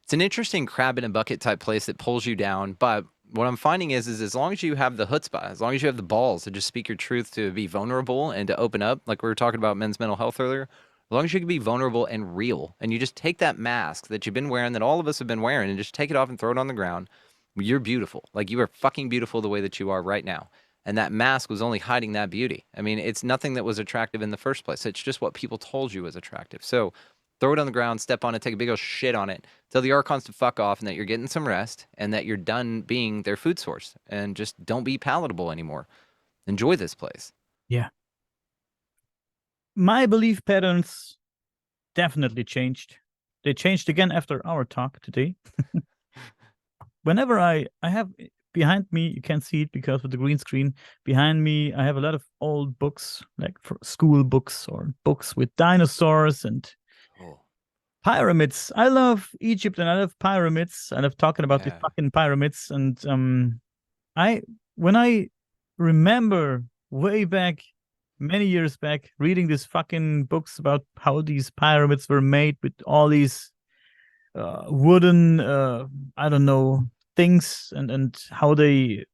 it's an interesting crab in a bucket type place that pulls you down. But what I'm finding is as long as you have the chutzpah, as long as you have the balls to just speak your truth, to be vulnerable and to open up, like we were talking about men's mental health earlier, as long as you can be vulnerable and real, and you just take that mask that you've been wearing, that all of us have been wearing, and just take it off and throw it on the ground, you're beautiful. Like, you are fucking beautiful the way that you are right now. And that mask was only hiding that beauty. I mean, it's nothing that was attractive in the first place. It's just what people told you was attractive. So throw it on the ground, step on it, take a big old shit on it, tell the archons to fuck off, and that you're getting some rest, and that you're done being their food source, and just don't be palatable anymore. Enjoy this place. Yeah. My belief patterns definitely changed. They changed again after our talk today. Whenever I have behind me, you can't see it because of the green screen. Behind me, I have a lot of old books, like for school books or books with dinosaurs and pyramids. I love Egypt and I love pyramids. I love talking about the fucking pyramids. And when I remember way back, many years back, reading these fucking books about how these pyramids were made with all these wooden, I don't know, things, and how they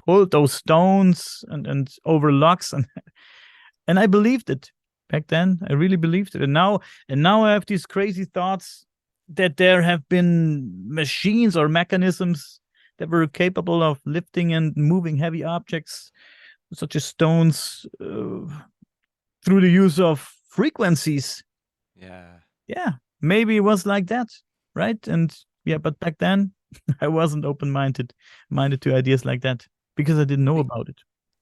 pulled those stones and over locks, and I believed it back then. I really believed it, and now I have these crazy thoughts that there have been machines or mechanisms that were capable of lifting and moving heavy objects such as stones through the use of frequencies. Yeah, maybe it was like that, right? And yeah, but back then I wasn't minded to ideas like that because I didn't know about it.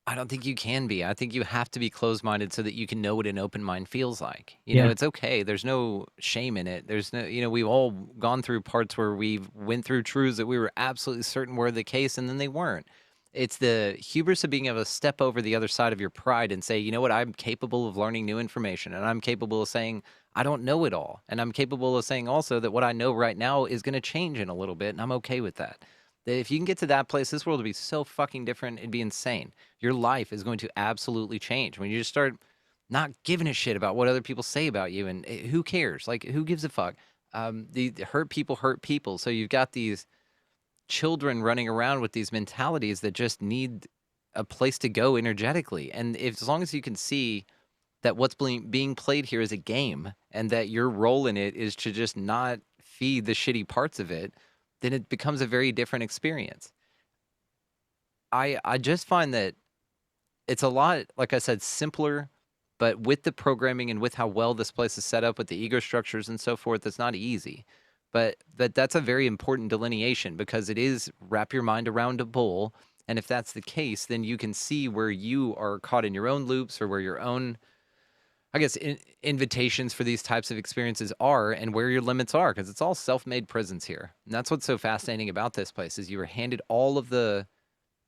I don't think you can be. I think you have to be closed-minded so that you can know what an open mind feels like. Yeah. It's okay. There's no shame in it. There's no, we've all gone through parts where we've went through truths that we were absolutely certain were the case, and then they weren't. It's the hubris of being able to step over the other side of your pride and say, you know what, I'm capable of learning new information, and I'm capable of saying, I don't know it all. And I'm capable of saying also that what I know right now is going to change in a little bit, and I'm okay with that. That if you can get to that place, this world would be so fucking different. It'd be insane. Your life is going to absolutely change when you just start not giving a shit about what other people say about you. And who cares? Like, who gives a fuck? The hurt people. So you've got these children running around with these mentalities that just need a place to go energetically. And as long as you can see that what's being played here is a game, and that your role in it is to just not feed the shitty parts of it, then it becomes a very different experience. I just find that it's a lot, like I said, simpler, but with the programming and with how well this place is set up with the ego structures and so forth, it's not easy. But that's a very important delineation, because it is wrap your mind around a bull. And if that's the case, then you can see where you are caught in your own loops, or where your own, I guess, invitations for these types of experiences are, and where your limits are, because it's all self-made prisons here. And that's what's so fascinating about this place, is you were handed all of the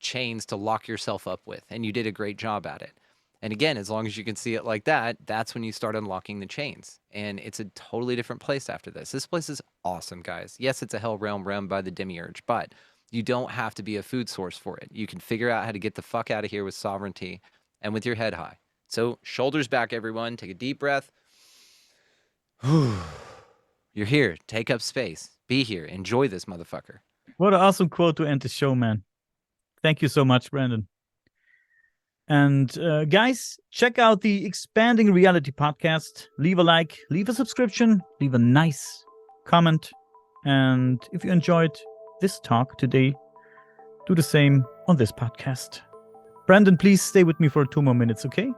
chains to lock yourself up with, and you did a great job at it. And again, as long as you can see it like that, that's when you start unlocking the chains. And it's a totally different place after this. This place is awesome, guys. Yes, it's a hell realm run by the demiurge, but you don't have to be a food source for it. You can figure out how to get the fuck out of here with sovereignty and with your head high. So shoulders back, everyone. Take a deep breath. You're here. Take up space. Be here. Enjoy this motherfucker. What an awesome quote to end the show, man. Thank you so much, Brandon. And guys, check out the Expanding Reality podcast. Leave a like, leave a subscription, leave a nice comment. And if you enjoyed this talk today, do the same on this podcast. Brandon, please stay with me for 2 more minutes, okay?